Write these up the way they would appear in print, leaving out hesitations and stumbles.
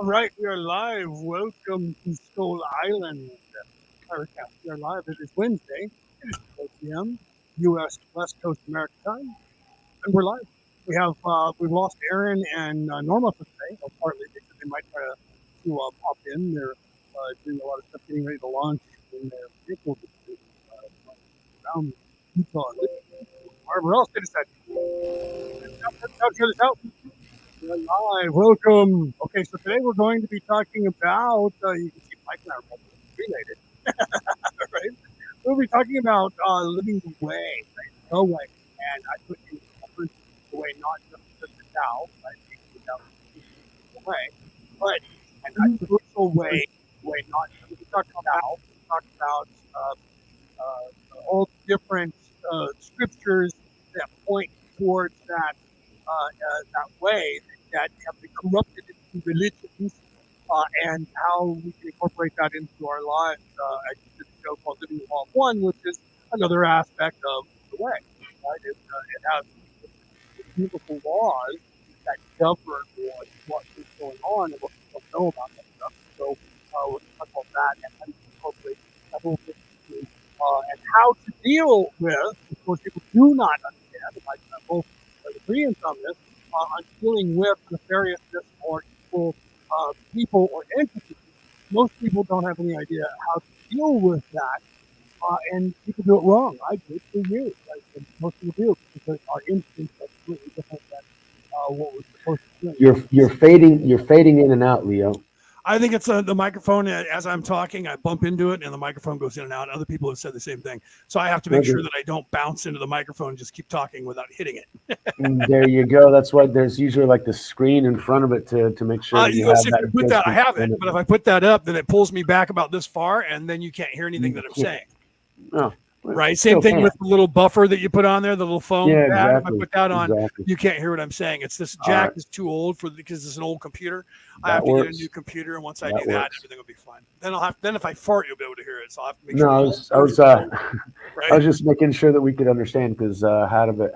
All right, we are live. Welcome to Skull Island. Paracast. We are live. It is Wednesday. It is 12 p.m. U.S. West Coast American time, and we're live. We've lost Aaron and Norma for today, partly because they might try to pop in. They're doing a lot of stuff, getting ready to launch in their vehicle around Utah. Wherever else they decide. Check this out. We're live. Welcome. Okay, so today we're going to be talking about, you can see Mike and I are both related, right? We'll be talking about living the way, right? The way. And I put in reference the way, not just the Tao, right? The Tao is the way, but an universal way, not just we talk about Tao, we talk about all different scriptures that point towards that way that have been corrupted into religions, and how we can incorporate that into our lives. I did a show called Living the Law of One, which is another aspect of the way. Right? It has beautiful laws that govern what is going on and what people don't know about that stuff. So we're going to talk about that and how to incorporate several different and how to deal with, of course, people do not understand, like both agree on this, on dealing with nefariousness or evil people or entities. Most people don't have any idea how to deal with that, and people do it wrong. I did for years. And most people do because our instincts are completely different than what we're supposed to do. You're fading in and out, Leo. I think it's the microphone. As I'm talking, I bump into it, and the microphone goes in and out. Other people have said the same thing, so I have to make Okay. sure that I don't bounce into the microphone and just keep talking without hitting it. There you go. That's why there's usually like the screen in front of it to make sure that you have If you that put that, I have it, adjustment. but if I put that up, then it pulls me back about this far, and then you can't hear anything You that I'm can't. saying. Oh, well, Right. Same still thing can. with the little buffer that you put on there, the little phone Yeah, pad. If I exactly. put that on, Exactly. you can't hear what I'm saying. It's this All jack right. is too old because it's an old computer. I have That to get a new works. computer, and once I That do that, works. everything will be fine. Then if I fart, you'll be able to hear it. So I'll have to make No, sure I all was I fours was are closed. I Right. was just making sure that we could understand because half of it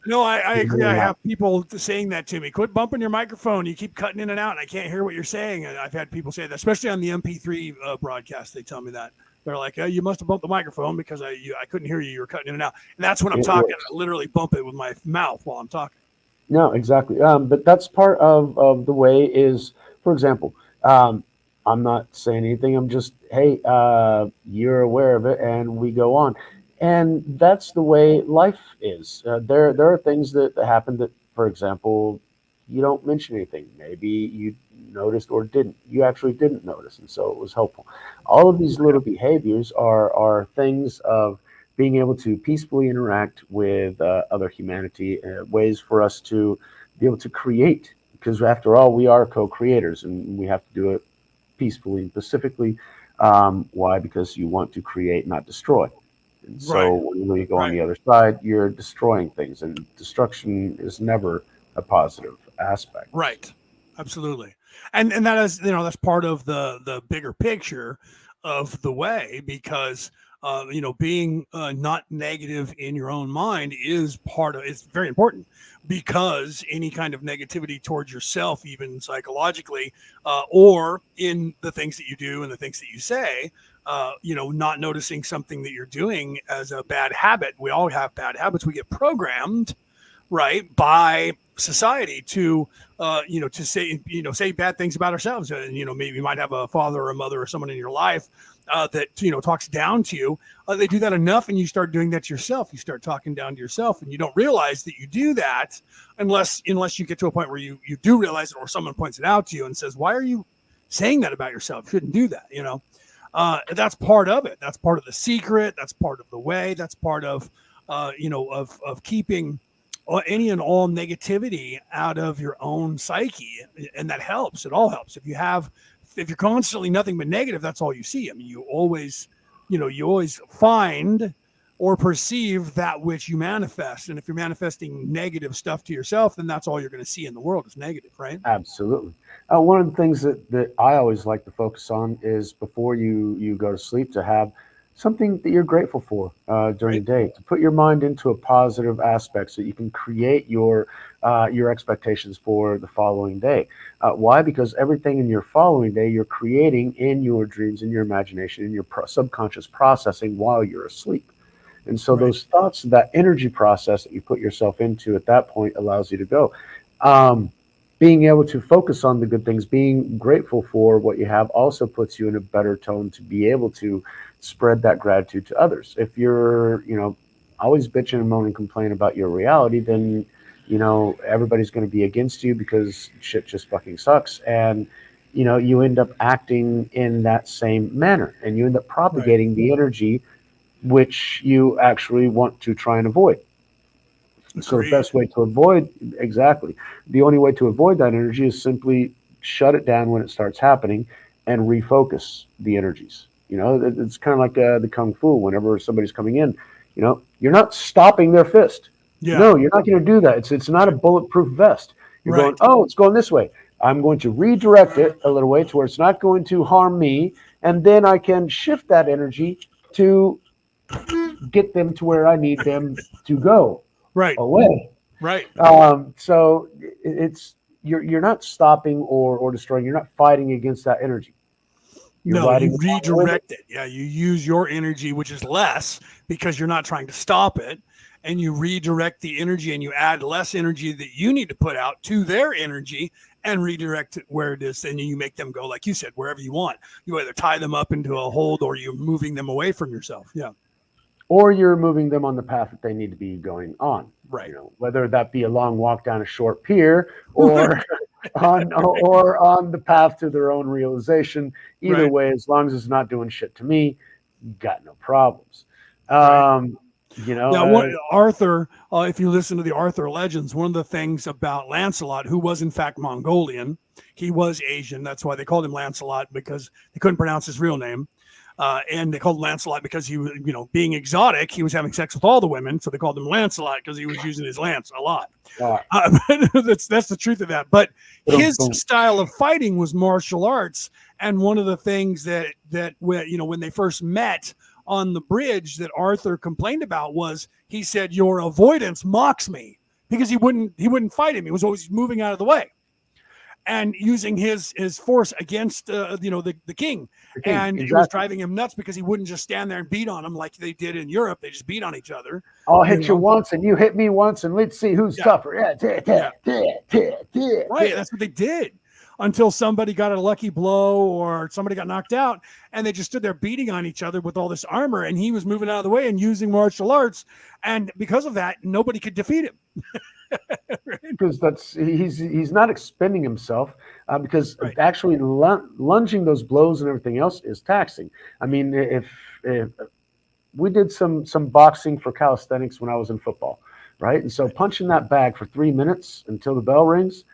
No, I came agree. in I and out. have people saying that to me. Quit bumping your microphone. You keep cutting in and out, and I can't hear what you're saying. And I've had people say that, especially on the MP3 broadcast. They tell me that. They're like, oh, you must have bumped the microphone because I couldn't hear you. You were cutting in and out. And that's when I'm It talking. works. I literally bump it with my mouth while I'm talking. No, exactly. But that's part of the way is, for example, um, I'm not saying anything. I'm just, hey, you're aware of it, and we go on. And that's the way life is. There are things that happen that, for example, you don't mention anything. Maybe you noticed or didn't. You actually didn't notice, and so it was helpful. All of these little behaviors are things of being able to peacefully interact with other humanity, ways for us to be able to create. Because after all, we are co-creators, and we have to do it peacefully and pacifically. Why? Because you want to create, not destroy. And so Right. when you go on Right. the other side, you're destroying things, and destruction is never a positive aspect. Right. Absolutely. And that is, that's part of the bigger picture of the way, because being not negative in your own mind is part of it's very important, because any kind of negativity towards yourself, even psychologically, or in the things that you do and the things that you say, not noticing something that you're doing as a bad habit. We all have bad habits. We get programmed, right, by society to to say bad things about ourselves. And maybe you might have a father or a mother or someone in your life that talks down to you. They do that enough, and you start doing that to yourself. You start talking down to yourself, and you don't realize that you do that unless you get to a point where you do realize it, or someone points it out to you and says, why are you saying that about yourself? You shouldn't do that. That's part of it. That's part of the secret. That's part of the way. That's part of of keeping any and all negativity out of your own psyche, and that helps. It all helps. If you're constantly nothing but negative, that's all you see. I mean, you always find or perceive that which you manifest. And if you're manifesting negative stuff to yourself, then that's all you're going to see in the world is negative, right? Absolutely. One of the things that I always like to focus on is before you go to sleep to have something that you're grateful for during Right. the day. To put your mind into a positive aspect, so you can create your expectations for the following day. Why? Because everything in your following day you're creating in your dreams, in your imagination, in your subconscious processing while you're asleep. And so Right. those thoughts, that energy process that you put yourself into at that point allows you to go. Um, Being able to focus on the good things, being grateful for what you have also puts you in a better tone to be able to spread that gratitude to others. If you're, always bitching and moaning and complain about your reality, then, everybody's going to be against you because shit just fucking sucks. And, you end up acting in that same manner and you end up Right. propagating the energy which you actually want to try and avoid. So the Agreed. best way to avoid, exactly, the only way to avoid that energy is simply shut it down when it starts happening and refocus the energies. It's kind of like the kung fu. Whenever somebody's coming in, you're not stopping their fist. Yeah. No, you're not going to do that. It's not a Right. bulletproof vest. You're going, Right. oh, it's going this way. I'm going to redirect it a little way to where it's not going to harm me, and then I can shift that energy to get them to where I need them to go Right. away. Right. So it's you're not stopping or destroying. You're not fighting against that energy. You're No, riding you along with it. redirect it. Yeah, you use your energy, which is less because you're not trying to stop it, and you redirect the energy and you add less energy that you need to put out to their energy and redirect it where it is. And you make them go, like you said, wherever you want. You either tie them up into a hold or you're moving them away from yourself. Yeah. Or you're moving them on the path that they need to be going on. Right. Whether that be a long walk down a short pier or on the path to their own realization. Either Right. way, as long as it's not doing shit to me, got no problems. Right. Um, you know, Yeah, what Arthur, if you listen to the Arthur legends, one of the things about Lancelot, who was in fact Mongolian, he was Asian. That's why they called him Lancelot, because they couldn't pronounce his real name. And they called him Lancelot because he was, being exotic, he was having sex with all the women. So they called him Lancelot because he was using his lance a lot. That's the truth of that. But his style of fighting was martial arts. And one of the things that when they first met on the bridge that Arthur complained about was, he said, your avoidance mocks me, because he wouldn't fight him. He was always moving out of the way and using his force against the king. And exactly. It was driving him nuts because he wouldn't just stand there and beat on him like they did in Europe. They just beat on each other. I'll hit you once and you hit me once, and let's see who's tougher. Right, that's what they did, until somebody got a lucky blow or somebody got knocked out, and they just stood there beating on each other with all this armor, and he was moving out of the way and using martial arts, and because of that, nobody could defeat him. Because he's not expending himself, because actually lunging those blows and everything else is taxing. I mean, if we did some boxing for calisthenics when I was in football, right? And so punching that bag for 3 minutes until the bell rings,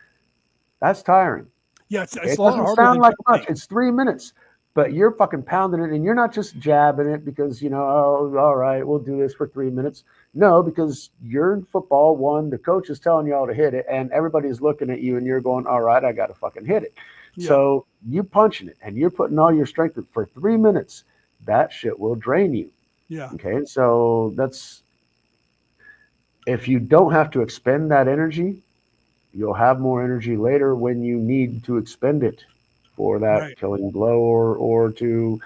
that's tiring. Yeah, it's It a lot doesn't harder sound than like you much. think. It's 3 minutes, but you're fucking pounding it, and you're not just jabbing it because oh, all right, we'll do this for 3 minutes. No, because you're in football. One, the coach is telling you all to hit it, and everybody's looking at you, and you're going, all right, I got to fucking hit it. Yeah. So you punching it, and you're putting all your strength for 3 minutes. That shit will drain you. Yeah. Okay, so that's, if you don't have to expend that energy, you'll have more energy later when you need to expend it for that killing blow or to,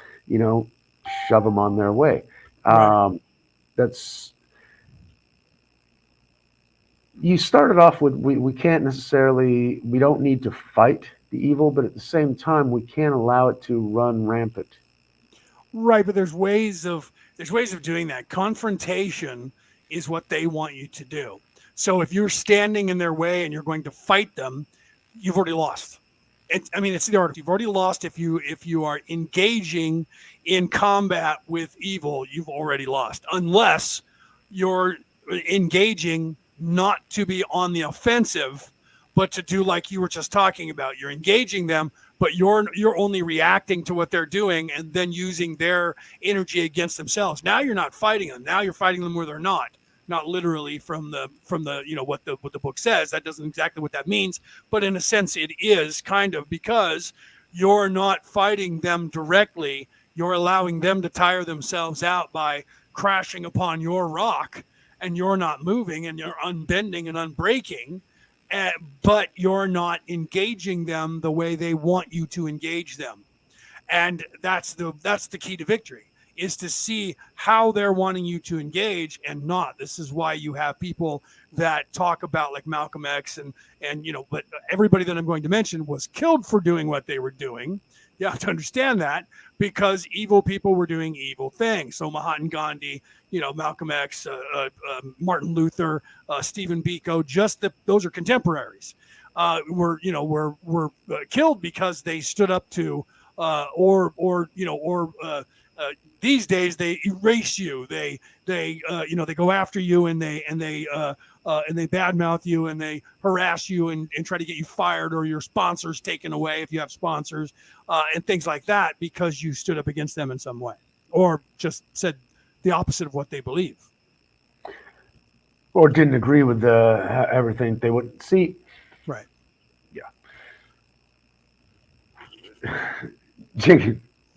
shove them on their way. That's, you started off with, we can't necessarily, we don't need to fight the evil, but at the same time, we can't allow it to run rampant. Right, but there's ways of doing that. Confrontation is what they want you to do. So if you're standing in their way and you're going to fight them, you've already lost. It's the art. You've already lost if you are engaging in combat with evil. You've already lost, unless you're engaging not to be on the offensive, but to do like you were just talking about. You're engaging them, but you're only reacting to what they're doing and then using their energy against themselves. Now you're not fighting them. Now you're fighting them where they're not literally from the what the book says. That doesn't exactly what that means, but in a sense it is kind of, because you're not fighting them directly. you're allowing them to tire themselves out by crashing upon your rock, and you're not moving and you're unbending and unbreaking, but you're not engaging them the way they want you to engage them. And that's the key to victory, is to see how they're wanting you to engage and not. This is why you have people that talk about like Malcolm X and but everybody that I'm going to mention was killed for doing what they were doing. You have to understand that, because evil people were doing evil things. So Mahatma Gandhi, Malcolm X, Martin Luther, Stephen Biko, those are contemporaries. Were killed because they stood up to these days they erase you. They go after you, and they badmouth you, and they harass you and try to get you fired or your sponsors taken away if you have sponsors, and things like that, because you stood up against them in some way or just said the opposite of what they believe. Or didn't agree with everything they would see. Right. Yeah.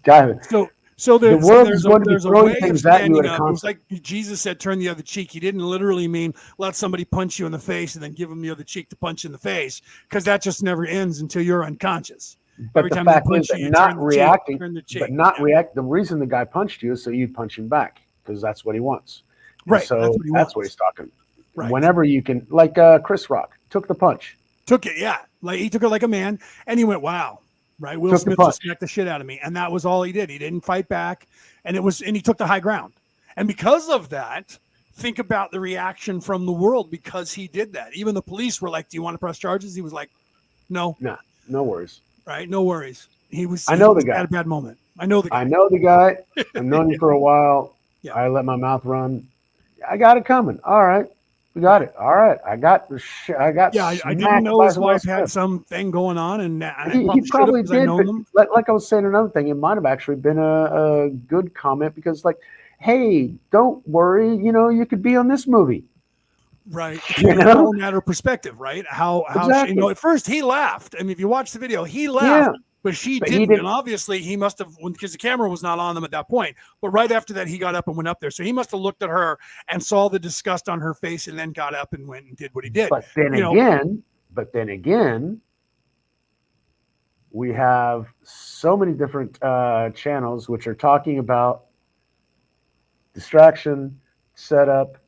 Dive. So the world is going to be there's a throwing way of things at you standing at a up. It was constant. like Jesus said, turn the other cheek. He didn't literally mean let somebody punch you in the face and then give them the other cheek to punch in the face, because that just never ends until you're unconscious. But Every the time they fact punch is that you, not turn the reacting, cheek, turn the cheek. but not Yeah. react. The reason the guy punched you is so you punch him back, because that's what he wants. And Right. so That's what he wants. what he's talking. Right. Whenever you can, like Chris Rock took the punch. Took it, yeah. Like he took it like a man, and he went, "Wow." Right. Will Took the Smith punch. just smacked the shit out of me. And that was all he did. He didn't fight back. And he took the high ground. And because of that, think about the reaction from the world, because he did that. Even the police were like, do you want to press charges? He was like, no. Nah, no worries. Right. No worries. I know the guy. Had a bad moment. I know the guy. I know the guy. I've known him for a while. Yeah. I let my mouth run. I got it coming. All right. We got it. All right. I got Yeah, I didn't know his wife had something going on, and he probably did. I know But them. like I was saying, another thing, it might have actually been a good comment, because, like, hey, don't worry. You could be on this movie. Right. You It's know? all a matter of perspective, right? How Exactly. at first he laughed. I mean, if you watch the video, he laughed. Yeah. But she But he didn't. didn't. And obviously he must have, because the camera was not on them at that point. But right after that, he got up and went up there. So he must have looked at her and saw the disgust on her face, and then got up and went and did what he did. But then again, we have so many different channels which are talking about distraction, setup,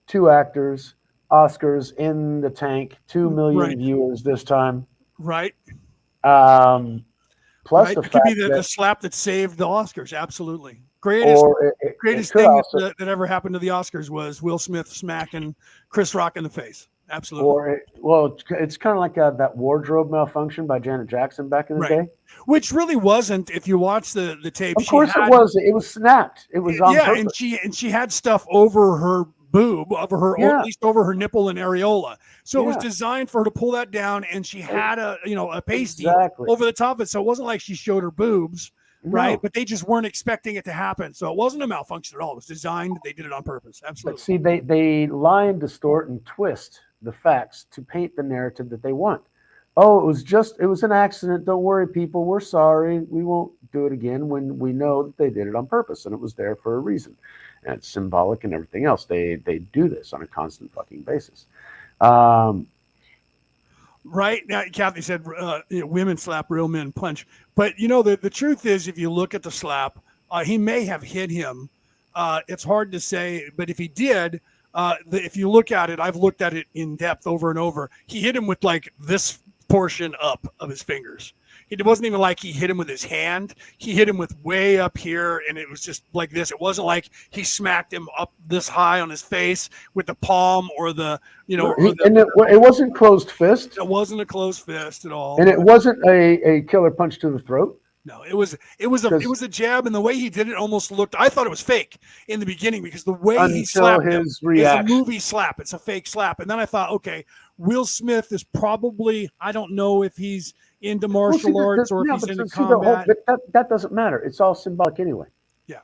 2 actors, Oscars in the tank, 2 million Right. viewers this time. Right. Plus Right. the It could fact be the that, slap that saved the Oscars. Absolutely. Greatest it could thing also, that ever happened to the Oscars was Will Smith smacking Chris Rock in the face. Absolutely. it's kind of like that wardrobe malfunction by Janet Jackson back in the Right. day. Which really wasn't, if you watch the tape. Of course it was. It was snapped. It was on Yeah, purpose. and she had stuff over her boob, over her, or Yeah. at least over her nipple and areola. So it was Yeah. designed for her to pull that down, and she had a pasty Exactly. over the top of it. So it wasn't like she showed her boobs, right? No. But they just weren't expecting it to happen. So it wasn't a malfunction at all. It was designed. They did it on purpose. But Absolutely. see, they lie and distort and twist the facts to paint the narrative that they want. Oh, it was an accident. Don't worry, people. We're sorry. We won't do it again, when we know that they did it on purpose and it was there for a reason. And it's symbolic and everything else. They do this on a constant fucking basis. Right now, Kathy said, "Women slap, real men punch." But the truth is, if you look at the slap, he may have hit him. It's hard to say, but if he did, if you look at it, I've looked at it in depth over and over. He hit him with like this portion up of his fingers. It wasn't even like he hit him with his hand. He hit him with way up here, and it was just like this. It wasn't like he smacked him up this high on his face with the palm or the, And it wasn't closed fist, it wasn't a closed fist at all. and it wasn't a killer punch to the throat. No, it was a jab, and the way he did it almost looked. I thought it was fake in the beginning, because the way he Until slapped him his is a reaction. movie slap. It's a fake slap, and then I thought, okay, Will Smith is probably. I don't know if he's into martial arts or if he's into combat. That doesn't matter. It's all symbolic anyway. Yeah.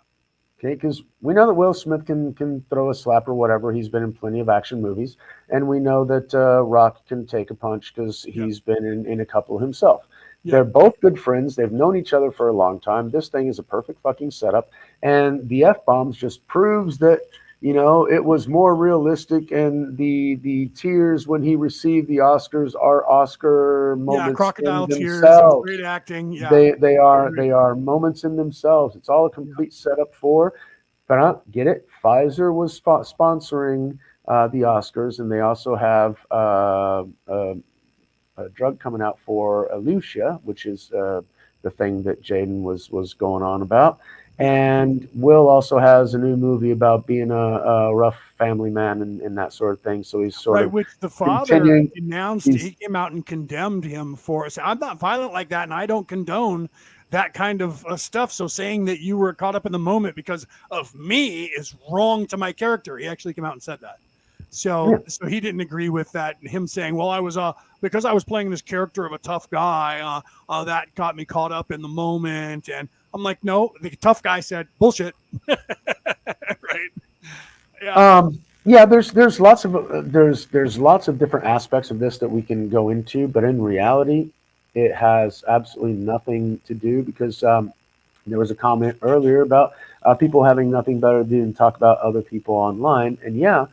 Okay, because we know that Will Smith can throw a slap or whatever. He's been in plenty of action movies, and we know that Rock can take a punch because he's been in a couple himself. Yeah. They're both good friends. They've known each other for a long time. This thing is a perfect fucking setup. And the F bombs just proves that, it was more realistic, and the tears when he received the Oscars are Oscar Yeah, moments in crocodile tears. It was great themselves. acting. Yeah. They are moments in themselves. It's all a Yeah. complete setup for. But get it? Pfizer was sponsoring the Oscars, and they also have a drug coming out for Lucia, which is the thing that Jaden was going on about. And Will also has a new movie about being a rough family man and that sort of thing. So he's sort Right, of which the father continuing. denounced. He's He came out and condemned him for. So I'm not violent like that, and I don't condone that kind of stuff. So saying that you were caught up in the moment because of me is wrong to my character. He actually came out and said that. Yeah. So he didn't agree with that. Him saying, "Well, I was because I was playing this character of a tough guy, that got me caught up in the moment." And I'm like, "No, the tough guy said bullshit." Right? Yeah. Yeah, there's lots of there's lots of different aspects of this that we can go into, but in reality, it has absolutely nothing to do because there was a comment earlier about people having nothing better to do than talk about other people online. And yeah,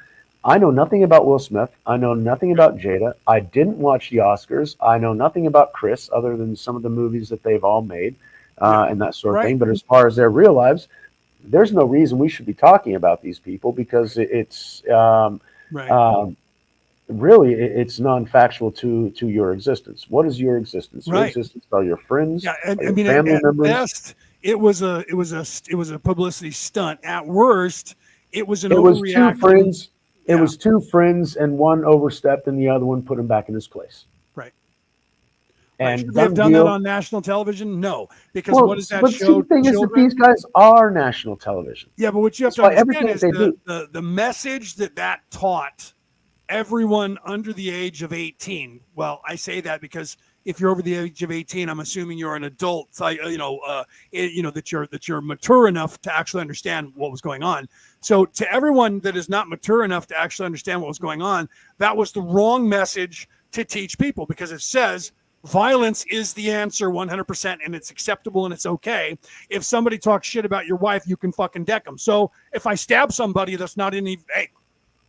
I know nothing about Will Smith. I know nothing about Jada. I didn't watch the Oscars. I know nothing about Chris other than some of the movies that they've all made and that sort of Right. thing. But as far as their real lives, there's no reason we should be talking about these people because it's Right. really it's non-factual to your existence. What is your existence? Your Right. existence are your friends, Yeah, and are I your mean, family at members. best, it was a publicity stunt. At worst, it was an It was two overreaction. friends. It Yeah, was two friends, and one overstepped, and the other one put him back in his place. right, right. And Should they have done done that deal. on national television? No, because what Well, does that but see, show the to thing is that these children? guys are national television. Yeah, but what you have That's to why understand everything that is they do. the message that taught everyone under the age of 18. Well, I say that because if you're over the age of 18, I'm assuming you're an adult. So that you're mature enough to actually understand what was going on. So to everyone that is not mature enough to actually understand what was going on, that was the wrong message to teach people because it says violence is the answer 100% and it's acceptable and it's okay. If somebody talks shit about your wife, you can fucking deck them. So if I stab somebody, that's not any, hey,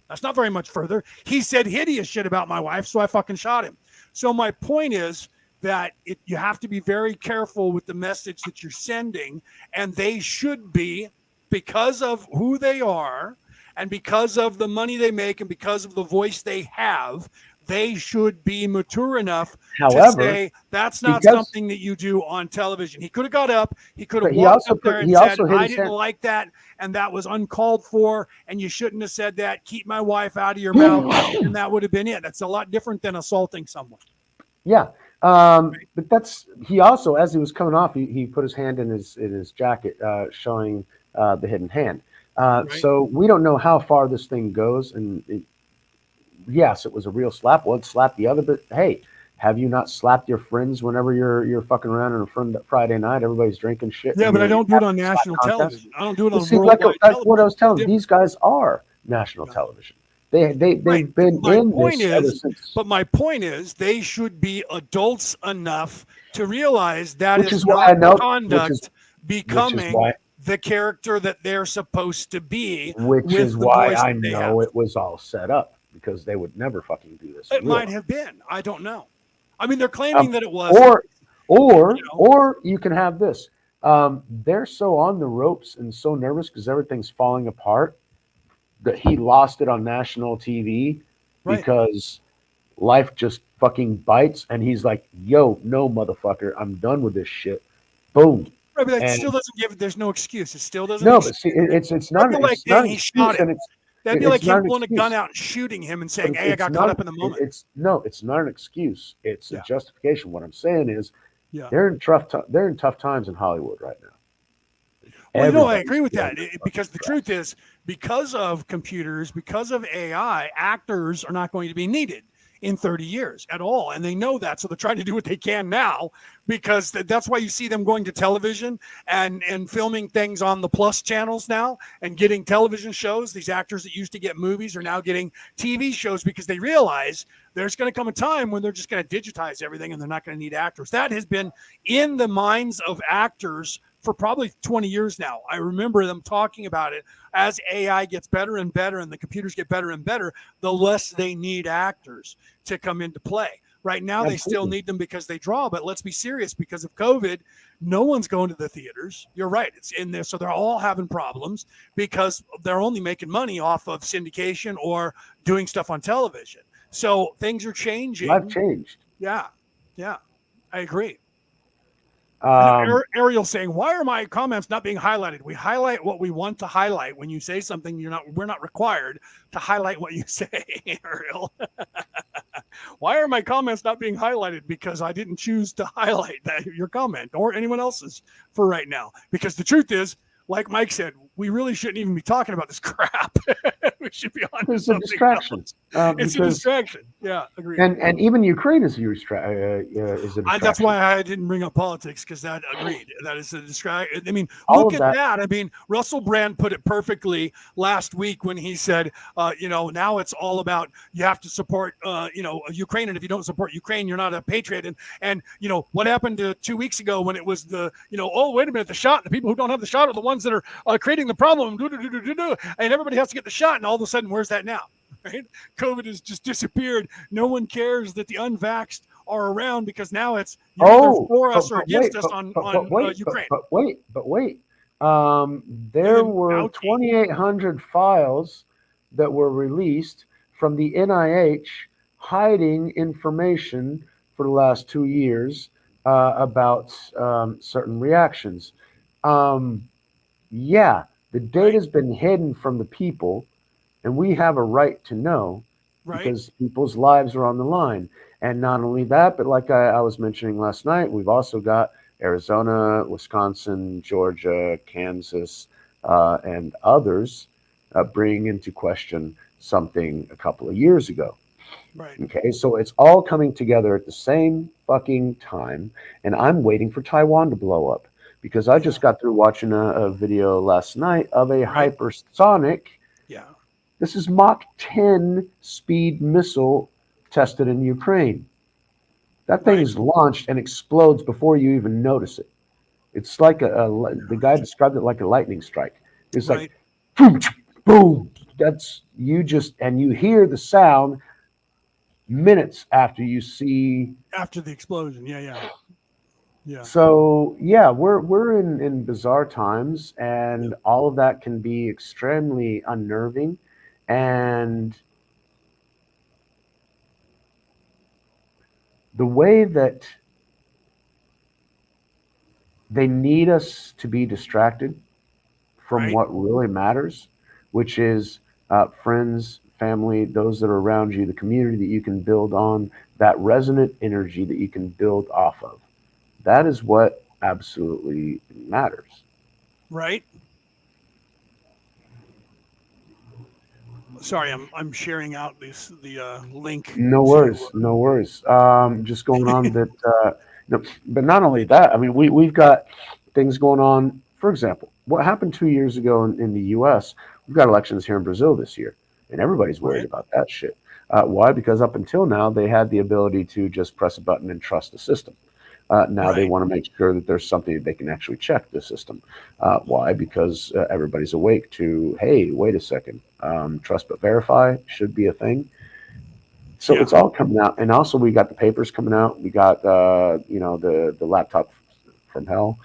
that's not very much further. He said hideous shit about my wife, so I fucking shot him. So my point is that you have to be very careful with the message that you're sending, and they should be, because of who they are and because of the money they make and because of the voice they have, they should be mature enough to However, say that's not because something that you do on television. He could have got up, he could have but he walked also up there put and he said, also hit I his didn't hand. like that, and that was uncalled for, and you shouldn't have said that. Keep my wife out of your mouth, and that would have been it. That's a lot different than assaulting someone. Yeah. But that's he also, as he was coming off, he put his hand in his jacket, showing the hidden hand. Right? So we don't know how far this thing goes. And yes, it was a real slap. One slapped the other, but hey, have you not slapped your friends whenever you're fucking around on a Friday night? Everybody's drinking shit. Yeah, And but I you're don't do it on having a slap national contest. television. I don't do it Well, on see, like worldwide what I television. was telling It's you, different. these guys are national Yeah. television. Right. They've been My in point this ever is, since. but my point is, they should be adults enough to realize that Which is is why I not know, conduct which is becoming why the character that they're supposed to be which with is the why voice I that they have. know it was all set up because they would never fucking do this in It real might life. have been. I don't know. I mean, they're claiming Um, that it wasn't. or or You know, or you can have this. They're so on the ropes and so nervous because everything's falling apart that he lost it on national TV right? because life just fucking bites and he's like, "Yo, no, motherfucker, I'm done with this shit." Boom. Right, but that And still doesn't give. There's no excuse. It still doesn't no, but see, excuse it. not That'd be like it's not saying an he shot excuse, him. and That'd be like it's him not an pulling a gun excuse. out and shooting him and But saying, "Hey, I got caught up in the moment." it's not an excuse. It's a Yeah, justification. What I'm saying is yeah. they're in tough times in Hollywood right now. Well, I Everybody's agree with feeling that this because fucking the crap. truth is, because of computers, because of AI, actors are not going to be needed in 30 years at all. And they know that. So they're trying to do what they can now, because that's why you see them going to television and filming things on the Plus channels now and getting television shows. These actors that used to get movies are now getting TV shows, because they realize there's going to come a time when they're just going to digitize everything and they're not going to need actors. That has been in the minds of actors for probably 20 years now. I remember them talking about it. As AI gets better and better and the computers get better and better, the less they need actors to come into play. Right now, they still need them because they draw, but let's be serious. Because of COVID, no one's going to the theaters. You're right. It's in there. So they're all having problems because they're only making money off of syndication or doing stuff on television. So things are changing. Life changed. Yeah. Yeah. I agree. Ariel saying, why are my comments not being highlighted? We highlight what we want to highlight. When you say something, we're not required to highlight what you say, Ariel. Why are my comments not being highlighted? Because I didn't choose to highlight your comment or anyone else's for right now. Because the truth is, like Mike said, we really shouldn't even be talking about this crap. We should be on. It's a distraction. It's a distraction. Yeah, agreed. And even Ukraine is a distraction. That's why I didn't bring up politics, because that agreed. That is a distraction. I mean, look at that. I mean, Russell Brand put it perfectly last week when he said, now it's all about you have to support, Ukraine, and if you don't support Ukraine, you're not a patriot. And what happened 2 weeks ago when it was the wait a minute, the people who don't have the shot are the ones that are creating the problem, and everybody has to get the shot, and all of a sudden, where's that now? Right? COVID has just disappeared. No one cares that the unvaxxed are around, because now it's either for us or against us on Ukraine. But wait. There were 2,800 files that were released from the NIH hiding information for the last 2 years about certain reactions. The data's been hidden from the people, and we have a right to know, because people's lives are on the line. And not only that, but like I was mentioning last night, we've also got Arizona, Wisconsin, Georgia, Kansas, and others bringing into question something a couple of years ago. Right. Okay, so it's all coming together at the same fucking time, and I'm waiting for Taiwan to blow up, because I just got through watching a video last night of a hypersonic. Yeah. This is Mach 10 speed missile tested in Ukraine. That thing is launched and explodes before you even notice it. It's like the guy described it like a lightning strike. It's like boom, boom. That's you hear the sound minutes after you see the explosion. Yeah. So we're in bizarre times, and all of that can be extremely unnerving. And the way that they need us to be distracted from what really matters, which is friends, family, those that are around you, the community that you can build on, that resonant energy that you can build off of. That is what absolutely matters. Right. Sorry, I'm sharing out the link. No worries. Just going on that. But not only that, I mean, we've got things going on. For example, what happened 2 years ago in the U.S., we've got elections here in Brazil this year, and everybody's worried about that shit. Why? Because up until now, they had the ability to just press a button and trust the system. Now they want to make sure that there's something that they can actually check the system. Why? Because everybody's awake to, hey, wait a second, trust but verify should be a thing. So it's all coming out. And also we got the papers coming out. We got, the laptop from hell.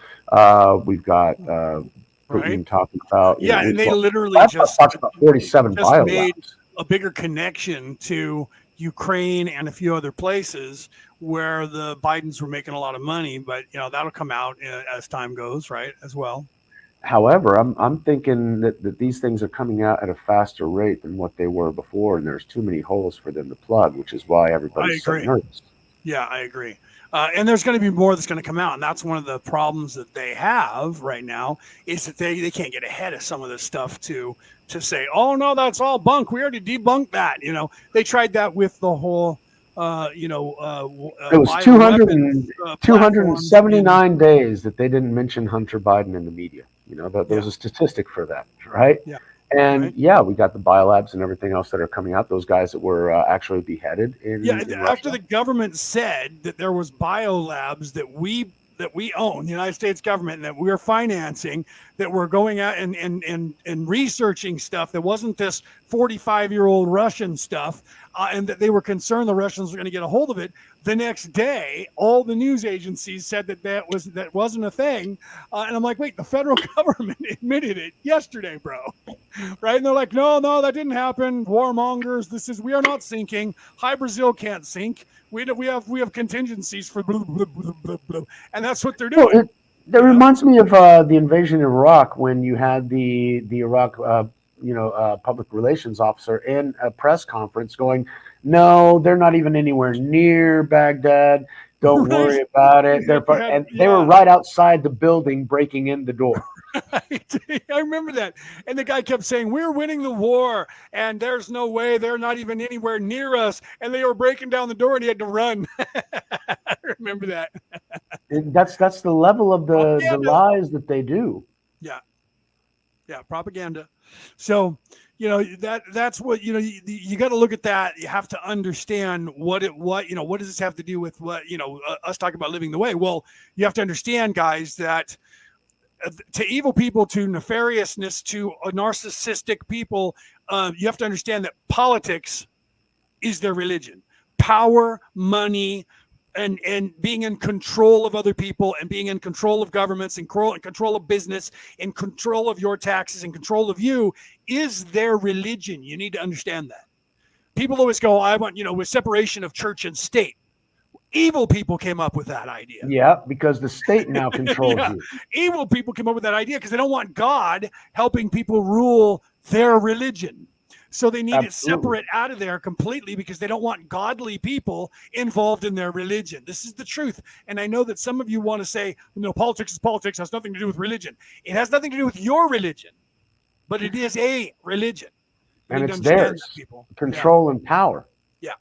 We've got Putin talking about. And they literally just talked about 47 just made a bigger connection to Ukraine and a few other places where the Bidens were making a lot of money, but that'll come out as time goes, right, as well. However, I'm thinking that these things are coming out at a faster rate than what they were before, and there's too many holes for them to plug, which is why everybody's so nervous. Yeah, I agree. And there's going to be more that's going to come out, and that's one of the problems that they have right now is that they can't get ahead of some of this stuff to say, oh no, that's all bunk. We already debunked that. They tried that with the whole It was bioweapons platforms 279 days that they didn't mention Hunter Biden in the media. There was Yeah. a statistic for that, right? Yeah. And Right. yeah, we got the biolabs and everything else that are coming out. Those guys that were actually beheaded Yeah, in after Russia. the government said that there was biolabs that we own, the United States government, and that we're financing, that we're going out and researching stuff that wasn't this 45-year-old Russian stuff, and that they were concerned the Russians were going to get a hold of it. The next day, all the news agencies said that wasn't a thing, and I'm like, wait, the federal government admitted it yesterday, bro. Right? And they're like, no, that didn't happen. Warmongers, we are not sinking. High Brazil can't sink. We have contingencies for blah, blah, blah, blah, blah. And that's what they're Well, doing. that reminds me of the invasion of Iraq, when you had the Iraq public relations officer in a press conference going, "No, they're not even anywhere near Baghdad. Don't Right. worry about it." And they were right outside the building, breaking in the door. Right. I remember that. And the guy kept saying, we're winning the war, and there's no way, they're not even anywhere near us. And they were breaking down the door, and he had to run. I remember that. That's the level of the Propaganda. lies that they do. Yeah, propaganda. So, that's what, you got to look at that. You have to understand what does this have to do with what, us talking about living the way? Well, you have to understand, guys, that to evil people, to nefariousness, to narcissistic people, you have to understand that politics is their religion. Power, money, and being in control of other people, and being in control of governments, and control of business, and control of your taxes, and control of you is their religion. You need to understand that. People always go, I want, with separation of church and state. Evil people came up with that idea. Yeah, because the state now controls Yeah. you. Evil people came up with that idea because they don't want God helping people rule their religion. So they need it separate out of there completely, because they don't want godly people involved in their religion. This is the truth. And I know that some of you want to say, politics is politics, has nothing to do with religion. It has nothing to do with your religion, but it is a religion. You And need to it's understand theirs. that, people. Control and power. Yeah.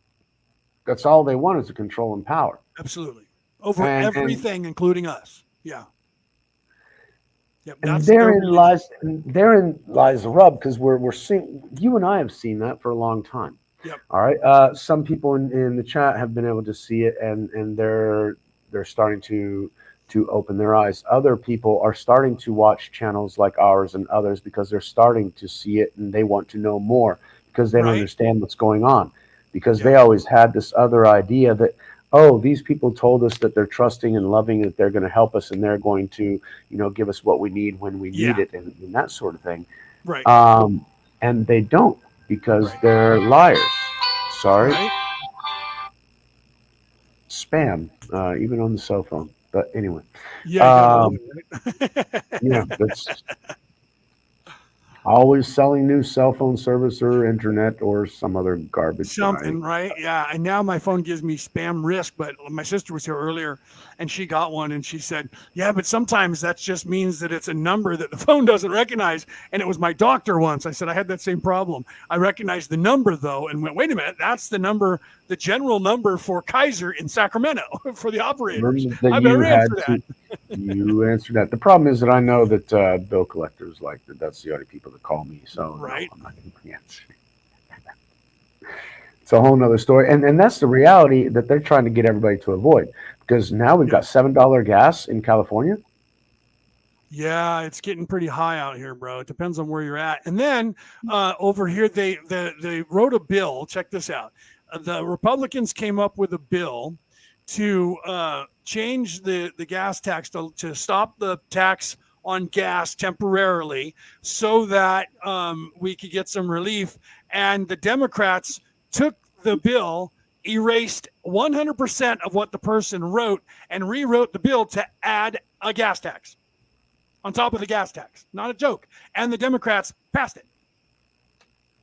That's all they want, is the control and power. Absolutely. Over everything, including us. Yeah. Yep, And therein lies the rub, because we're seeing, you and I have seen that for a long time. Yep. All right. Some people in the chat have been able to see it, and they're starting to open their eyes. Other people are starting to watch channels like ours and others, because they're starting to see it, and they want to know more, because they don't understand what's going on, because they always had this other idea that, oh, these people told us that they're trusting and loving, that they're going to help us, and they're going to, give us what we need when we need it, and that sort of thing. Right. And they don't, because they're liars. Sorry. Right. Spam, even on the cell phone. But anyway. Yeah. Yeah, that's always selling new cell phone service or internet or some other garbage. Something, right? Yeah. And now my phone gives me spam risk, but my sister was here earlier and she got one, and she said, yeah, but sometimes that just means that it's a number that the phone doesn't recognize. And it was my doctor once. I said, I had that same problem. I recognized the number though, and went, wait a minute, that's the number, the general number for Kaiser in Sacramento for the operators. I better answer that. You answered that. The problem is that I know that bill collectors like that. That's the only people that call me. So right. No, I'm not going to answer. It's a whole nother story. And that's the reality that they're trying to get everybody to avoid, because now we've got $7 gas in California. Yeah, it's getting pretty high out here, bro. It depends on where you're at. And then over here, they wrote a bill. Check this out. The Republicans came up with a bill to change the gas tax to stop the tax on gas temporarily, so that we could get some relief. And the Democrats took the bill, erased 100% of what the person wrote, and rewrote the bill to add a gas tax on top of the gas tax. Not a joke. And the Democrats passed it.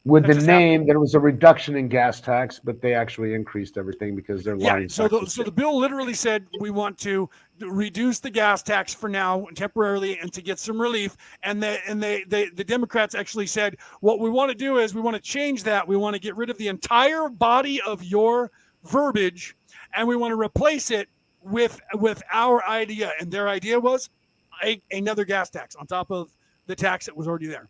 With the name that it was a reduction in gas tax, but they actually increased everything because they're lying. Yeah, so the bill literally said we want to reduce the gas tax for now temporarily and to get some relief. And the Democrats actually said, what we want to do is we want to change that. We want to get rid of the entire body of your verbiage, and we want to replace it with our idea. And their idea was another gas tax on top of the tax that was already there.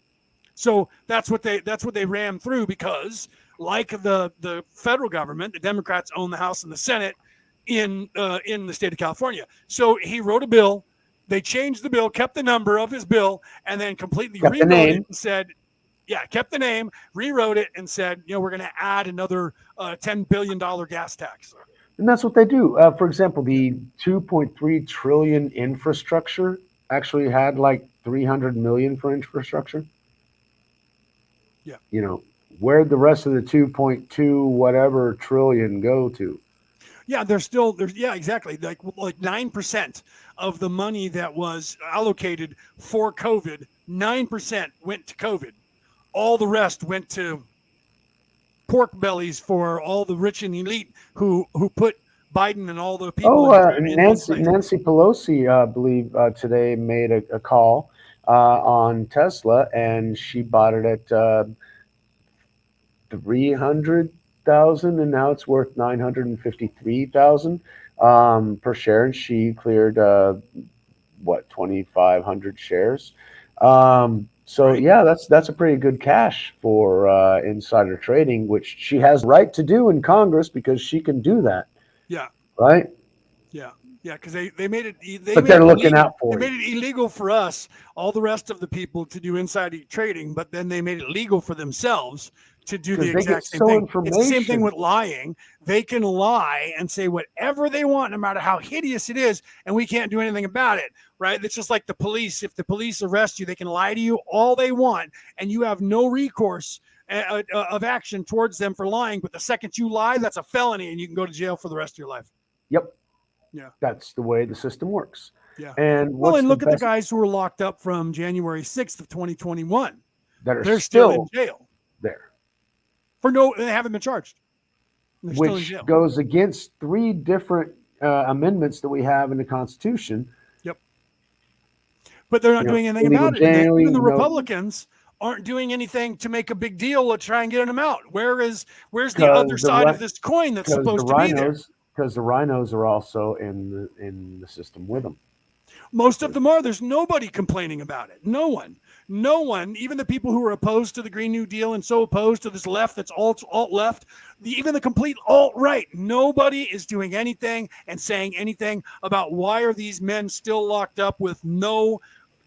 So that's what they rammed through, because like the federal government, the Democrats own the House and the Senate in the state of California. So he wrote a bill. They changed the bill, kept the number of his bill, and then completely rewrote it and said, kept the name, rewrote it, and said, we're going to add another $10 billion gas tax. And that's what they do. For example, the 2.3 trillion infrastructure actually had like 300 million for infrastructure. Yeah. Where'd the rest of the 2.2 whatever trillion go to? Yeah, there's exactly. Like 9% of the money that was allocated for COVID, 9% went to COVID. All the rest went to pork bellies for all the rich and elite who put Biden and all the people. Nancy Pelosi, I believe, today made a call on Tesla, and she bought it at 300,000, and now it's worth 953,000 per share, and she cleared 2,500 shares. So right. Yeah, that's a pretty good cash for insider trading, which she has the right to do in Congress because she can do that. Yeah. Right. Yeah. Yeah, because they made it. They're looking out for it. They made it illegal for us, all the rest of the people, to do insider trading, but then they made it legal for themselves to do the exact same thing. It's the same thing with lying. They can lie and say whatever they want, no matter how hideous it is, and we can't do anything about it, right? It's just like the police. If the police arrest you, they can lie to you all they want, and you have no recourse of action towards them for lying. But the second you lie, that's a felony, and you can go to jail for the rest of your life. Yep. Yeah. That's the way the system works. Yeah. And look at the guys who were locked up from January 6th of 2021. They're still in jail. There. They haven't been charged. Which goes against 3 different amendments that we have in the Constitution. Yep. But they're not doing anything about it. Even the Republicans aren't doing anything to make a big deal to try and get them out. Where's the other side of this coin that's supposed to be there? Because the rhinos are also in the system with them. Most of them are. There's nobody complaining about it. No one. Even the people who are opposed to the Green New Deal and so opposed to this left that's alt left, even the complete alt right, nobody is doing anything and saying anything about why are these men still locked up with no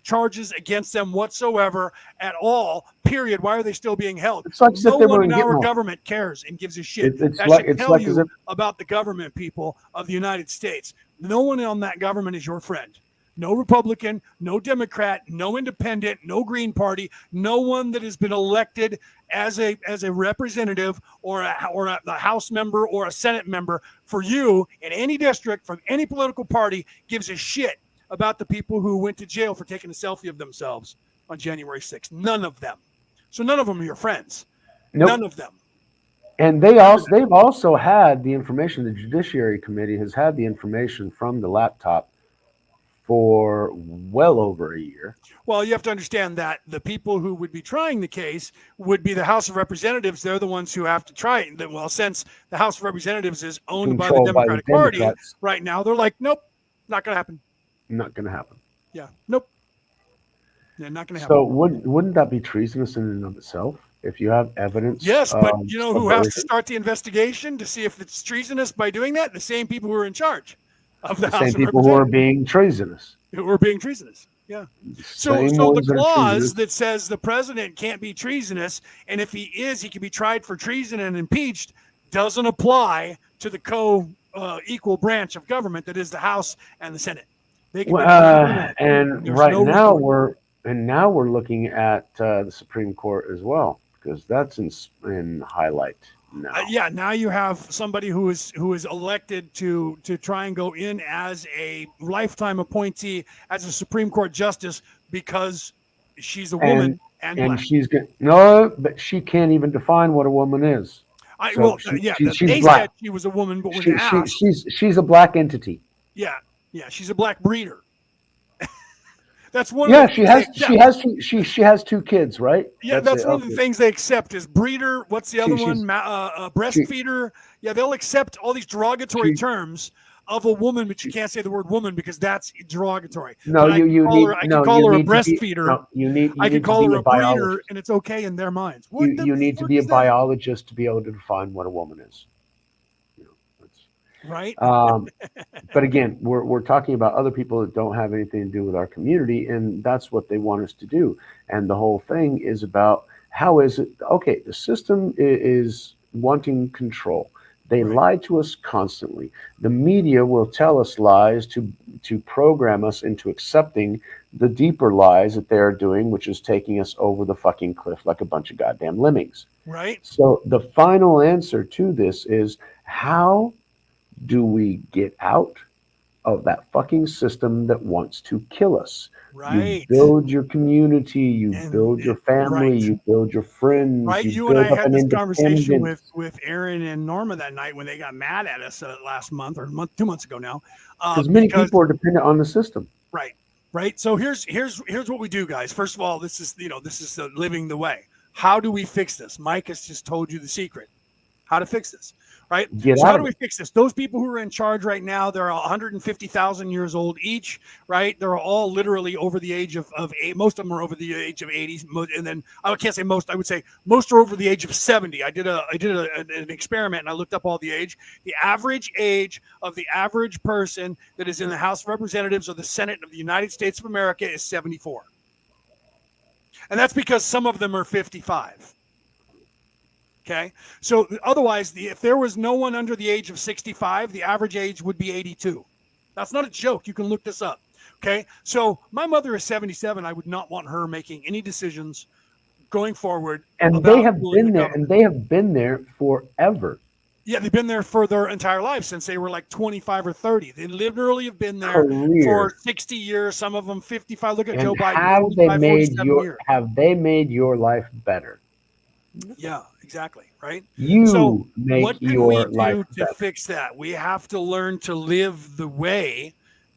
charges against them whatsoever at all, period. Why are they still being held? It's like no one in our government cares and gives a shit. That should tell you about the government people of the United States. No one on that government is your friend. No Republican, no Democrat, no Independent, no Green Party, no one that has been elected as a representative or a House member or a Senate member for you in any district from any political party gives a shit about the people who went to jail for taking a selfie of themselves on January 6th. None of them. So none of them are your friends. Nope. None of them. And they've also had the information. The Judiciary Committee has had the information from the laptop for well over a year. Well, you have to understand that the people who would be trying the case would be the House of Representatives. They're the ones who have to try it. Well, since the House of Representatives is owned by the Democratic Party right now, they're like, nope, not going to happen. Not going to happen. Yeah, nope. Yeah, not going to happen. So wouldn't that be treasonous in and of itself if you have evidence? Yes, but you know who has to start the investigation to see if it's treasonous by doing that? The same people who are in charge of the House of Representatives. Same people who are being treasonous. Who are being treasonous. Yeah. So the clause that says the president can't be treasonous, and if he is, he can be tried for treason and impeached, doesn't apply to the co-equal branch of government that is the House and the Senate. And now we're looking at the Supreme Court as well, because that's in highlight now. Now you have somebody who is elected to try and go in as a lifetime appointee as a Supreme Court justice because she's a woman and she's but she can't even define what a woman is. They said she was a woman, but when she's a black entity. Yeah, she's a black breeder. That's one Yeah, of the she things they has accept. she has two kids, right? Yeah, That's it. that's one of the Okay. things they accept is breeder. What's the other one? She's she Breastfeeder. Yeah, they'll accept all these derogatory she terms of a woman, but you can't say the word woman because that's derogatory. no, But I can call her. I can call you her a need to be breastfeeder. no, you I could need to call be her a a breeder, biologist. and it's okay in their minds. What the You need to fuck be a is that? biologist to be able to define what a woman is. You know, that's, Right? but again, we're talking about other people that don't have anything to do with our community, and that's what they want us to do. And the whole thing is about how is it okay? The system is wanting control. They Right. lie to us constantly. The media will tell us lies to program us into accepting the deeper lies that they are doing, which is taking us over the fucking cliff like a bunch of goddamn lemmings. Right. So the final answer to this is how do we get out of that fucking system that wants to kill us? You Right. build your community, you And build your family, right. you build your friends, Right. you You and I build up had an this conversation independence. with Aaron and Norma that night when they got mad at us last month or 2 months ago now, Because many because people are dependent on the system. right, right. So here's what we do, guys. First of all, this is living the way. How do we fix this? Mike has just told you the secret. How to fix this, right? Get So out how do of we it. fix this? Those people who are in charge right now, they're 150,000 years old each, right? They're all literally over the age of eight. Most of them are over the age of 80, and then I can't say most. I would say most are over the age of 70. I did an experiment and I looked up all the age. The average age of the average person that is in the House of Representatives or the Senate of the United States of America is 74, and that's because some of them are 55. Okay. So otherwise, if there was no one under the age of 65, the average age would be 82. That's not a joke. You can look this up. Okay. So my mother is 77. I would not want her making any decisions going forward And about ruling the government. they have been there forever. Yeah, they've been there for their entire life since they were like 25 or 30. They literally have been there for Career. 60 years, some of them 55. Look at And Joe Biden, 45, 47 years. have they made your life better? Yeah, exactly. Right. So, You make what can we your life do to better. fix that? We have to learn to live the way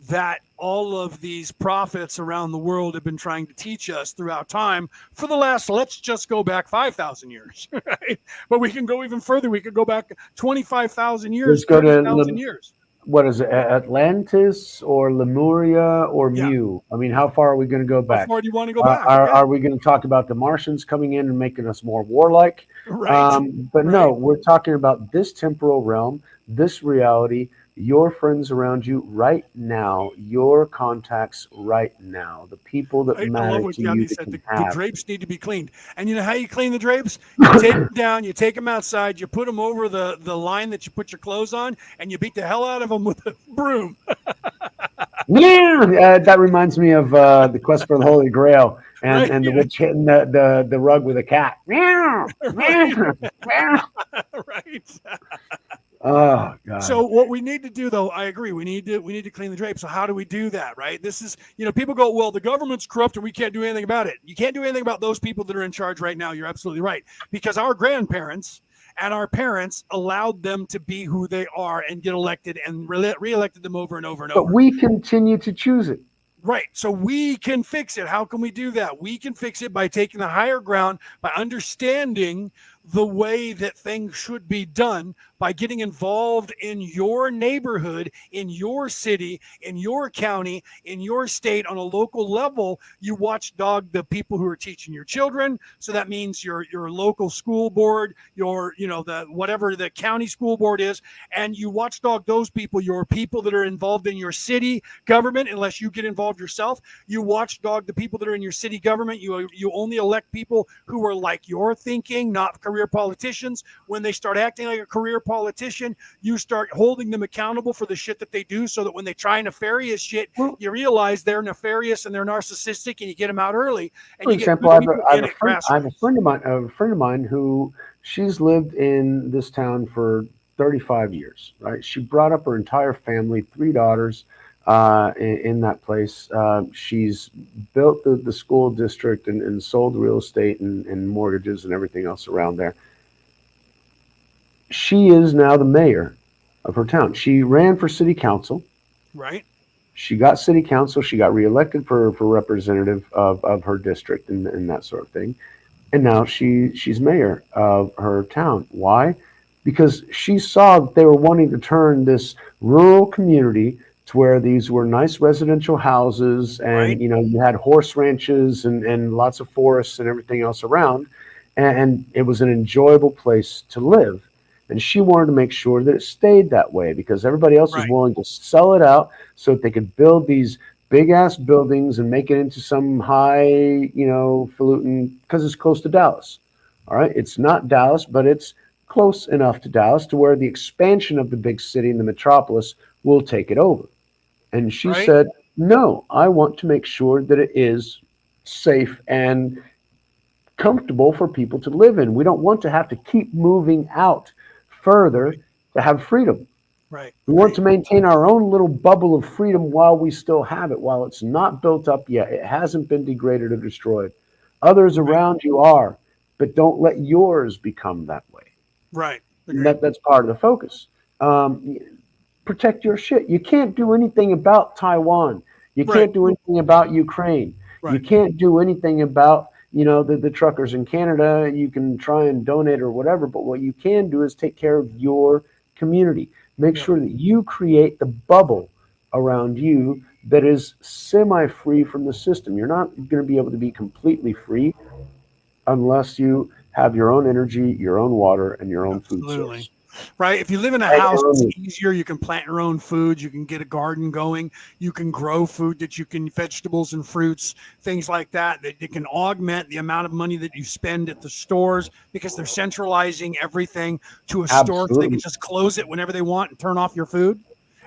that all of these prophets around the world have been trying to teach us throughout time for the last, let's just go back 5,000 years, right? But we can go even further. We could go back 25,000 years, Let's go to 30,000 years. what is it, Atlantis or Lemuria or Yeah. Mu? I mean, how far are we going to go How back? far do you want to go back? Yeah. Are we going to talk about the Martians coming in and making us more warlike? Right. But Right. no, we're talking about this temporal realm, this reality, your friends around you right now, your contacts right now, the people that I love matter what to you Kathy that said. can The have. drapes need to be cleaned. And you know how you clean the drapes? You take them down, you take them outside, you put them over the line that you put your clothes on, and you beat the hell out of them with a broom. Yeah, that reminds me of the quest for the Holy Grail Right? and the Yeah. witch hitting the rug with a cat. Meow, Right. meow, meow. Right. Oh God. So what we need to do, though, I agree. We need to clean the drapes. So how do we do that? Right? This is, people go, well, the government's corrupt and we can't do anything about it. You can't do anything about those people that are in charge right now. You're absolutely right, because our grandparents and our parents allowed them to be who they are and get elected and reelected them over and over and But over. we continue to choose it. Right. So we can fix it. How can we do that? We can fix it by taking the higher ground, by understanding the way that things should be done, by getting involved in your neighborhood, in your city, in your county, in your state on a local level. You watchdog the people who are teaching your children. So that means your local school board, the whatever the county school board is, and you watchdog those people, your people that are involved in your city government, unless you get involved yourself. You watchdog the people that are in your city government. You only elect people who are like your thinking, not career politicians. When they start acting like a career politician, you start holding them accountable for the shit that they do, so that when they try nefarious shit, Well, you realize they're nefarious and they're narcissistic, and you get them out early, and for you get example, good people in at I have a grassroots. friend of mine who she's lived in this town for 35 years. Right? She brought up her entire family, three daughters, in that place. She's built the school district and sold real estate and mortgages and everything else around there. She is now the mayor of her town. She ran for city council. Right. She got city council. She got reelected for representative of her district and that sort of thing. And now she's mayor of her town. Why? Because she saw that they were wanting to turn this rural community to where these were nice residential houses, and Right. you had horse ranches and lots of forests and everything else around, and it was an enjoyable place to live. And she wanted to make sure that it stayed that way because everybody else was Right. willing to sell it out so that they could build these big ass buildings and make it into some high, falutin, because it's close to Dallas. All right. It's not Dallas, but it's close enough to Dallas to where the expansion of the big city and the metropolis will take it over. And she Right. said, no, I want to make sure that it is safe and comfortable for people to live in. We don't want to have to keep moving out further to have freedom. Right. We want to maintain our own little bubble of freedom while we still have it, while it's not built up yet. It hasn't been degraded or destroyed. Others Right. around you are, but don't let yours become that way. Right. And that's part of the focus. Protect your shit. You can't do anything about Taiwan. You Right. can't do anything about Ukraine. You Right. can't do anything about the truckers in Canada. You can try and donate or whatever, but what you can do is take care of your community. Make Yeah. sure that you create the bubble around you that is semi-free from the system. You're not going to be able to be completely free unless you have your own energy, your own water, and your own food Absolutely. source. Right. If you live in a Right, house, it's Amy. easier. You can plant your own food. You can get a garden going. You can grow food that you can, vegetables and fruits, things like that, that you can augment the amount of money that you spend at the stores because they're centralizing everything to a store so they can Absolutely. just close it whenever they want and turn off your food.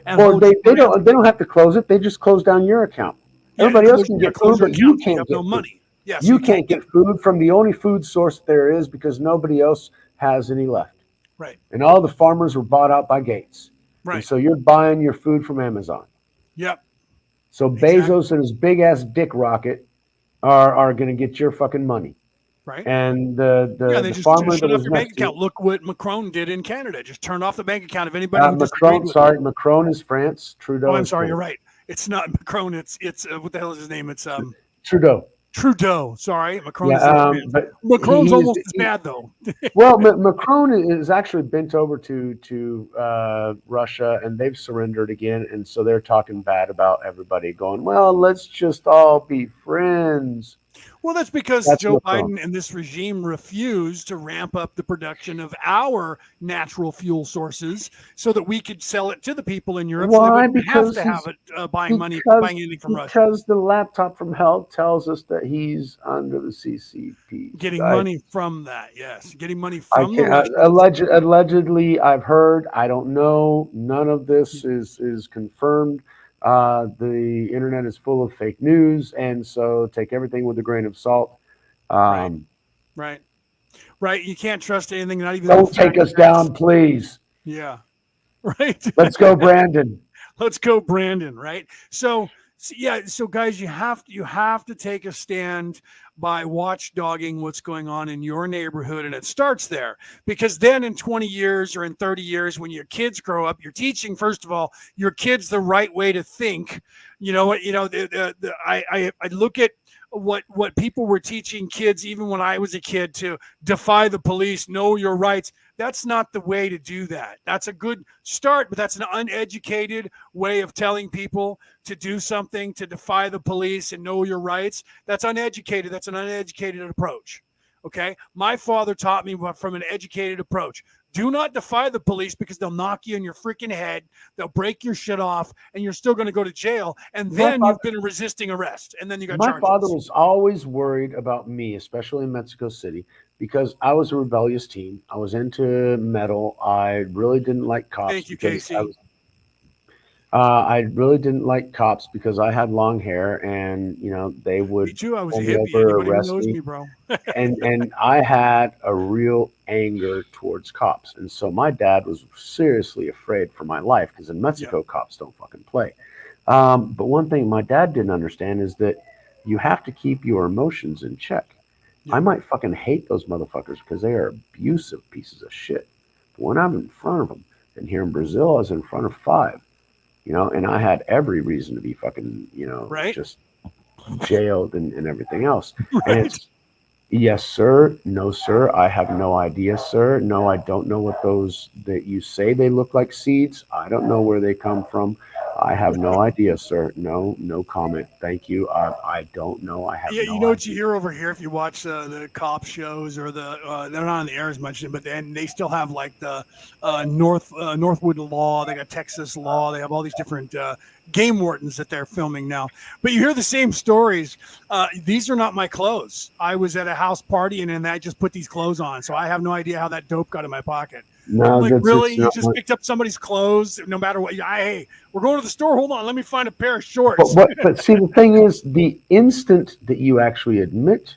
And Or hold they, you they accountable. don't have to close it. They just close down your account. Yeah, Everybody else can yeah, get close food, your but you account. So you can't have get no food. money. Yeah, so You you can't can't get food from the only food source there is because nobody else has any left. right. And all the farmers were bought out by Gates. And Right. so you're buying your food from Amazon. Yep. So Exactly. Bezos and his big ass dick rocket are going to get your fucking money. Right. And Yeah, the they the just farmer that shut off was your bank next to account. Look what Macron did in Canada. Just turned off the bank account of anybody who disagreed Macron, with him. sorry, Macron is France. Trudeau Oh, I'm is sorry. You're Canada. right. It's not Macron. It's what the hell is his name? It's Trudeau. Trudeau. Sorry, Macron Yeah, is in France. but Macron's he is. almost as bad though. Well, Macron is actually bent over to Russia, and they've surrendered again, and so they're talking bad about everybody, going, "Well, let's just all be friends." Well, that's because That's Joe Macron. Biden and this regime refused to ramp up the production of our natural fuel sources so that we could sell it to the people in Europe so they Why? wouldn't have Because to have he's it buying anything from Russia. because the laptop from hell tells us that he's under the CCP. Getting money from that, yes. Getting money I from the can Russians. allegedly, I've heard. I don't know. None of this is confirmed. The internet is full of fake news, and so take everything with a grain of salt. Right. Um, Right. Right. You can't trust anything, not even don't take us down, please. Yeah. Right. Let's go, Brandon. Let's go, Brandon. Right. So guys, you have to take a stand by watchdogging what's going on in your neighborhood, and it starts there because then in 20 years or in 30 years, when your kids grow up, you're teaching first of all your kids the right way to think. You know what? I look at what people were teaching kids even when I was a kid to defy the police, know your rights. That's not the way to do that. That's a good start, but that's an uneducated way of telling people to do something, to defy the police and know your rights. That's uneducated. That's an uneducated approach. Okay. My father taught me from an educated approach. Do not defy the police because they'll knock you in your freaking head. They'll break your shit off and you're still going to go to jail. And then you've been resisting arrest. And then you got My charges. father was always worried about me, especially in Mexico City, because I was a rebellious teen. I was into metal. I really didn't like cops. Thank you, because Casey. I really didn't like cops because I had long hair, and they would Me too. I was a pull me hippie. over, Anybody who arrest knows me, me, bro. and I had a real anger towards cops, and so my dad was seriously afraid for my life because in Mexico cops don't fucking play. But one thing my dad didn't understand is that you have to keep your emotions in check. I might fucking hate those motherfuckers because they are abusive pieces of shit. But when I'm in front of them, and here in Brazil, I was in front of 5. and I had every reason to be fucking, Right. just jailed and everything else. And Right. it's yes, sir. No, sir. I have no idea, sir. No, I don't know what those that you say they look like seeds. I don't know where they come from. I have no idea, sir. No, no comment. Thank you. I don't know. I have Yeah, you no know what you idea. hear over here if you watch the cop shows or they're not on the air as much, but then they still have like the Northwood Law. They got Texas Law. They have all these different game wardens that they're filming now. But you hear the same stories. These are not my clothes. I was at a house party and then I just put these clothes on, so I have no idea how that dope got in my pocket. I'm No, like, that's really? it's You not. just picked up somebody's clothes, no matter what? Hey, we're going to the store. Hold on, let me find a pair of But shorts. but see, the thing is, the instant that you actually admit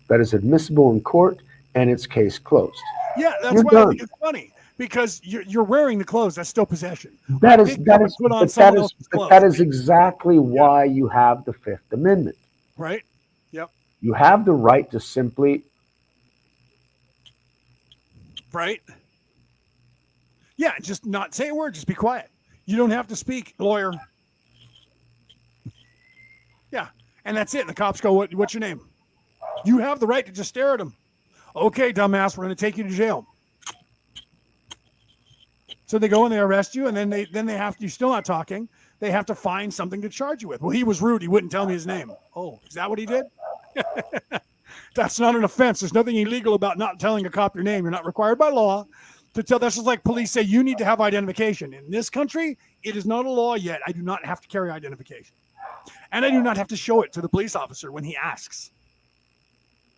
that is admissible in court, and it's case closed. Yeah, that's You're why I think done. it's funny because you're wearing the clothes. That's still possession. I That is picked that up and is put on but that someone is else's but that clothes. is exactly Yeah, why you have the Fifth Amendment. right. Yep. You have the right to simply Right. Yeah, just not say a word. Just be quiet. You don't have to speak, lawyer. Yeah, and that's it. And the cops go, What's your name?" You have the right to just stare at them. Okay, dumbass, we're going to take you to jail. So they go and they arrest you, and then they have to. You're still not talking. They have to find something to charge you with. Well, he was rude. He wouldn't tell me his name. Oh, is that what he did? That's not an offense. There's nothing illegal about not telling a cop your name. You're not required by law to tell. That's just like police say you need to have identification. In this country, it is not a law yet. I do not have to carry identification. And I do not have to show it to the police officer when he asks.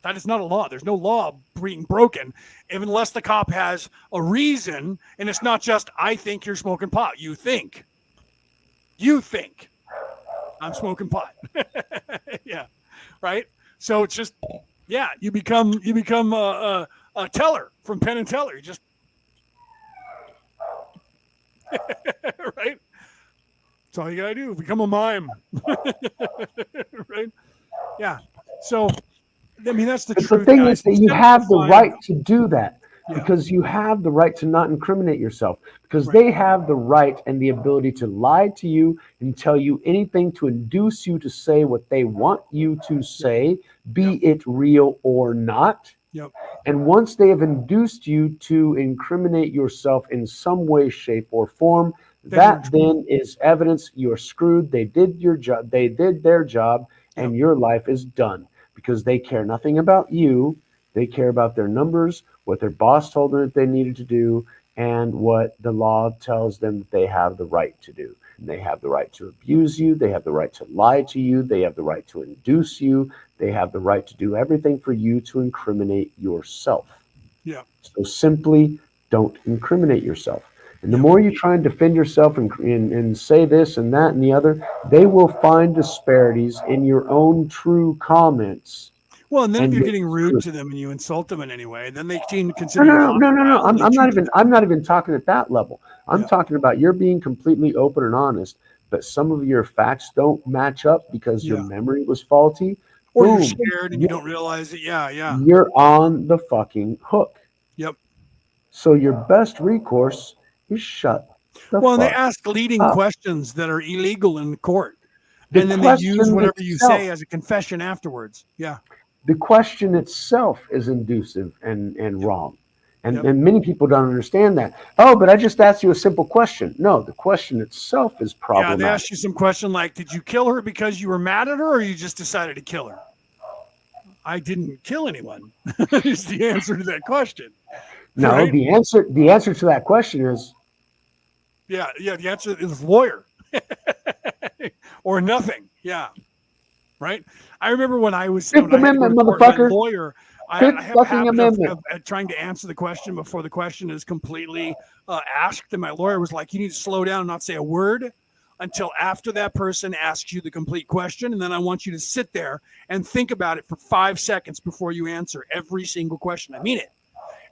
That is not a law. There's no law being broken unless the cop has a reason. And it's not just, I think you're smoking pot. You think I'm smoking pot. Yeah. Right. So it's just, yeah, you become a teller from Penn and Teller. You just, right. That's all you got to do. Become a mime. Right. Yeah. So, I mean, that's the but the truth, thing guys. is that you have the right to do that Yeah. because you have the right to not incriminate yourself because Right. they have the right and the ability to lie to you and tell you anything to induce you to say what they want you to say, be it real or not. Yep. And once they have induced you to incriminate yourself in some way, shape, or form, Then you're in that then is evidence you're screwed. They did your job. They did their job, and Yep. your life is done because they care nothing about you. They care about their numbers, what their boss told them that they needed to do, and what the law tells them that they have the right to do. And they have the right to abuse you. They have the right to lie to you. They have the right to induce you. They have the right to do everything for you to incriminate yourself. Yeah. So simply don't incriminate yourself. And the Yep. more you try and defend yourself and say this and that and the other, they will find disparities in your own true comments. Well, and then if And you're you're getting rude screwed. to them and you insult them in any way, then they can No, consider you no, no, no, no. hostile and they I'm not shoot even. you. I'm not even talking at that level. I'm Yeah. talking about you're being completely open and honest, but some of your facts don't match up because your Yeah. memory was faulty. Or you're Boom, scared and you don't realize it. Yeah. Yeah. you're on the fucking hook. Yep. So your best recourse is shut the Well, and they fuck ask leading up. questions that are illegal in court. The And then they use question whatever you itself, say as a confession afterwards. Yeah. the question itself is inducive and Yep. wrong. And, Yep. and many people don't understand that. Oh, but I just asked you a simple question. No, the question itself is Yeah. They problematic. ask you some question like, did you kill her because you were mad at her or you just decided to kill her? I didn't kill anyone is the answer to that question. No, Right? the answer to that question is Yeah. Yeah. The answer is lawyer or nothing. Yeah. Right. I remember when I was Fifth when I had to go Amendment, to court, my motherfucker. lawyer, I Fifth have a fucking habit Amendment. of trying to answer the question before the question is completely asked. And my lawyer was like, you need to slow down and not say a word until after that person asks you the complete question. And then I want you to sit there and think about it for 5 seconds before you answer every single question. I mean it.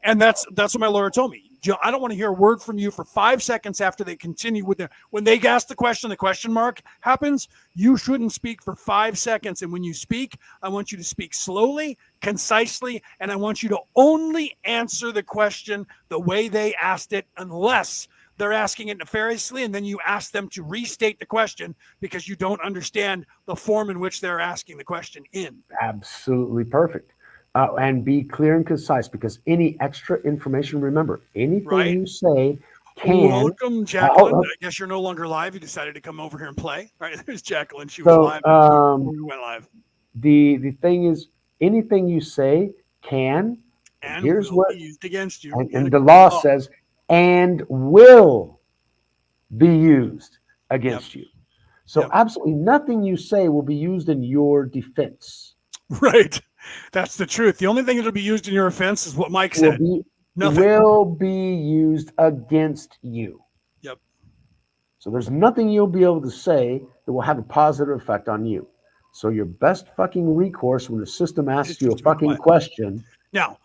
And that's what my lawyer told me. Joe, I don't want to hear a word from you for 5 seconds after they continue with their, when they ask the question mark happens, you shouldn't speak for 5 seconds. And when you speak, I want you to speak slowly, concisely, and I want you to only answer the question the way they asked it, unless they're asking it nefariously, and then you ask them to restate the question because you don't understand the form in which they're asking the question in. Absolutely perfect. And be clear and concise, because any extra information, remember, anything Right. you say can. Welcome, Jacqueline. I guess you're no longer live. You decided to come over here and play. All right, there's Jacqueline. She was So, live before we went live. The thing is, anything you say can, And here's will what, be used against you. and the law says, and will be used against you. So absolutely nothing you say will be used in your defense. Right. That's the truth. The only thing that'll be used in your offense is what Mike said. Will be used against you. Yep. So there's nothing you'll be able to say that will have a positive effect on you. So your best fucking recourse when the system asks you a fucking question. Now,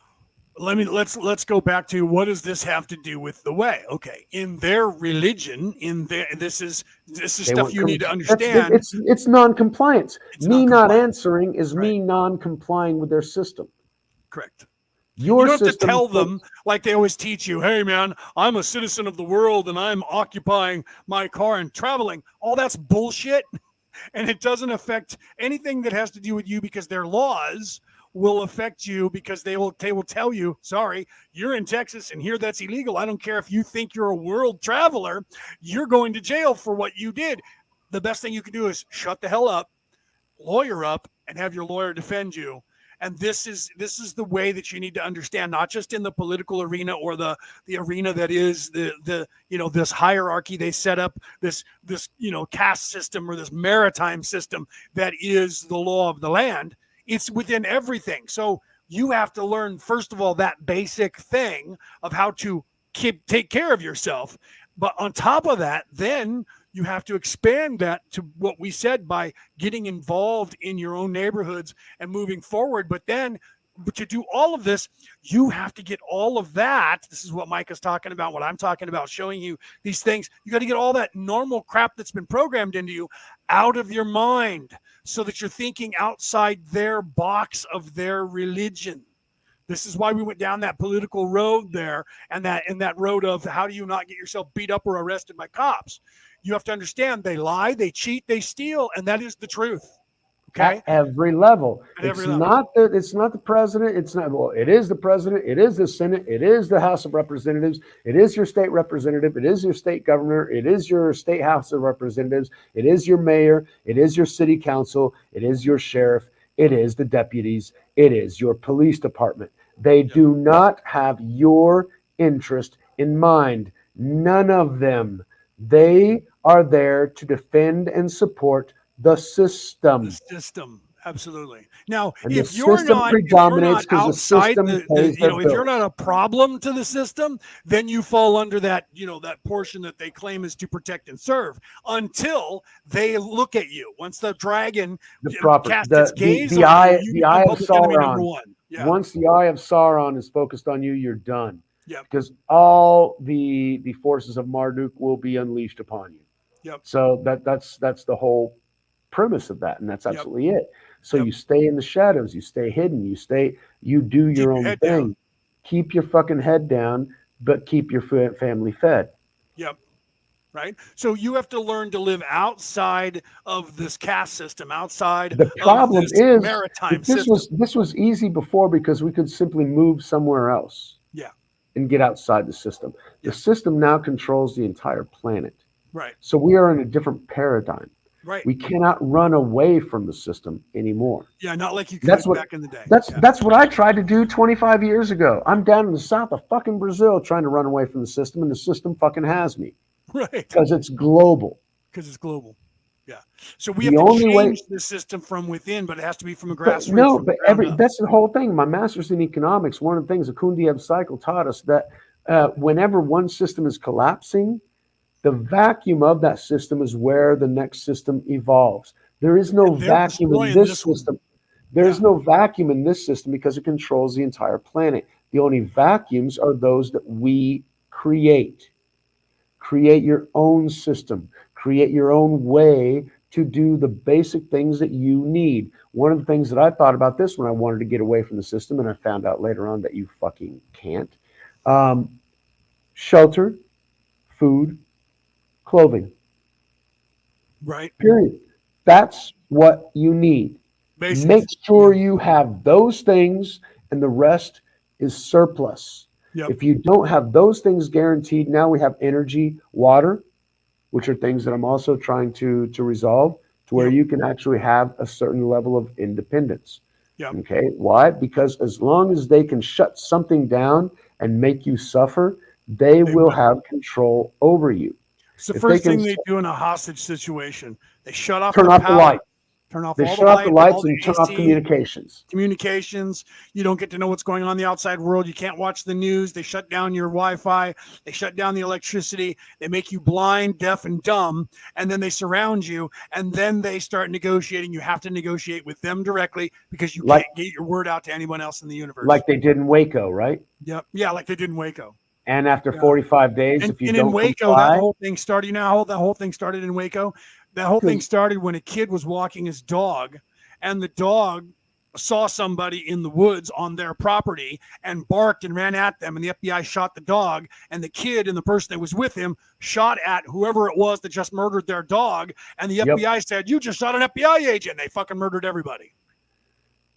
let's go back to, what does this have to do with the way? Okay, in their religion, this is stuff you need to understand. It's non-compliance. Me not answering is me non-complying with their system. Correct. You don't have to tell them, like they always teach you, hey man, I'm a citizen of the world and I'm occupying my car and traveling. All that's bullshit. And it doesn't affect anything that has to do with you, because their laws will affect you, because they will tell you, sorry, you're in Texas and here that's illegal. I don't care if you think you're a world traveler, you're going to jail for what you did. The best thing you can do is shut the hell up, lawyer up, and have your lawyer defend you. And this is the way that you need to understand, not just in the political arena or the arena that is the this hierarchy they set up, this caste system or this maritime system that is the law of the land. It's within everything. So you have to learn, first of all, that basic thing of how to take care of yourself. But on top of that, then you have to expand that to what we said by getting involved in your own neighborhoods and moving forward. But then to do all of this, you have to get all of that. This is what Mike is talking about, what I'm talking about, showing you these things. You got to get all that normal crap that's been programmed into you out of your mind so that you're thinking outside their box of their religion. This is why we went down that political road there, and that road of how do you not get yourself beat up or arrested by cops. You have to understand, they lie, they cheat, they steal, and that is the truth. Okay. At every level. It's not the president. It's not, well, it is the president. It is the Senate. It is the House of Representatives. It is your state representative. It is your state governor. It is your state House of Representatives. It is your mayor. It is your city council. It is your sheriff. It is the deputies. It is your police department. They do not have your interest in mind. None of them. They are there to defend and support the system. The system, absolutely. Now, and if you're not outside if you're not a problem to the system, then you fall under that, that portion that they claim is to protect and serve, until they look at you. Once the dragon casts its gaze on you, the eye of Sauron. Yeah. Once the eye of Sauron is focused on you, you're done. Yeah. Because all the forces of Marduk will be unleashed upon you. Yep. So that's the whole premise of that, and that's absolutely it. So you stay in the shadows, you stay hidden, you do your own thing. Down. Keep your fucking head down, but keep your family fed. Yep. Right. So you have to learn to live outside of this caste system, outside the problem of this is maritime system. system. This was easy before because we could simply move somewhere else. Yeah. And get outside the system. The system now controls the entire planet. Right. So we are in a different paradigm. Right. We cannot run away from the system anymore. Yeah, not like you could back in the day. That's what I tried to do 25 years ago. I'm down in the south of fucking Brazil trying to run away from the system, and the system fucking has me. Right. Because it's global. Yeah. So we have to change the system from within, but it has to be from a grassroots. That's the whole thing. My master's in economics, one of the things the Kundiev cycle taught us that whenever one system is collapsing, the vacuum of that system is where the next system evolves. There is no vacuum in this system. There is no vacuum in this system because it controls the entire planet. The only vacuums are those that we create. Create your own system. Create your own way to do the basic things that you need. One of the things that I thought about this when I wanted to get away from the system, and I found out later on that you fucking can't. Shelter, food, clothing. Right. Period. That's what you need. Basics. Make sure you have those things and the rest is surplus. Yep. If you don't have those things guaranteed, now we have energy, water, which are things that I'm also trying to resolve to where Yep. you can actually have a certain level of independence. Yep. Okay. Why? Because as long as they can shut something down and make you suffer, they will have control over you. It's the If they first can thing they do in a hostage situation. They shut off turn the off the power, light, turn off they all shut the off the lights, lights all the and turn off AC, communications. communications. You don't get to know what's going on in the outside world. You can't watch the news. They shut down your Wi-Fi. They shut down the electricity. They make you blind, deaf, and dumb. And then they surround you. And then they start negotiating. You have to negotiate with them directly because you Like can't get your word out to anyone else in the universe. like they did in Waco, right? Yep. Yeah, like they did in Waco. And after Yeah. 45 days, And, if you and in don't Waco, that comply, whole thing started. You know how that whole thing started in Waco? That whole thing started when a kid was walking his dog, and the dog saw somebody in the woods on their property and barked and ran at them, and the FBI shot the dog, and the kid and the person that was with him shot at whoever it was that just murdered their dog, and the Yep. FBI said, "You just shot an FBI agent." They fucking murdered everybody.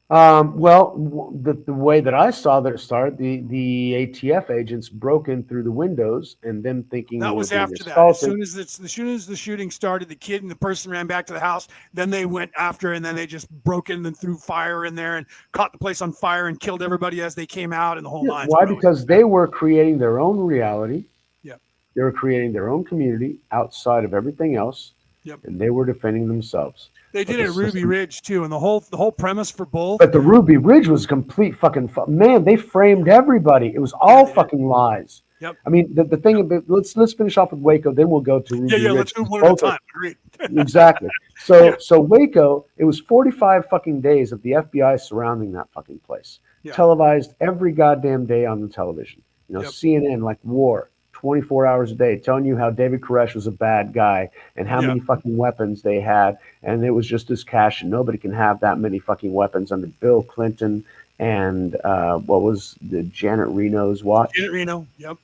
the way that I saw that it started, the ATF agents broke in through the windows and them thinking they That were was being after that. As assaulted. soon as the shooting started, the kid and the person ran back to the house. Then they went after, and then they just broke in and threw fire in there and caught the place on fire and killed everybody as they came out and the whole Yeah, nine. why? Because they were creating their own reality. Yep. They were creating their own community outside of everything else. Yep. And they were defending themselves. They did But it the at Ruby system- Ridge too, and the whole premise for both. But the Ruby Ridge was complete fucking man. They framed everybody. It was all fucking lies. Yep. I mean, the thing about let's finish off with Waco, then we'll go to Ruby Yeah. Ridge. Let's do one at a Both are- time. Agreed. Exactly. So Waco, it was 45 fucking days of the FBI surrounding that fucking place. Yeah. Televised every goddamn day on the television. You know, Yep. CNN like war, 24 hours a day, telling you how David Koresh was a bad guy and how Yeah. many fucking weapons they had, and it was just this cash, and nobody can have that many fucking weapons under Bill Clinton and what was the Janet Reno's watch. Janet Reno. Yep.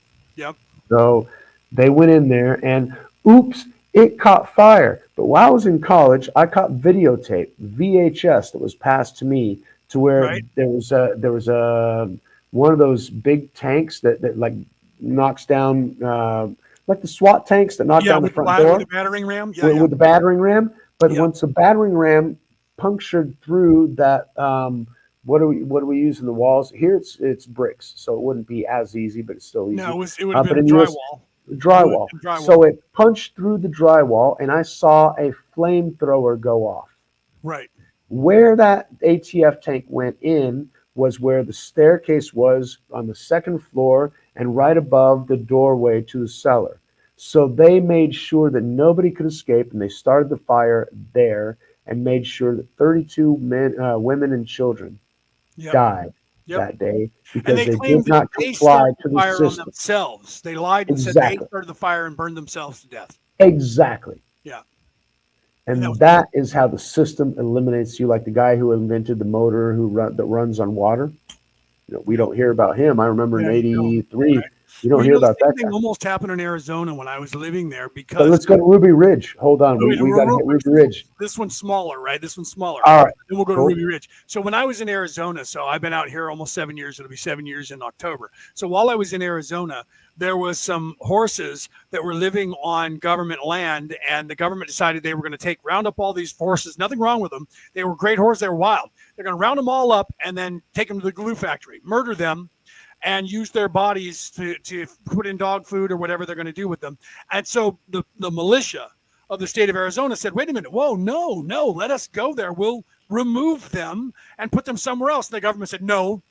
So they went in there and oops, it caught fire. But while I was in college, I caught videotape, VHS, that was passed to me to where Right. there was a one of those big tanks that like knocks down like the SWAT tanks that knock Yeah, down the with front the door battering ram. Yeah. with the battering ram. But Yeah. once a battering ram punctured through that, what do we use in the walls? Here it's bricks, so it wouldn't be as easy, but it's still easy. No, it would have but been in US drywall. drywall. Drywall. So it punched through the drywall, and I saw a flamethrower go off. Right. Where that ATF tank went in was where the staircase was on the second floor and right above the doorway to the cellar. So they made sure that nobody could escape, and they started the fire there and made sure that 32 men, women, and children Yep. died Yep. that day And because they they claimed did not that they comply started to the the fire on system. themselves. They lied and said they Exactly. started the fire and burned themselves to death. Exactly. Yeah. And that was- that is how the system eliminates you, like the guy who invented the motor that runs on water. You know, we don't hear about him. I remember Yeah, in you don't. '83, Right. you don't Well, hear the about same that thing guy. almost happened in Arizona when I was living there But because let's go to Ruby Ridge. Hold on, we got to hit Ruby Ridge. This one's smaller, right? This one's smaller. All right. Then we'll go Cool. to Ruby Ridge. So when I was in Arizona, so I've been out here almost 7 years. It'll be 7 years in October. So while I was in Arizona, there was some horses that were living on government land, and the government decided they were going to round up all these horses. Nothing wrong with them. They were great horses. They were wild. They're going to round them all up and then take them to the glue factory, murder them, and use their bodies to put in dog food or whatever they're going to do with them. And so the militia of the state of Arizona said, wait a minute, whoa, no, let us go there. We'll remove them and put them somewhere else. And the government said, no,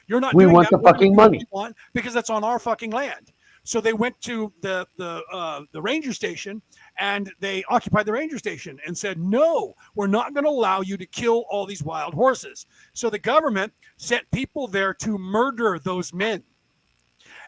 you're not We doing want that. the We're gonna fucking do what money. we want because that's on our fucking land. So they went to the ranger station and they occupied the ranger station and said, no, we're not going to allow you to kill all these wild horses. So the government sent people there to murder those men.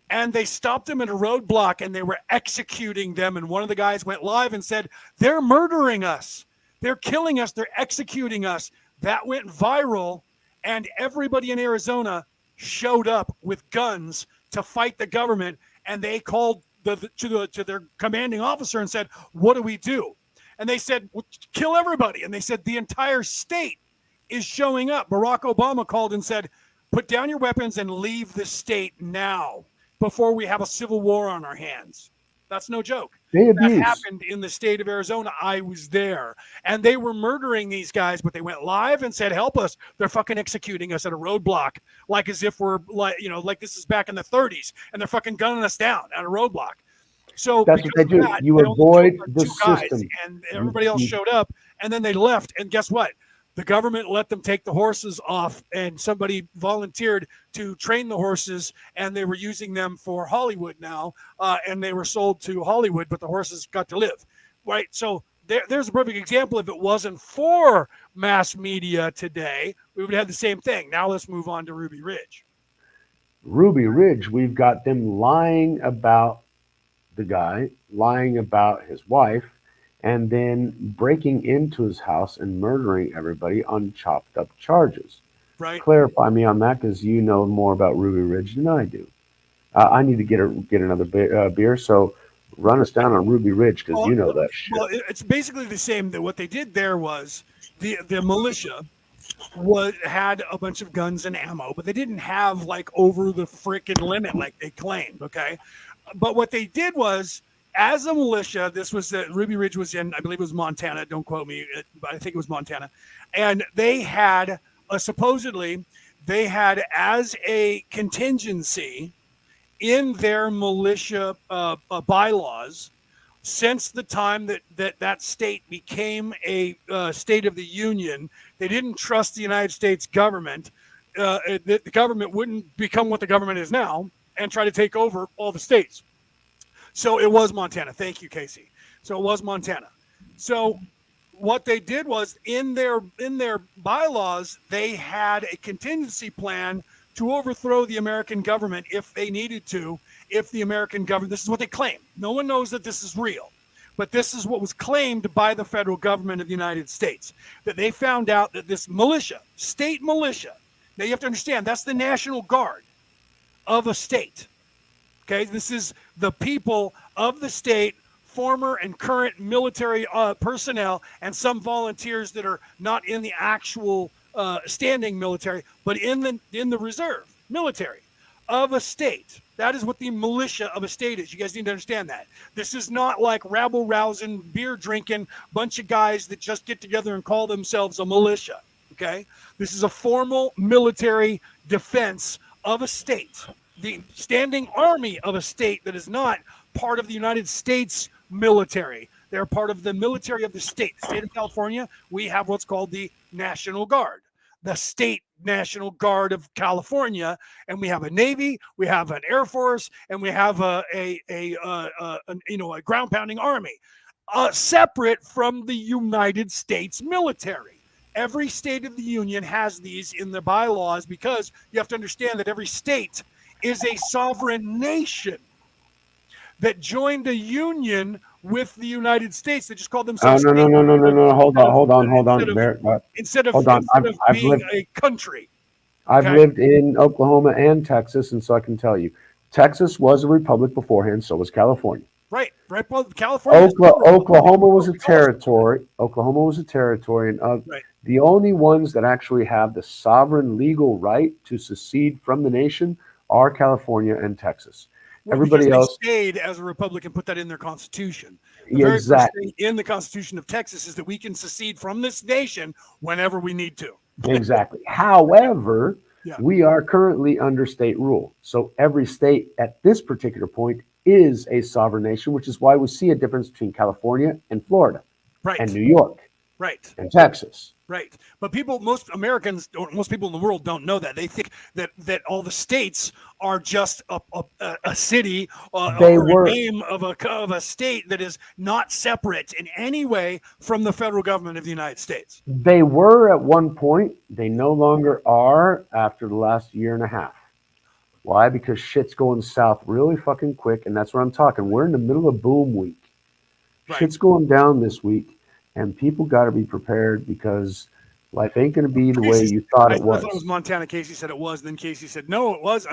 And they stopped them at a roadblock and they were executing them. And one of the guys went live and said, they're murdering us. They're killing us. They're executing us. That went viral. And everybody in Arizona showed up with guns to fight the government. And they called to their commanding officer and said, "What do we do?" And they said, well, "Kill everybody." And they said the entire state is showing up. Barack Obama called and said, "Put down your weapons and leave the state now before we have a civil war on our hands." That's no joke. They That abuse. happened in the state of Arizona. I was there. And they were murdering these guys, but they went live and said, "Help us. They're fucking executing us at a roadblock," like as if we're like, like this is back in the 30s and they're fucking gunning us down at a roadblock. So That's what they do. that, You they only avoid killed the two guys, system. and everybody else showed up, and then they left. And guess what? The government let them take the horses off, and somebody volunteered to train the horses, and they were using them for Hollywood now, and they were sold to Hollywood, but the horses got to live, right? So there's a perfect example. If it wasn't for mass media today, we would have the same thing. Now let's move on to Ruby Ridge. Ruby Ridge, we've got them lying about the guy, lying about his wife, and then breaking into his house and murdering everybody on chopped up charges. Right. Clarify me on that because you know more about Ruby Ridge than I do. I need to get another beer, so run us down on Ruby Ridge because you know that shit. Well, it's basically the same. That what they did there was the militia had a bunch of guns and ammo, but they didn't have like over the freaking limit like they claimed. Okay, but what they did was, as a militia, this was Ruby Ridge was in, I believe it was Montana. Don't quote me, but I think it was Montana. And they had supposedly they had as a contingency in their militia bylaws since the time that state became a state of the union. They didn't trust the United States government. The government wouldn't become what the government is now and try to take over all the states. So it was Montana. Thank you, Casey. So it was Montana. So what they did was in their bylaws, they had a contingency plan to overthrow the American government if they needed to. If the American government, this is what they claim. No one knows that this is real, but this is what was claimed by the federal government of the United States, that they found out that this militia, state militia, now you have to understand that's the National Guard of a state. Okay, this is the people of the state, former and current military personnel, and some volunteers that are not in the actual standing military, but in the reserve military of a state. That is what the militia of a state is. You guys need to understand that. This is not like rabble-rousing, beer-drinking bunch of guys that just get together and call themselves a militia. Okay, this is a formal military defense of a state. The standing army of a state that is not part of the United States military. They're part of the military of the state. The state of California, we have what's called the National Guard, the state National Guard of California, and we have a Navy, we have an Air Force, and we have a ground pounding army, separate from the United States military. Every state of the union has these in their bylaws because you have to understand that every state is a sovereign nation that joined a union with the United States. They just called themselves. No. Hold on. Instead of I've being lived, a country. I've Okay. lived in Oklahoma and Texas, and so I can tell you, Texas was a republic beforehand. So was California. Right. Well, California. Oklahoma was a territory. Oklahoma was a territory, and Right. the only ones that actually have the sovereign legal right to secede from the nation are California and Texas. Well, Everybody because else they stayed as a republic and put that in their constitution. The very first exactly. thing in the Constitution of Texas is that we can secede from this nation whenever we need to. Exactly. However, Yeah. we are currently under state rule. So every state at this particular point is a sovereign nation, which is why we see a difference between California and Florida Right. and New York Right. and Texas. Right. But most Americans, or most people in the world don't know that. They think that all the states are just a city or a name of a state that is not separate in any way from the federal government of the United States. They were at one point. They no longer are after the last year and a half. Why? Because shit's going south really fucking quick, and that's what I'm talking. We're in the middle of boom week. Right. Shit's going down this week, and people got to be prepared because life ain't going to be the way you thought it was. I thought it was Montana. Casey said it was. Then Casey said, no, it was.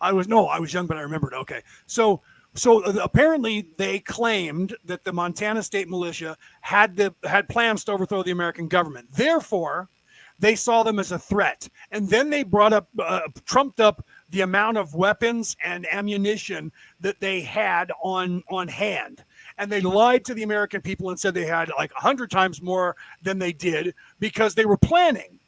I was young, but I remembered. Okay. So apparently they claimed that the Montana State Militia had plans to overthrow the American government. Therefore, they saw them as a threat, and then they trumped up the amount of weapons and ammunition that they had on hand. And they lied to the American people and said they had like 100 times more than they did because they were planning.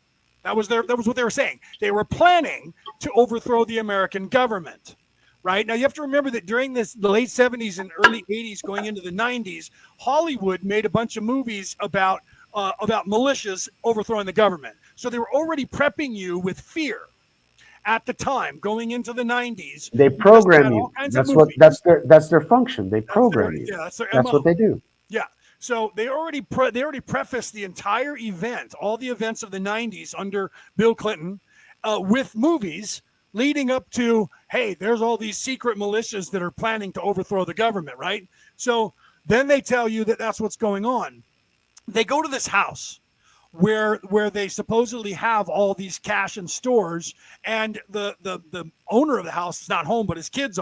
That was what they were saying. They were planning to overthrow the American government. Right now, you have to remember that during the late 70s and early 80s, going into the 90s, Hollywood made a bunch of movies about militias overthrowing the government. So they were already prepping you with fear at the time, going into the 90s. They program you. That's their function. They program you. Yeah, that's their That's MO. what they do. Yeah. So they already prefaced the entire event, all the events of the 90s under Bill Clinton, with movies leading up to, hey, there's all these secret militias that are planning to overthrow the government, right? So then they tell you that that's what's going on. They go to this house where they supposedly have all these cash and stores, and the owner of the house is not home, but his kids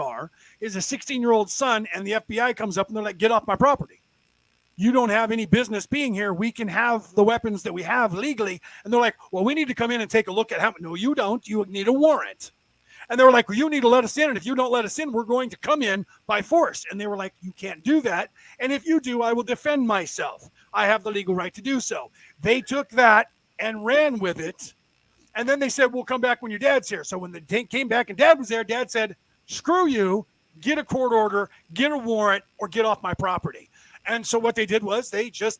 is a 16-year-old son, and the FBI comes up and they're like, get off my property. You don't have any business being here. We can have the weapons that we have legally. And they're like, well, we need to come in and take a look at how. No, you don't. You need a warrant. And they were like, well, you need to let us in. And if you don't let us in, we're going to come in by force. And they were like, you can't do that. And if you do, I will defend myself. I have the legal right to do so. They took that and ran with it. And then they said, we'll come back when your dad's here. So when they came back and dad was there, dad said, screw you, get a court order, get a warrant, or get off my property. And so what they did was they just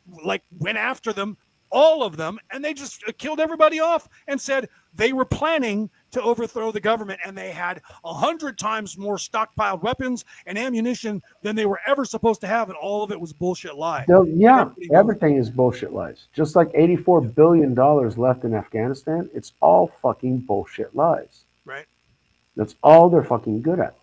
went after them, all of them, and they just killed everybody off and said they were planning to overthrow the government, and they had 100 times more stockpiled weapons and ammunition than they were ever supposed to have, and all of it was bullshit lies. Everything is bullshit lies. Just like $84 billion left in Afghanistan, it's all fucking bullshit lies. Right. That's all they're fucking good at.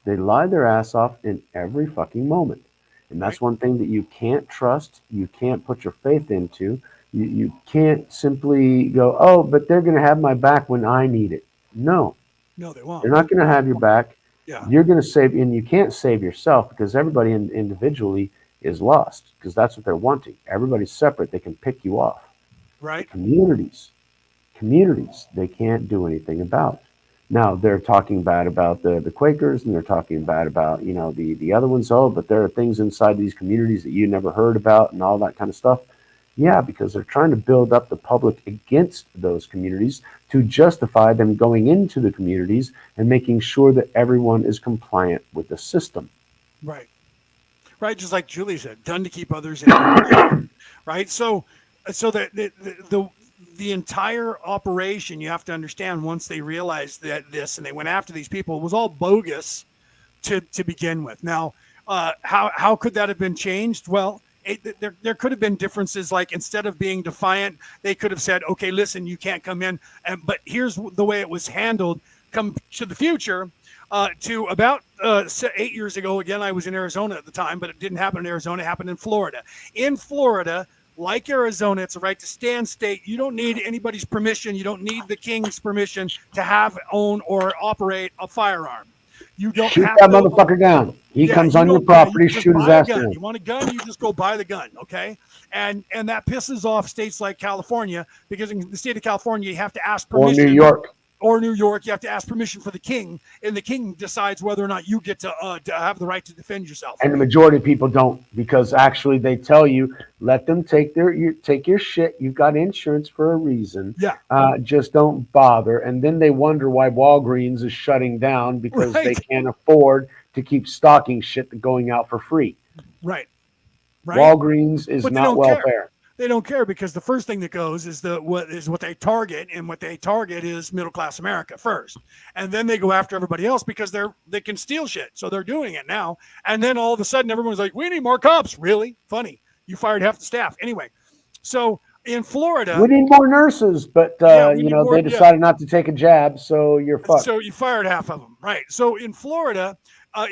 They lie their ass off in every fucking moment. And that's one thing that you can't trust, you can't put your faith into. You can't simply go, oh, but they're going to have my back when I need it. No, they won't. They're not going to have your back. Yeah. You're going to save, and you can't save yourself because everybody individually is lost because that's what they're wanting. Everybody's separate. They can pick you off. Right. Communities, they can't do anything about. Now, they're talking bad about the Quakers, and they're talking bad about, the other ones. Oh, but there are things inside these communities that you never heard about and all that kind of stuff. Yeah, because they're trying to build up the public against those communities to justify them going into the communities and making sure that everyone is compliant with the system. Right. Right, just like Julie said, done to keep others in. Right? So the entire operation, you have to understand, once they realized that this and they went after these people, was all bogus to begin with. Now, how could that have been changed? Well, there could have been differences, like instead of being defiant, they could have said, okay, listen, you can't come in. But here's the way it was handled. Come to the future, to about 8 years ago. Again, I was in Arizona at the time, but it didn't happen in Arizona. It happened in Florida. In Florida, like Arizona, it's a right to stand state. You don't need anybody's permission. You don't need the king's permission to have, own, or operate a firearm. You don't shoot have that motherfucker down. He comes on your property, shoot his ass down. You want a gun, you just go buy the gun, okay? And that pisses off states like California, because in the state of California, you have to ask permission. Or New York, you have to ask permission for the king, and the king decides whether or not you get to have the right to defend yourself. And the majority of people don't, because actually they tell you, let them take your shit. You've got insurance for a reason. Yeah. Just don't bother. And then they wonder why Walgreens is shutting down because Right. they can't afford to keep stocking shit going out for free. Right. Walgreens is not welfare. They don't care, because the first thing that goes is what they target, and what they target is middle class America first, and then they go after everybody else because they can steal shit, so they're doing it now. And then all of a sudden, everyone's like, "We need more cops." Really funny. You fired half the staff anyway. So in Florida, we need more nurses, but they decided not to take a jab, so you're fucked. So you fired half of them, right? So in Florida,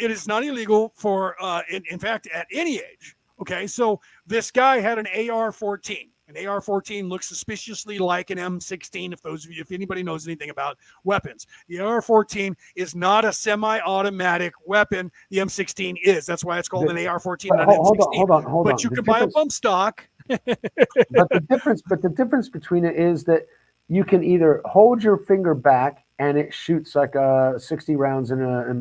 it is not illegal for, in fact, at any age. Okay, so this guy had an AR-14, An AR-14 looks suspiciously like an M16. If anybody knows anything about weapons, the AR-14 is not a semi-automatic weapon. The M16 is. That's why it's called an AR-14, not an M16. Hold but on. you can buy a bump stock. But the difference between it is that you can either hold your finger back and it shoots like 60 rounds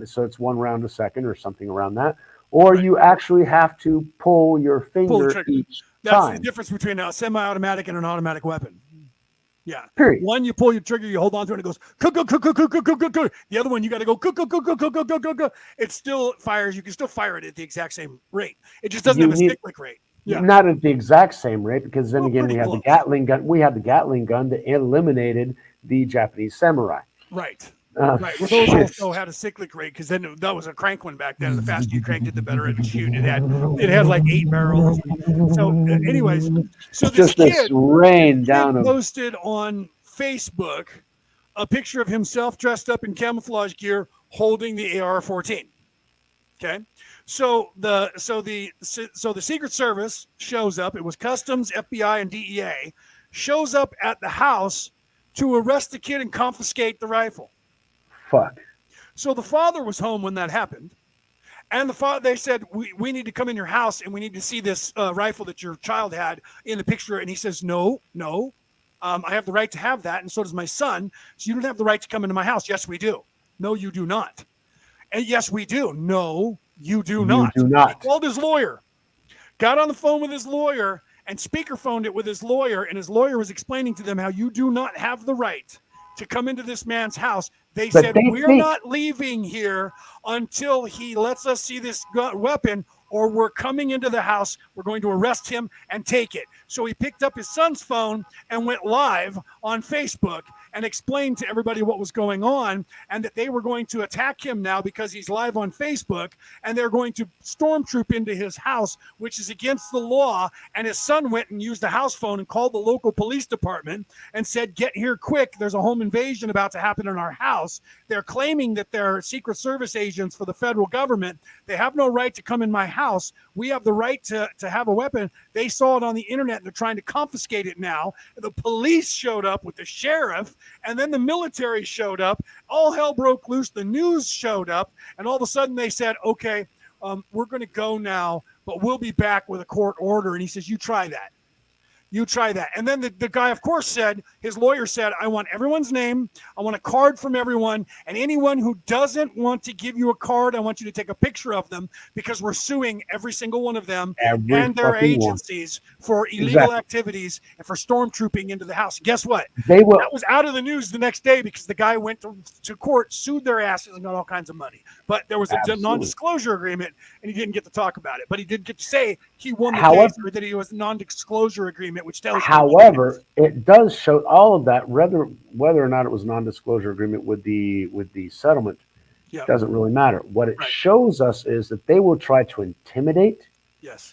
so it's 1 round a second or something around that, or Right. you actually have to pull your finger each That's time. the difference between a semi-automatic and an automatic weapon. Yeah. Period. One, you pull your trigger, you hold on to it, and it goes cook. The other one, you got to go cook. It still fires. You can still fire it at the exact same rate. It just doesn't have a stick click rate. Yeah. Not at the exact same rate, because then again we had close. the Gatling gun. We had the Gatling gun that eliminated the Japanese samurai. Right. Right. Well, those also had a cyclic rate, because then that was a crank one back then. The faster you cranked it, the better it would shoot. It had like 8 barrels. So, anyways, so this kid rain down posted on Facebook a picture of himself dressed up in camouflage gear holding the AR-14. Okay. So the Secret Service shows up. It was Customs, FBI, and DEA shows up at the house to arrest the kid and confiscate the rifle. Fuck. So the father was home when that happened, and they said, we need to come in your house and we need to see this rifle that your child had in the picture. And he says, no, I have the right to have that, and so does my son. So you don't have the right to come into my house. Yes, we do. No, you do not. And yes, we do. No, you do not. You do not. He called his lawyer, got on the phone with his lawyer, and speakerphoned it with his lawyer, and his lawyer was explaining to them how you do not have the right to come into this man's house. They said, we're not leaving here until he lets us see this weapon, or we're coming into the house. We're going to arrest him and take it. So he picked up his son's phone and went live on Facebook and explained to everybody what was going on, and that they were going to attack him now because he's live on Facebook, and they're going to stormtroop into his house, which is against the law. And his son went and used the house phone and called the local police department and said, get here quick. There's a home invasion about to happen in our house. They're claiming that they're Secret Service agents for the federal government. They have no right to come in my house. We have the right to have a weapon. They saw it on the internet and they're trying to confiscate it now. The police showed up with the sheriff, and then the military showed up. All hell broke loose. The news showed up, and all of a sudden they said, okay, we're going to go now, but we'll be back with a court order. And he says, you try that. You try that. And then the guy, of course, said, his lawyer said, I want everyone's name. I want a card from everyone. And anyone who doesn't want to give you a card, I want you to take a picture of them, because we're suing every single one of them and their agencies for illegal activities and for stormtrooping into the house. Guess what? That was out of the news the next day, because the guy went to court, sued their asses, and got all kinds of money. But there was a non-disclosure agreement, and he didn't get to talk about it. But he did get to say he won the case, or that he was a non-disclosure agreement, which tells you. However, it does show all of that, whether or not it was non-disclosure agreement with the settlement. Yeah. Doesn't really matter. What it shows us is that they will try to intimidate,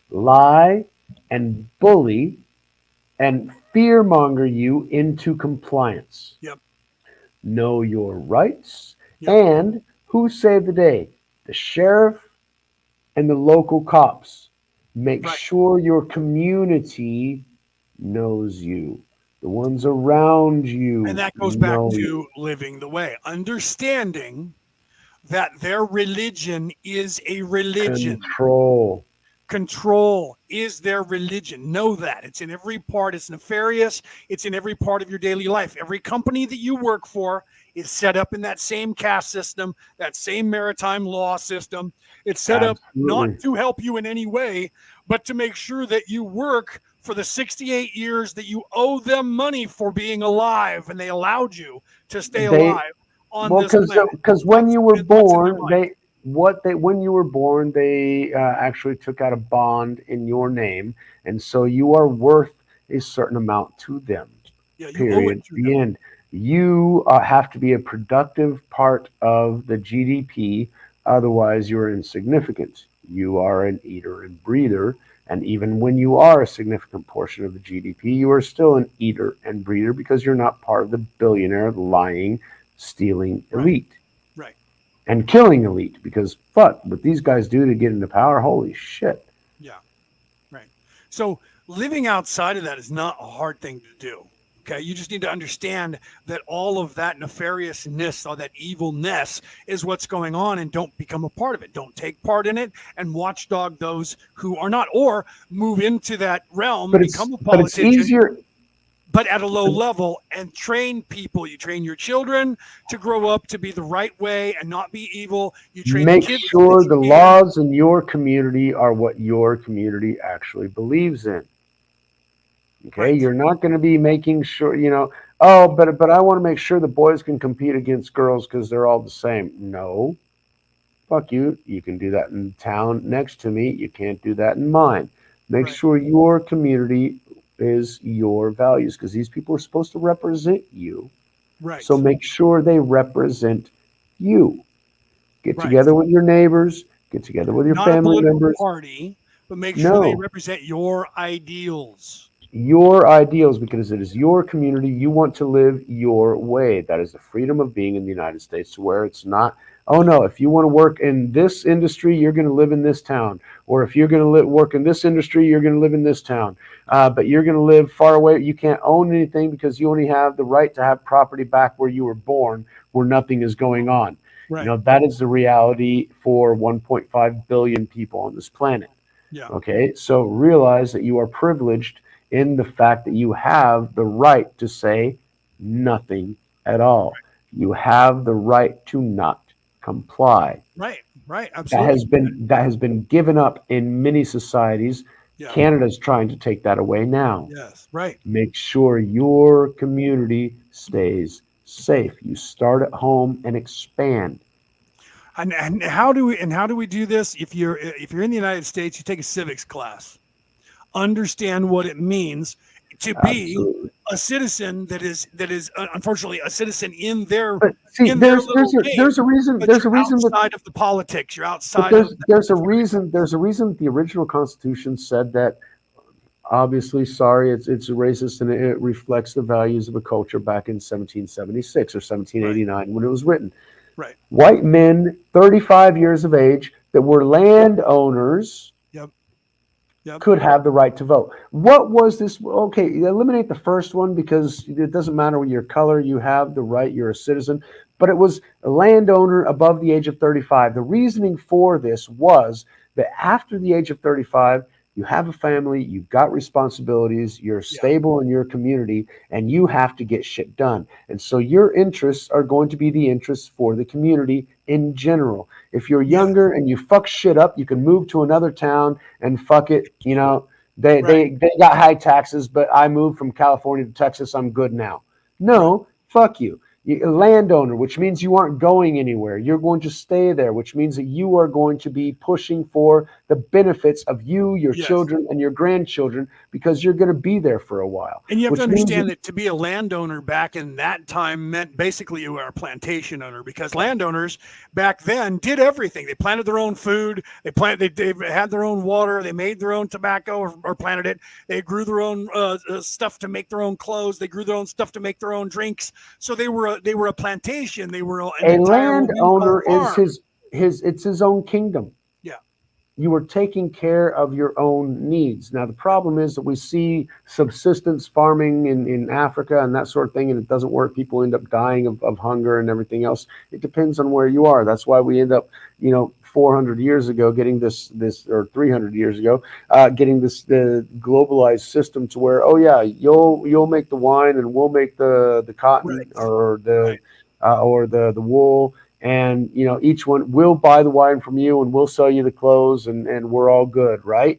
lie, and bully, and fearmonger you into compliance. Yep. Know your rights. And who saved the day? The sheriff and the local cops. Make sure your community knows you, the ones around you. And that goes back to living the way, understanding that their religion is a religion. Control is their religion. Know that. It's in every part. It's nefarious. It's in every part of your daily life. Every company that you work for is set up in that same caste system, that same maritime law system. It's set up not to help you in any way, but to make sure that you work for the 68 years that you owe them money for being alive, and they allowed you to stay alive on this planet. Because when you were born, when you were born, they actually took out a bond in your name, and so you are worth a certain amount to them. Yeah, period. The end. You have to be a productive part of the GDP, otherwise you're insignificant. You are an eater and breather, and even when you are a significant portion of the GDP, you are still an eater and breather, because you're not part of the billionaire, lying, stealing elite. Right. And killing elite, because fuck, what these guys do to get into power, holy shit. Yeah. Right. So living outside of that is not a hard thing to do. Okay, you just need to understand that all of that nefariousness, all that evilness, is what's going on, and don't become a part of it. Don't take part in it, and watchdog those who are not, or move into that realm, become a but it's politician, easier. but at a low level, and train people. You train your children to grow up to be the right way and not be evil. You train Make the kids sure to the be laws in your community are what your community actually believes in. Okay, right, you're not going to be making sure, oh, but I want to make sure the boys can compete against girls because they're all the same. No, fuck you. You can do that in the town next to me. You can't do that in mine. Make right, sure your community is your values because these people are supposed to represent you. So right, make sure they represent you. Get right. together with your neighbors, get together with your Not a family political members. party, but make sure they No, represent your ideals. your ideals because it is your community. You want to live your way. That is the freedom of being in the United States, where it's not, oh no, if you want to work in this industry, you're going to live in this town. Or if you're going to work in this industry, you're going to live in this town. But you're going to live far away. You can't own anything because you only have the right to have property back where you were born, where nothing is going on. Right. That is the reality for 1.5 billion people on this planet. Yeah. Okay, so realize that you are privileged in the fact that you have the right to say nothing at all. You have the right to not comply. Right. Right. That Absolutely. has been given up in many societies. Yeah. Canada's trying to take that away now. Yes. Right. Make sure your community stays safe. You start at home and expand. And how do we do this? If you're in the United States, you take a civics class. Understand what it means to be Absolutely. a citizen that is unfortunately a citizen in their But see, in their there's little game, there's a reason but there's a you're reason that outside of the politics. You're but outside of there's a reason the original Constitution said that. Obviously, sorry, it's racist and it reflects the values of a culture back in 1776 or right. 1789 when it was written. Right. White men, 35 years of age, that were landowners Yep. Yep. could have the right to vote. What was this? Okay, eliminate the first one because it doesn't matter what your color, you have the right, you're a citizen. But it was a landowner above the age of 35. The reasoning for this was that after the age of 35, you have a family, you've got responsibilities, you're Yeah. stable in your community, and you have to get shit done. And so your interests are going to be the interests for the community in general. If you're Yeah. younger and you fuck shit up, you can move to another town and fuck it. They Right. they got high taxes, but I moved from California to Texas. I'm good now. No, fuck you. A landowner, which means you aren't going anywhere. You're going to stay there, which means that you are going to be pushing for the benefits of you, your Yes. children, and your grandchildren because you're going to be there for a while. And you have Which to means understand that to be a landowner back in that time meant basically you were a plantation owner, because landowners back then did everything. They planted their own food. They had their own water. They made their own tobacco or planted it. They grew their own stuff to make their own clothes. They grew their own stuff to make their own drinks. So they were a plantation. They were an a entire what we would call landowner is farm. it's his own kingdom. Yeah. You are taking care of your own needs. Now, the problem is that we see subsistence farming in Africa and that sort of thing, and it doesn't work. People end up dying of hunger and everything else. It depends on where you are. That's why we end up, 400 years ago getting this or 300 years ago getting the globalized system to where, oh yeah, you'll make the wine and we'll make the cotton Right. or the Right. or the wool. And each one will buy the wine from you and we'll sell you the clothes and we're all good, right?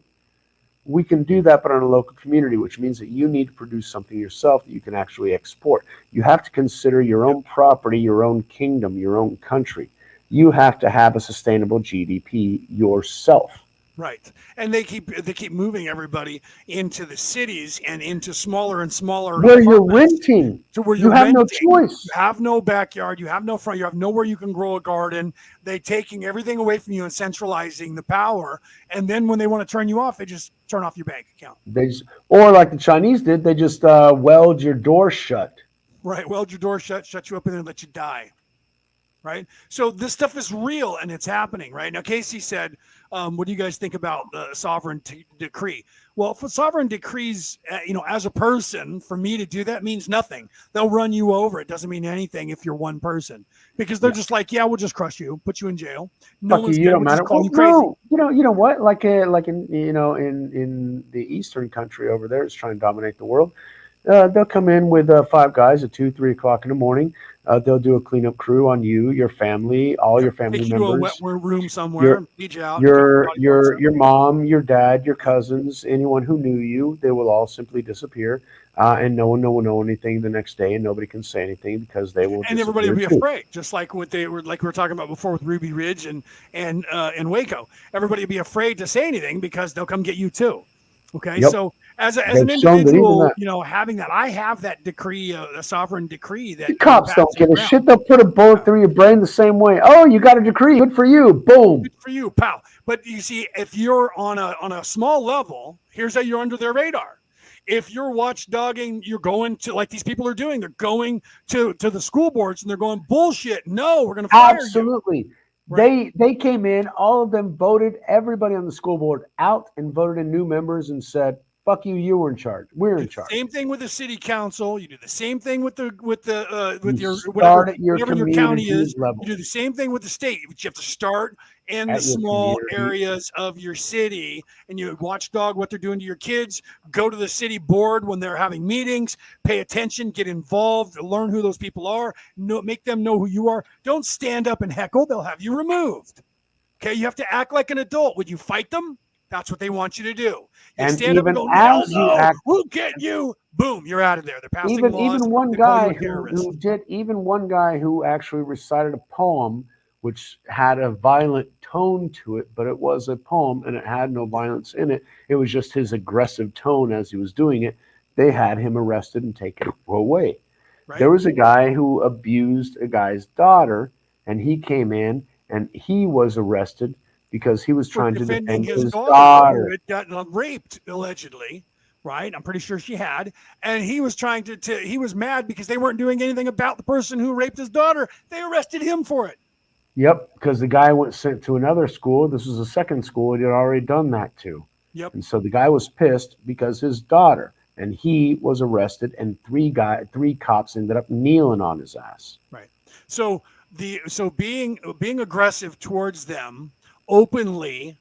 We can do that, but on a local community, which means that you need to produce something yourself that you can actually export. You have to consider your own property, your own kingdom, your own country. You have to have a sustainable GDP yourself. Right. And they keep moving everybody into the cities and into smaller and smaller Where you're apartments, renting, to where you you're have no renting. choice. You have no backyard. You have no front. You have nowhere you can grow a garden. They're taking everything away from you and centralizing the power. And then when they want to turn you off, they just turn off your bank account. Or like the Chinese did, they just weld your door shut. Right. Weld your door shut, shut you up in there, and let you die. right? So this stuff is real and it's happening, right? Now, Casey said, what do you guys think about the sovereign decree? Well, for sovereign decrees, as a person, for me to do that means nothing. They'll run you over. It doesn't mean anything if you're one person because they're Yeah. just like, yeah, we'll just crush you, put you in jail. No Fuck you, one's you gonna don't we'll just matter. call Well, you crazy. no, you know what? Like in the eastern country over there, is trying to dominate the world. They'll come in with 5 guys at 2, 3 o'clock in the morning. They'll do a cleanup crew on you, your family, all your family Take you to a wet members, room somewhere, your and feed you out, and get your body parts out. your mom, your dad, your cousins, anyone who knew you. They will all simply disappear, and no one will know anything the next day, and nobody can say anything because they will And everybody will disappear be too. afraid, just like what they were like we were talking about before with Ruby Ridge and Waco. Everybody will be afraid to say anything because they'll come get you too. Okay, Yep, so as they've an shown that even individual, that. having that, I have that decree, a sovereign decree The that cops don't passing give a around. shit. They'll put a bullet through your brain the same way. Oh, you got a decree. Good for you. Boom. Good for you, pal. But you see, if you're on a small level, here's how you're under their radar. If you're watchdogging, you're going to like these people are doing. They're going to the school boards and they're going bullshit. No, we're going to fire you. Absolutely. Right. They came in, all of them voted everybody on the school board out and voted in new members and said, "Fuck you, you were in charge. We're Do in the charge." same thing with the city council. You do the same thing with with You your start at your whatever your county community is. level, You do the same thing with the state, but you have to start in the at your small community. areas of your city, and you watchdog what they're doing to your kids. Go to the city board when they're having meetings. Pay attention, get involved, learn who those people are. Make them know who you are. Don't stand up and heckle; they'll have you removed. Okay, you have to act like an adult. Would you fight them? That's what they want you to do. You And stand up and even go, hell as you no, act, we'll get you. Boom, you're out of there. They're passing even laws. one They call you guy a terrorist. who actually recited a poem which had a violent tone to it, but it was a poem and it had no violence in it. It was just his aggressive tone as he was doing it. They had him arrested and taken away. Right? There was a guy who abused a guy's daughter, and he came in and he was arrested because he was For trying to defending defend his his daughter who daughter. had gotten raped, allegedly. Right? I'm pretty sure she had. And he was trying he was mad because they weren't doing anything about the person who raped his daughter. They arrested him for it. Yep, because the guy went sent to another school. This was a second school he had already done that to. Yep. And so the guy was pissed because his daughter, and he was arrested, and three cops ended up kneeling on his ass. Right. So being aggressive towards them openly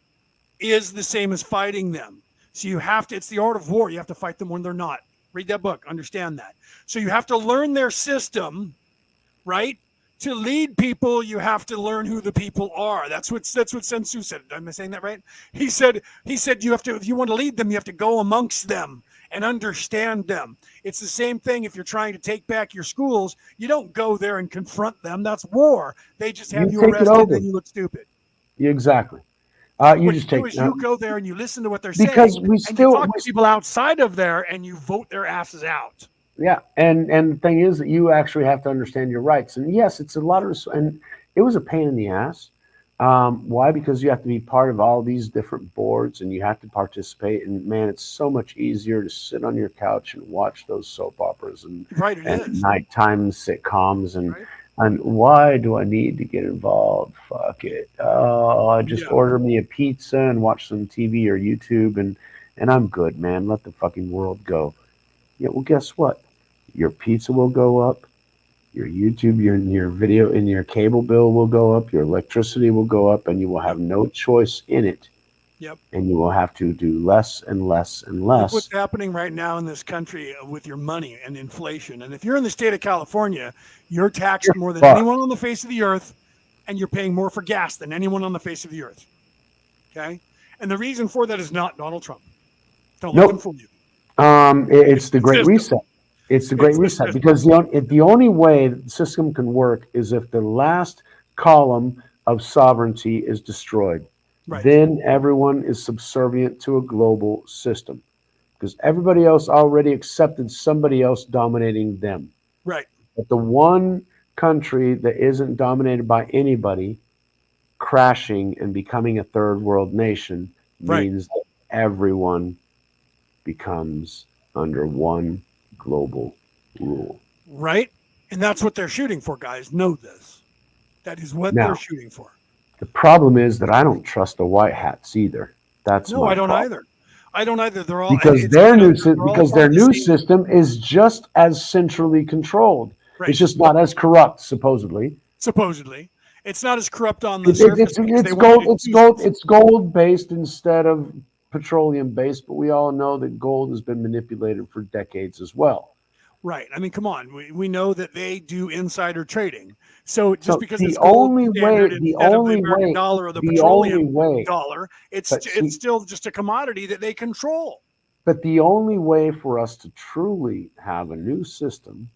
is the same as fighting them. So you have to, it's the art of war. You have to fight them when they're not. Read that book, understand that. So you have to learn their system, right? To lead people, you have to learn who the people are. That's what Sun Tzu said. Am I saying that right? He said you have to, if you want to lead them, you have to go amongst them and understand them. It's the same thing if you're trying to take back your schools. You don't go there and confront them. That's war. They just have you take it arrested over. and you look stupid. Exactly. You What just you do take is you go there and you listen to what they're because saying, we and still you talk to people outside of there, and you vote their asses out. yeah, and the thing is that you actually have to understand your rights. And yes, it's a lot of and it was a pain in the ass. Why? Because you have to be part of all these different boards and you have to participate. And man, it's so much easier to sit on your couch and watch those soap operas and Right, it is. nighttime sitcoms Right. and why do I need to get involved? Fuck it. Oh, I just Yeah. order me a pizza and watch some TV or YouTube and I'm good, man. Let the fucking world go. Yeah, well, guess what? Your pizza will go up, your YouTube, your video, and your cable bill will go up, your electricity will go up, and you will have no choice in it. Yep. And you will have to do less and less and Look less. what's happening right now in this country with your money and inflation. And if you're in the state of California, you're taxed more than fucked. anyone on the face of the earth, and you're paying more for gas than anyone on the face of the earth. Okay? And the reason for that is not Donald Trump. Don't let Nope. him fool you. It's the Great system. Reset. It's the Great It's the Reset system. because the only way the system can work is if the last column of sovereignty is destroyed. Right. Then everyone is subservient to a global system because everybody else already accepted somebody else dominating them. Right. But the one country that isn't dominated by anybody crashing and becoming a third world nation Right. means that everyone becomes under one global rule. Right. And that's what they're shooting for, guys. Know this. That is what Now, they're shooting for. the problem is that I don't trust the white hats either. That's No, my I don't problem. either. I don't either. They're all Because it's kind of they're all because part their of the new same. system is just as centrally controlled. Right. It's just not as corrupt, supposedly. Supposedly, it's not as corrupt on the surface because they It's want gold. you to It's do gold. stuff. It's gold based instead of petroleum based. But we all know that gold has been manipulated for decades as well. Right. I mean, come on. We know that they do insider trading. So just So because the it's gold only standard way, instead of the American dollar or the the only petroleum way, dollar, it's but see, still just a commodity that they control. but the only way for us to truly have a new system,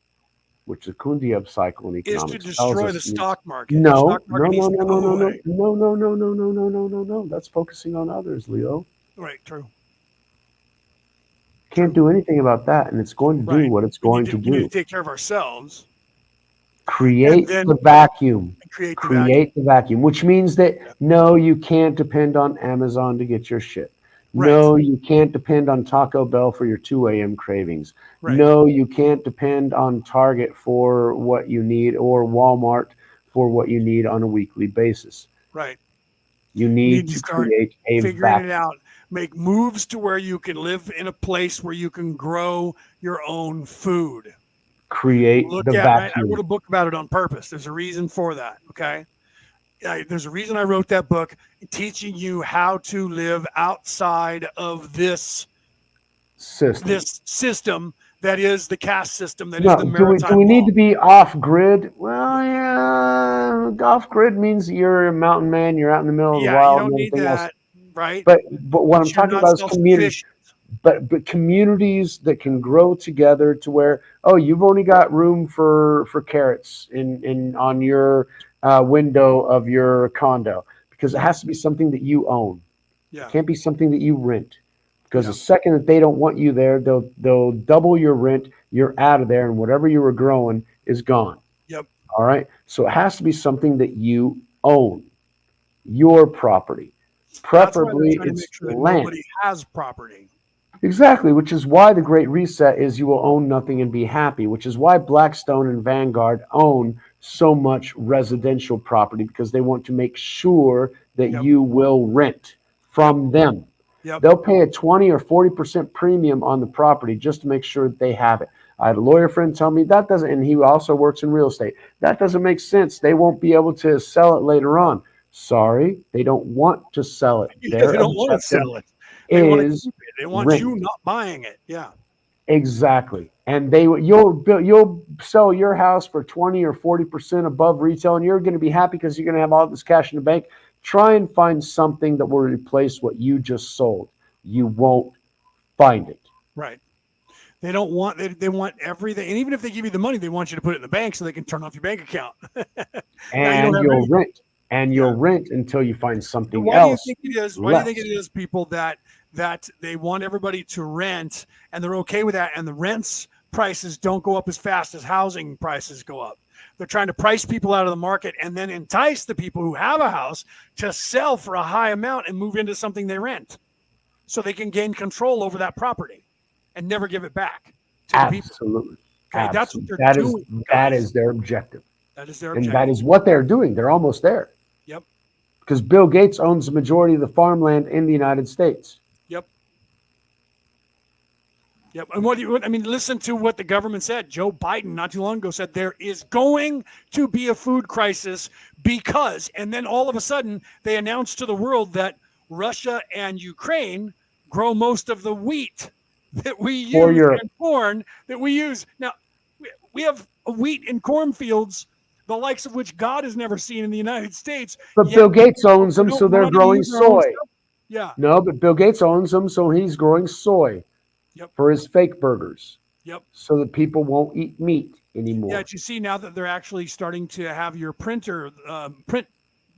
which the Kundiev cycle in Is to economics tells destroy the us needs. stock market. The stock market needs to go away. No. That's focusing on others, Leo. Right. True. Can't do anything about that, and it's going to do Right. what it's We going need to we need do. to take care of ourselves and Create then the vacuum. create the vacuum. Create the vacuum, which means that Yeah. no, you can't depend on Amazon to get your shit. Right. No, you can't depend on Taco Bell for your 2 a.m. cravings. Right. No, you can't depend on Target for what you need or Walmart for what you need on a weekly basis. Right. You You need need to to start create a figuring it vacuum. out. Make moves to where you can live in a place where you can grow your own food. Create Look the at right. I wrote vacuum. a book about it on purpose. There's a reason for that. Okay. There's a reason I wrote that book, teaching you how to live outside of this System. system that is the caste system, that is No, the do maritime we need law. to be off grid? Well, yeah, off grid means you're a mountain man, you're out in the middle of the Yeah, you wild don't and need everything else. that, right? But what I'm But you're talking not about is community. self-sufficient. But communities that can grow together to where, oh, you've only got room for carrots in on your window of your condo, because it has to be something that you own. It Yeah, can't be something that you rent, because yeah, the second that they don't want you there, they'll double your rent. You're out of there, and whatever you were growing is gone. yep. All right. So it has to be something that you own, your property. That's why they're Preferably trying to it's make sure that land. nobody has property. Exactly, which is why the Great Reset is you will own nothing and be happy, which is why Blackstone and Vanguard own so much residential property, because they want to make sure that Yep. you will rent from them. Yep. They'll pay a 20 or 40% premium on the property just to make sure that they have it. I had a lawyer friend tell me that doesn't, and he also works in real estate. That doesn't make sense. They won't be able to sell it later on. Sorry, they don't want to sell it. Because Their they don't want to objective sell it. They want to is keep it. They want rent. you not buying it. Yeah. Exactly. And you'll sell your house for 20 or 40% above retail, and you're going to be happy because you're going to have all this cash in the bank. Try and find something that will replace what you just sold. You won't find it. Right. They don't want they want everything, and even if they give you the money, they want you to put it in the bank so they can turn off your bank account. And have you'll any- rent. And you'll Yeah. rent until you find something Why do you else. think it is? Why do you think less. it is, people, that they want everybody to rent and they're okay with that, and the rents prices don't go up as fast as housing prices go up? They're trying to price people out of the market and then entice the people who have a house to sell for a high amount and move into something they rent, so they can gain control over that property and never give it back to the people. Absolutely. Okay, that's what they're That is doing. that guys. is their objective. That is their And objective. that is what they're doing. They're almost there. Yep. Because Bill Gates owns the majority of the farmland in the United States. Yep. Yep. And listen to what the government said. Joe Biden not too long ago said there is going to be a food crisis because, and then all of a sudden they announced to the world that Russia and Ukraine grow most of the wheat that we use For Europe. and corn that we use. Now, we have wheat and cornfields, the likes of which God has never seen in the United States. But yet Bill Gates owns them, we so don't they're wanna growing use our own soy. stuff. Yeah. No, but Bill Gates owns them, so he's growing soy Yep. for his fake burgers. Yep. So that people won't eat meat anymore. Yeah, you see now that they're actually starting to have your printer print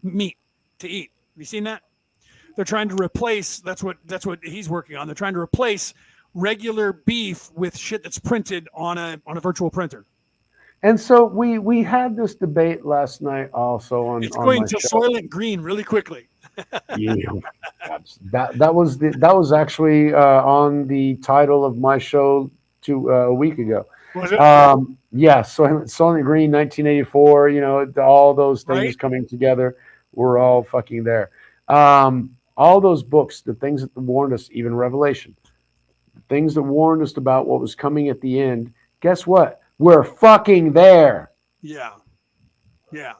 meat to eat. Have you seen that? They're trying to replace. That's what he's working on. They're trying to replace regular beef with shit that's printed on a virtual printer. And so we had this debate last night also on It's on going my to show. Soylent Green really quickly. Yeah, that was actually on the title of my show a week ago. Was it Yeah, Soylent Green, 1984. You know, all those things right? coming together. We're all fucking there. All those books, the things that warned us, even Revelation, the things that warned us about what was coming at the end. Guess what? We're fucking there. Yeah, yeah,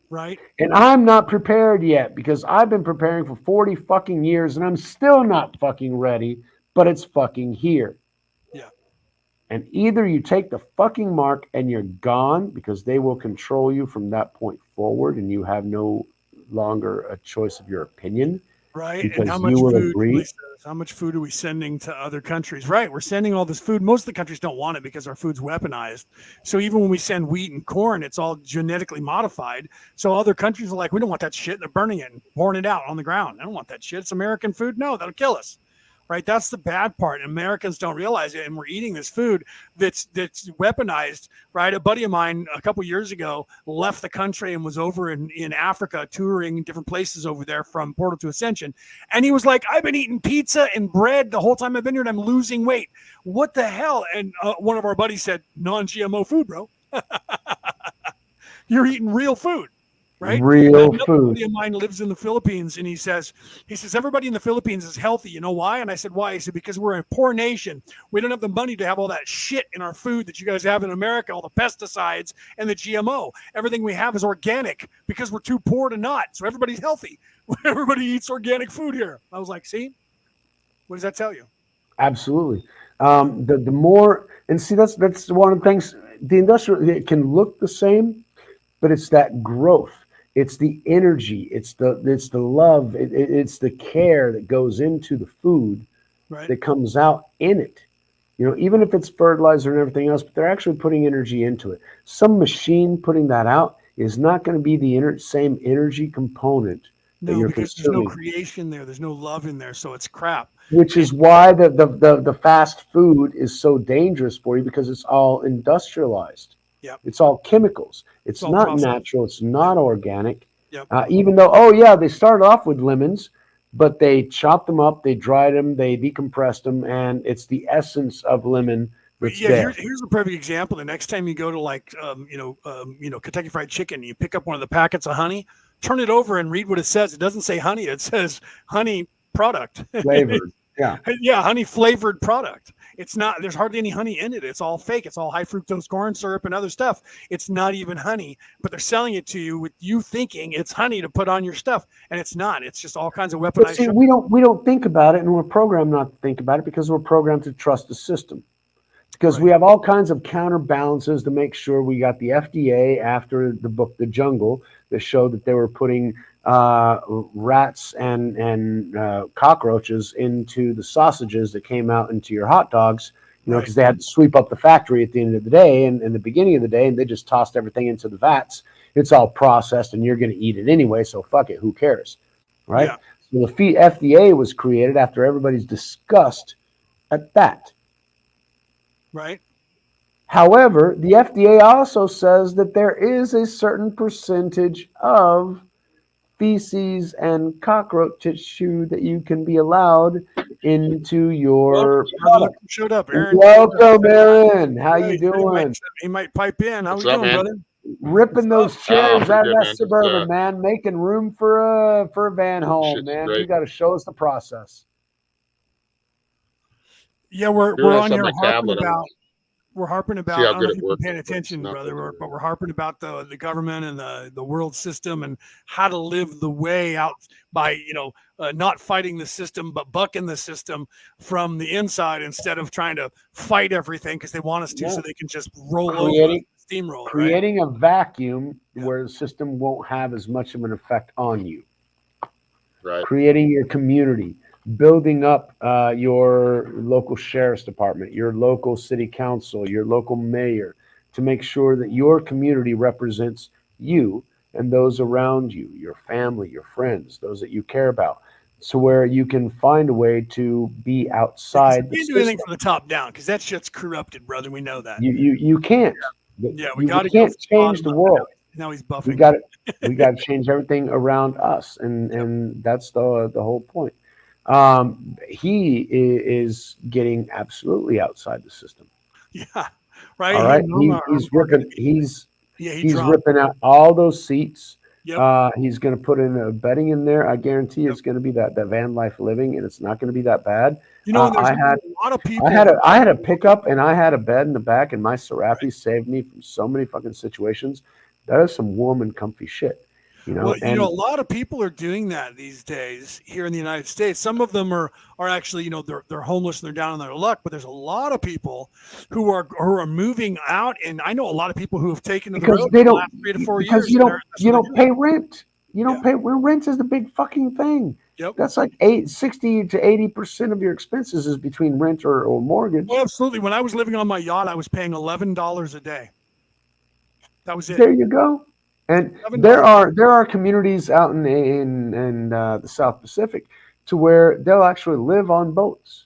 right. And I'm not prepared yet because I've been preparing for 40 fucking years and I'm still not fucking ready, but it's fucking here. Yeah, And either you take the fucking mark and you're gone because they will control you from that point forward and you have no longer a choice of your opinion right. And how because much you will food? agree. Lisa, how much food are we sending to other countries? Right, we're sending all this food. Most of the countries don't want it because our food's weaponized. So even when we send wheat and corn, it's all genetically modified. So other countries are like, we don't want that shit. They're burning it and pouring it out on the ground. I don't want that shit. It's American food. No, that'll kill us. Right, that's the bad part. Americans don't realize it, and we're eating this food that's weaponized. Right, a buddy of mine a couple years ago left the country and was over in Africa touring different places over there from Portal to Ascension, and he was like, "I've been eating pizza and bread the whole time I've been here, and I'm losing weight. What the hell?" And one of our buddies said, "Non-GMO food, bro. You're eating real food." Right. Real Another food. buddy of mine lives in the Philippines, and he says everybody in the Philippines is healthy. You know why? And I said, why? He said, because we're a poor nation. We don't have the money to have all that shit in our food that you guys have in America, all the pesticides and the GMO. Everything we have is organic because we're too poor to not. So everybody's healthy. Everybody eats organic food here. I was like, see, what does that tell you? Absolutely. The more, and see, that's one of the things. The industrial, it can look the same, but it's that growth. It's the energy. It's the love. It's the care that goes into the food Right. that comes out in it. You know, even if it's fertilizer and everything else, but they're actually putting energy into it. Some machine putting that out is not going to be the same energy component that No, you're because there's no consuming. creation there. There's no love in there. So it's crap. Which And is why the fast food is so dangerous for you because it's all industrialized. yep, It's all chemicals. it's It's all not processed. natural. It's Yep. not organic. Yep. Even though, oh yeah, they started off with lemons, but they chopped them up, they dried them, they decompressed them, and it's the essence of lemon But that's yeah, there. here's a perfect example. The next time you go to like Kentucky Fried Chicken, you pick up one of the packets of honey, turn it over and read what it says. It doesn't say honey; it says honey product. Flavored. Yeah. Yeah, honey flavored product. It's not. There's hardly any honey in it. It's all fake. It's all high fructose corn syrup and other stuff. It's not even honey, but they're selling it to you with you thinking it's honey to put on your stuff, and it's not. It's just all kinds of But weaponized see, sugar. we don't think about it, and we're programmed not to think about it because we're programmed to trust the system. Because we Right. have all kinds of counterbalances to make sure. We got the FDA after the book The Jungle that showed that they were putting rats and cockroaches into the sausages that came out into your hot dogs. You know, Right. because they had to sweep up the factory at the end of the day and in the beginning of the day, and they just tossed everything into the vats. It's all processed, and you're going to eat it anyway. So fuck it, who cares, right? Yeah. So the FDA was created after everybody's disgust at that. Right. However, the FDA also says that there is a certain percentage of feces and cockroach tissue that you can be allowed into your product. Showed up, Aaron. Welcome, Aaron. How Yeah, you doing? he might pipe in. How What's we up, doing, man? brother? Ripping those chairs pretty out of good, that man. Just, Suburban, man. Making room for a van home, shit's man. great. You got to show us the process. Yeah, we're Doing on this here on my harping tablet. about. We're harping about. See how I don't good know it if you've works. been paying It's attention, not brother, working. but we're harping about the government and the world system and how to live the way out by not fighting the system but bucking the system from the inside instead of trying to fight everything because they want us to Yeah. so they can just roll over Creating steamroller, right? creating a vacuum Yeah. where the system won't have as much of an effect on you. Right. Creating your community, building up your local sheriff's department, your local city council, your local mayor, to make sure that your community represents you and those around you, your family, your friends, those that you care about, so where you can find a way to be Because outside you the can't do anything system. from the top down because that shit's corrupted, brother. We know that. You can't. Yeah, we We got to go can't from the change bottom the up. world. Now he's We buffing. got we got to change everything around us, and that's the whole point. He is getting absolutely outside the system. Yeah. right? All He right, and Norma he's are gonna ripping. be, He's yeah, he he's dropped. ripping out all those seats. Yep. He's going to put in a bedding in there. I guarantee Yep. it's going to be that van life living, and it's not going to be that bad. You know, and there's I a had lot of I people. had a I had a pickup, and I had a bed in the back, and my Right. Serapi saved me from so many fucking situations. That is some warm and comfy shit, you Well, know. you know, And a lot of people are doing that these days here in the United States. Some of them are actually, you know, they're homeless and they're down on their luck, but there's a lot of people who are moving out, and I know a lot of people who have taken to the because road they for the don't, last 3 to 4 because years, and that's you what they're don't doing. pay rent. You Yeah. don't pay rent is the big fucking thing. Yep. That's like 60 to 80% of your expenses is between rent or Well, mortgage. absolutely. When I was living on my yacht, I was paying $11 a day. That was it. There you go. And $11. there are communities out in the South Pacific to where they'll actually live on boats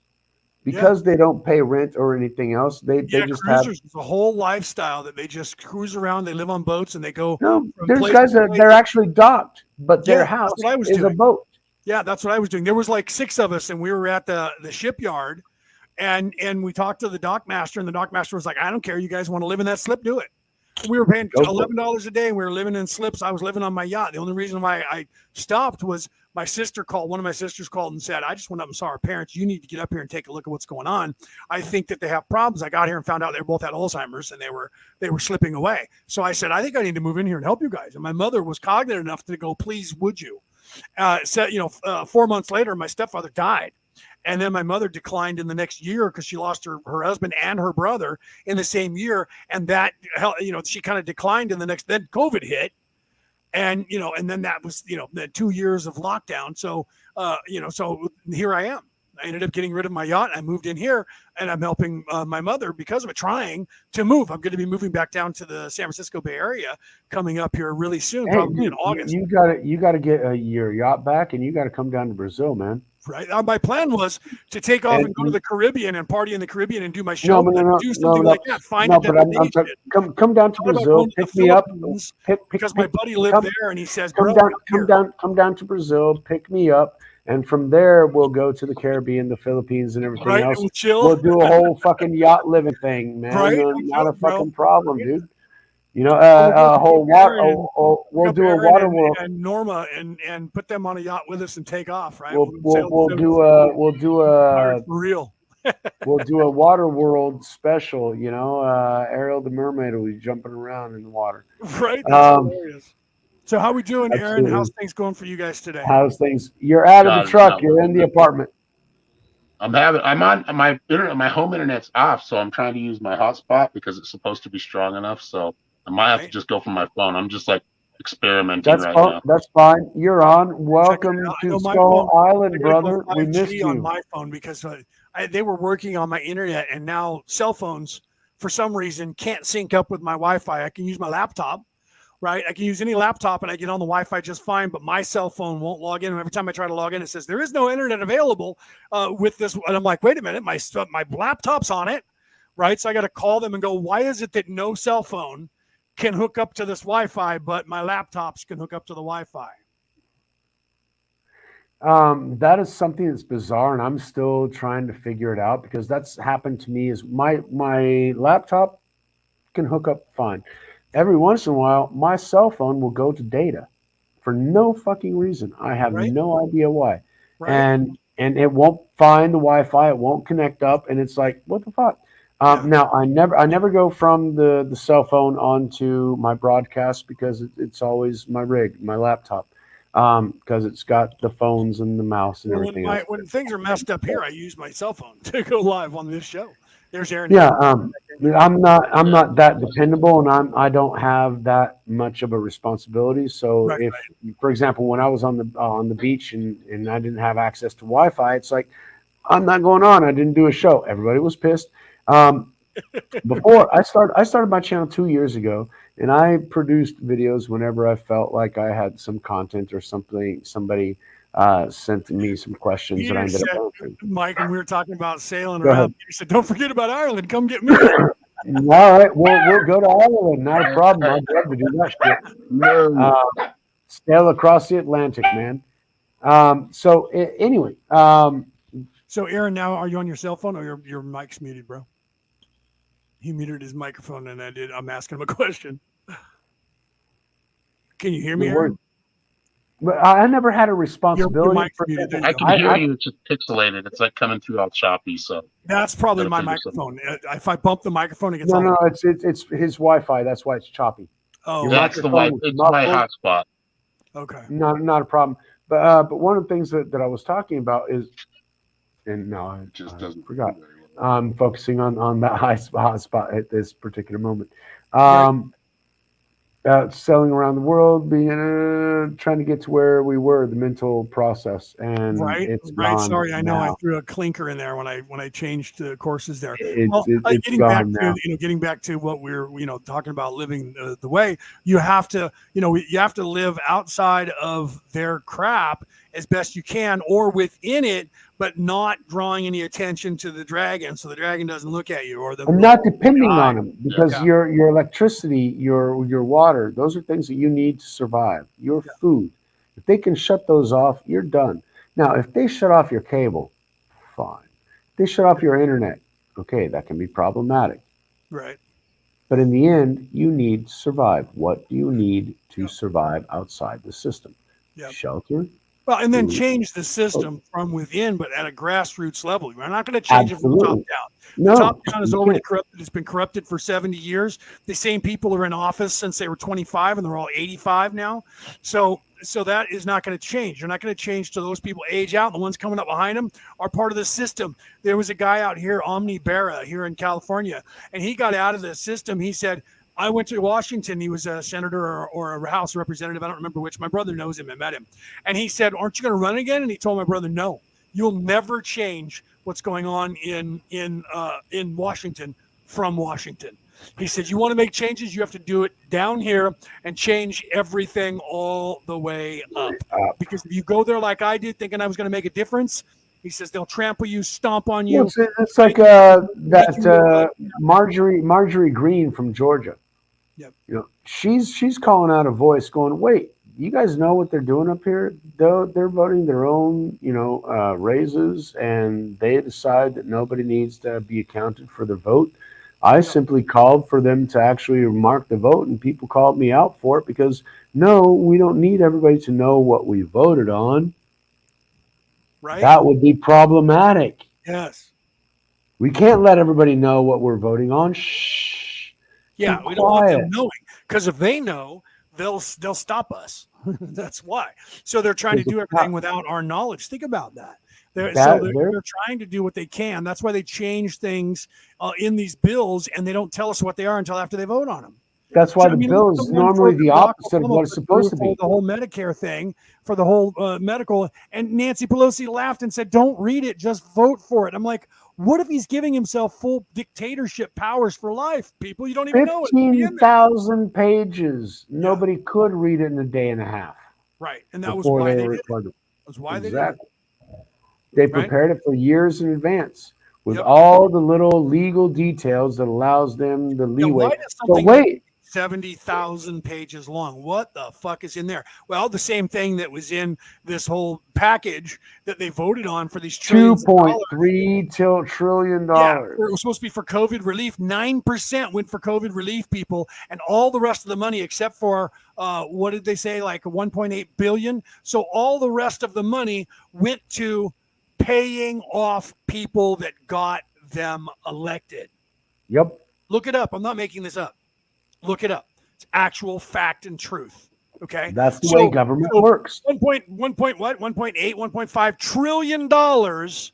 Yeah. because they don't pay rent or anything else. They Yeah, just have cruisers. It's a whole lifestyle that they just cruise around. They live on boats and they go no. from There's place guys to that place. they're actually docked, but Yeah, their that's house what I was is a doing. boat. Yeah, that's what I was doing. There was like 6 of us, and we were at the shipyard, and we talked to the dock master, and the dock master was like, "I don't care. You guys want to live in that slip? Do it." We were paying Go for it. $11 a day, and we were living in slips. I was living on my yacht. The only reason why I stopped was my sister called. One of my sisters called and said, "I just went up and saw our parents. You need to get up here and take a look at what's going on. I think that they have problems." I got here and found out they both had Alzheimer's, and they were slipping away. So I said, "I think I need to move in here and help you guys." And my mother was cognitive enough to go, "Please, would you?" Said, 4 months later, my stepfather died. And then my mother declined in the next year because she lost her husband and her brother in the same year. And that, she kind of declined in the next, then COVID hit. And then that was, the 2 years of lockdown. So, so here I am. I ended up getting rid of my yacht. I moved in here, and I'm helping my mother because of it, trying to move. I'm going to be moving back down to the San Francisco Bay Area coming up here really soon, Hey, probably in dude, August. you got to get your yacht back, and you got to come down to Brazil, man. Right. My plan was to take off and go to the Caribbean and party in the Caribbean and do my show. Do something like that. Find a but I'm destination. come down to Thought about Brazil, going to the pick me up, Philippines pick because my buddy lived come, there, and he says, come "Bro, down, come here." come down to Brazil, pick me up, and from there we'll go to the Caribbean, the Philippines, and everything Right. else. And we'll chill. We'll do a whole fucking yacht living thing, man. Right. Not a Bro. fucking problem, dude. You know, We'll a whole water. Aaron, We'll do a Aaron water world. and Norma and put them on a yacht with us and take off. Right. We'll do a for real. we'll do a water world special. Ariel the mermaid will be jumping around in the water. Right. That's hilarious. So how we doing, Aaron? Absolutely. How's things going for you guys today? How's things? You're out of the truck. You're in the apartment. I'm on my internet. My home internet's off, so I'm trying to use my hotspot because it's supposed to be strong enough. So I might have to just go from my phone. I'm just like experimenting now. That's fine. You're on. Welcome to Skull Island, brother. We missed you. On my phone because they were working on my internet, and now cell phones, for some reason, can't sync up with my Wi-Fi. I can use my laptop, right? I can use any laptop, and I get on the Wi-Fi just fine, but my cell phone won't log in. And every time I try to log in, it says there is no internet available with this. And I'm like, wait a minute, my laptop's on it, right? So I got to call them and go, why is it that no cell phone can hook up to this Wi-Fi, but my laptops can hook up to the Wi-Fi? That is something that's bizarre, and I'm still trying to figure it out because that's happened to me. Is my laptop can hook up fine. Every once in a while, my cell phone will go to data for no fucking reason. I have no idea why, and it won't find the Wi-Fi. It won't connect up, and it's like, what the fuck? Now I never go from the cell phone onto my broadcast because it's always my rig, my laptop. Because it's got the phones and the mouse and everything else. When things are messed up here, I use my cell phone to go live on this show. There's Aaron. Yeah, I'm not that dependable, and I don't have that much of a responsibility. So for example, when I was on the beach and I didn't have access to Wi-Fi, it's like I'm not going on. I didn't do a show. Everybody was pissed. Before I started my channel 2 years ago. And I produced videos whenever I felt like I had some content or something. Somebody sent me some questions that I ended up answering. Mike, and we were talking about sailing around. You said, "Don't forget about Ireland. Come get me." All right, we'll go to Ireland. Not a problem. I'd love to do that shit. Sail across the Atlantic, man. So anyway. So Aaron, now are you on your cell phone or your mic's muted, bro? He muted his microphone, and I'm asking him a question. Can you hear me, The Aaron? word. But I never had a Your responsibility. mic's muted. There you I go. can hear you. It's just pixelated. It's like coming through all choppy. So That's probably gotta my figure something. microphone. If I bump the microphone, it gets all. No, it's his Wi-Fi. That's why it's choppy. Oh, Your that's the microphone white. is It's my muffled. hotspot. okay. Not a problem. But one of the things that I was talking about is, and no, I Just I doesn't forgot. do very well. I'm focusing on that hot spot at this particular moment. Yeah. Selling around the world, being trying to get to where we were, the mental process, and Right. it's Right. gone Sorry, I know I now. threw a clinker in there when I changed courses there. It's Well, it's getting back gone to now. getting back to what we're talking about living the way, you have to you have to live outside of their crap as best you can, or within it, but not drawing any attention to the dragon, so the dragon doesn't look at you or the And not depending on them, Yeah. because Yeah. your electricity, your water, those are things that you need to survive. Your food, if they can shut those off, you're done. Now, if they shut off your cable, fine. If they shut off your internet, okay, that can be problematic. right. But in the end, you need to survive. What do you need to Yep. survive outside the system? Yep. Shelter. Well, and then Food. change the system from within, but at a grassroots level. We're not going to change it from the top Absolutely. down. The No, top down is you already can't. corrupted. It's been corrupted for 70 years. The same people are in office since they were 25, and they're all 85 now. So that is not going to change. You're not going to change till those people age out. And the ones coming up behind them are part of the system. There was a guy out here, Omni Berra, here in California, and he got out of the system. He said, I went to Washington. He was a senator or a House representative. I don't remember which. My brother knows him. I met him. And he said, aren't you going to run again? And he told my brother, no, you'll never change what's going on in Washington from Washington. He said, you want to make changes, you have to do it down here and change everything all the way up. Because if you go there like I did, thinking I was going to make a difference, he says they'll trample you, stomp on you. Well, it's like Marjorie Green from Georgia. Yep. She's calling out a voice, going, "Wait, you guys know what they're doing up here? They're voting their own, raises, and they decide that nobody needs to be accounted for their vote. I simply called for them to actually mark the vote, and people called me out for it because no, we don't need everybody to know what we voted on. Right? That would be problematic. Yes. We can't let everybody know what we're voting on. Shh. Yeah, Be we don't want them quiet. knowing, because if they know, they'll stop us. That's why. So they're trying to do everything without our knowledge. Think about that. They're trying to do what they can. That's why they change things in these bills, and they don't tell us what they are until after they vote on them. That's why So, the bill is normally the opposite of what it's supposed to be. The whole Medicare thing, for the whole medical, and Nancy Pelosi laughed and said, "Don't read it, just vote for it." I'm like, what if he's giving himself full dictatorship powers for life? People, you don't even know it. 15,000 pages. Nobody could read it in a day and a half. Right, and that was why they did it. That was why they did it. They prepared it for years in advance with Yep. all the little legal details that allows them the Now, leeway. why does But something wait, 70,000 pages long? What the fuck is in there? Well, the same thing that was in this whole package that they voted on for these trillions of dollars. $2.3 trillion. Yeah, it was supposed to be for COVID relief. 9% went for COVID relief, people, and all the rest of the money, except for what did they say, like 1.8 billion? So all the rest of the money went to paying off people that got them elected. Yep. Look it up. I'm not making this up. Look it up. It's actual fact and truth. Okay. That's the way government works. 1.8, trillion dollars.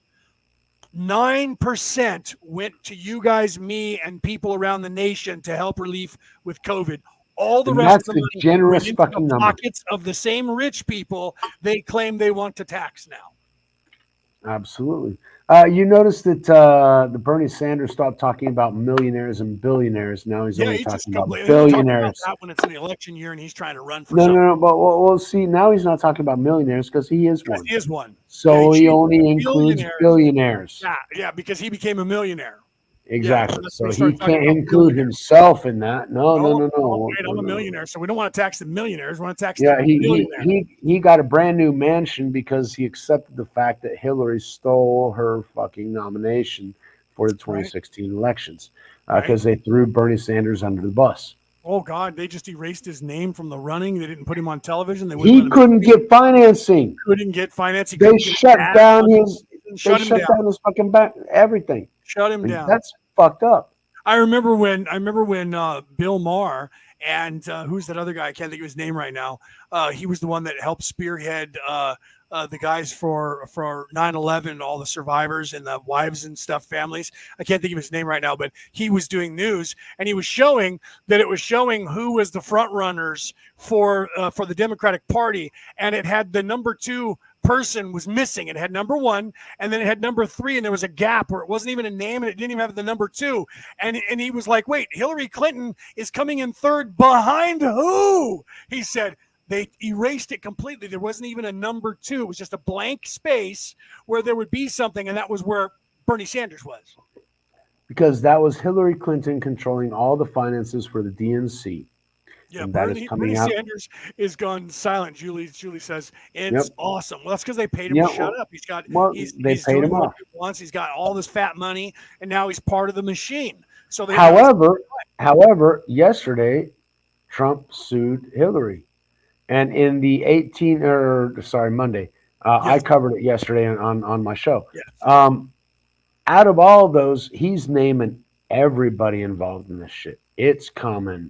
9% went to you guys, me, and people around the nation to help relief with COVID. All the rest of the money generous went into fucking the number. pockets of the same rich people they claim they want to tax now. Absolutely. You notice that the Bernie Sanders stopped talking about millionaires and billionaires. Now he's only talking about billionaires. That when it's an election year and he's trying to run for No. But we'll see. Now he's not talking about millionaires because he is one. He is one. So he only includes billionaires. Yeah, because he became a millionaire. Exactly. Yeah, so he can't include himself in that. No. Wait, I'm a millionaire, so we don't want to tax the millionaires. We want to tax the billionaires. He got a brand new mansion because he accepted the fact that Hillary stole her fucking nomination for the 2016 elections because they threw Bernie Sanders under the bus. Oh God, they just erased his name from the running. They didn't put him on television. He couldn't get financing. Couldn't get financing. They shut down his. Shut him down his fucking everything. Shut him down. That's fucked up. I remember when Bill Maher and who's that other guy? I can't think of his name right now. He was the one that helped spearhead the guys for 9/11, all the survivors and the wives and stuff, families. I can't think of his name right now, but he was doing news and he was showing who was the front runners for the Democratic Party, and it had the number 2 person was missing. It had number 1 and then it had number 3, and there was a gap where it wasn't even a name and it didn't even have the number 2. And he was like, wait, Hillary Clinton is coming in 3rd behind who? He said they erased it completely. There wasn't even a number 2. It was just a blank space where there would be something, and that was where Bernie Sanders was. Because that was Hillary Clinton controlling all the finances for the DNC. Yeah, Bernie Sanders is gone silent. Julie says it's awesome. Well, that's because they paid him to shut up. He's paid him off. Once he's got all this fat money, and now he's part of the machine. So, however, yesterday, Trump sued Hillary, and in the Monday, I covered it yesterday on my show. Yes. Out of all of those, he's naming everybody involved in this shit. It's coming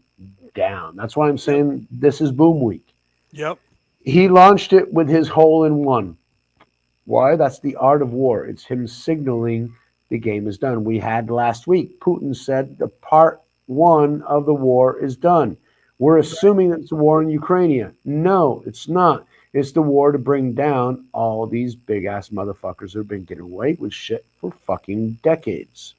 down. That's why I'm saying this is Boom Week. Yep. He launched it with his hole-in-one. Why? That's the art of war. It's him signaling the game is done. We had last week, Putin said the part 1 of the war is done. We're assuming it's a war in Ukraine. No, it's not. It's the war to bring down all these big-ass motherfuckers who have been getting away with shit for fucking decades.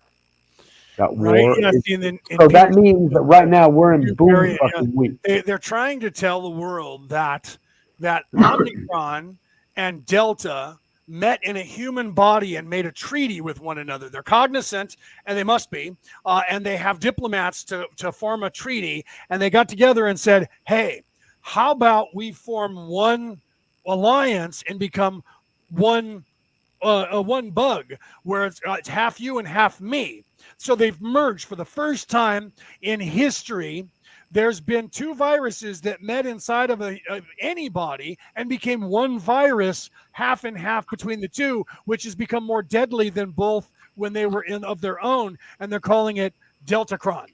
That war. That means that right now we're in boom fucking week. They're trying to tell the world that Omicron and Delta met in a human body and made a treaty with one another. They're cognizant, and they must be, and they have diplomats to form a treaty, and they got together and said, hey, how about we form one alliance and become one bug, where it's half you and half me. So they've merged for the first time in history. There's been 2 viruses that met inside of anybody and became one virus, half and half between the 2, which has become more deadly than both when they were of their own, and they're calling it Deltacron.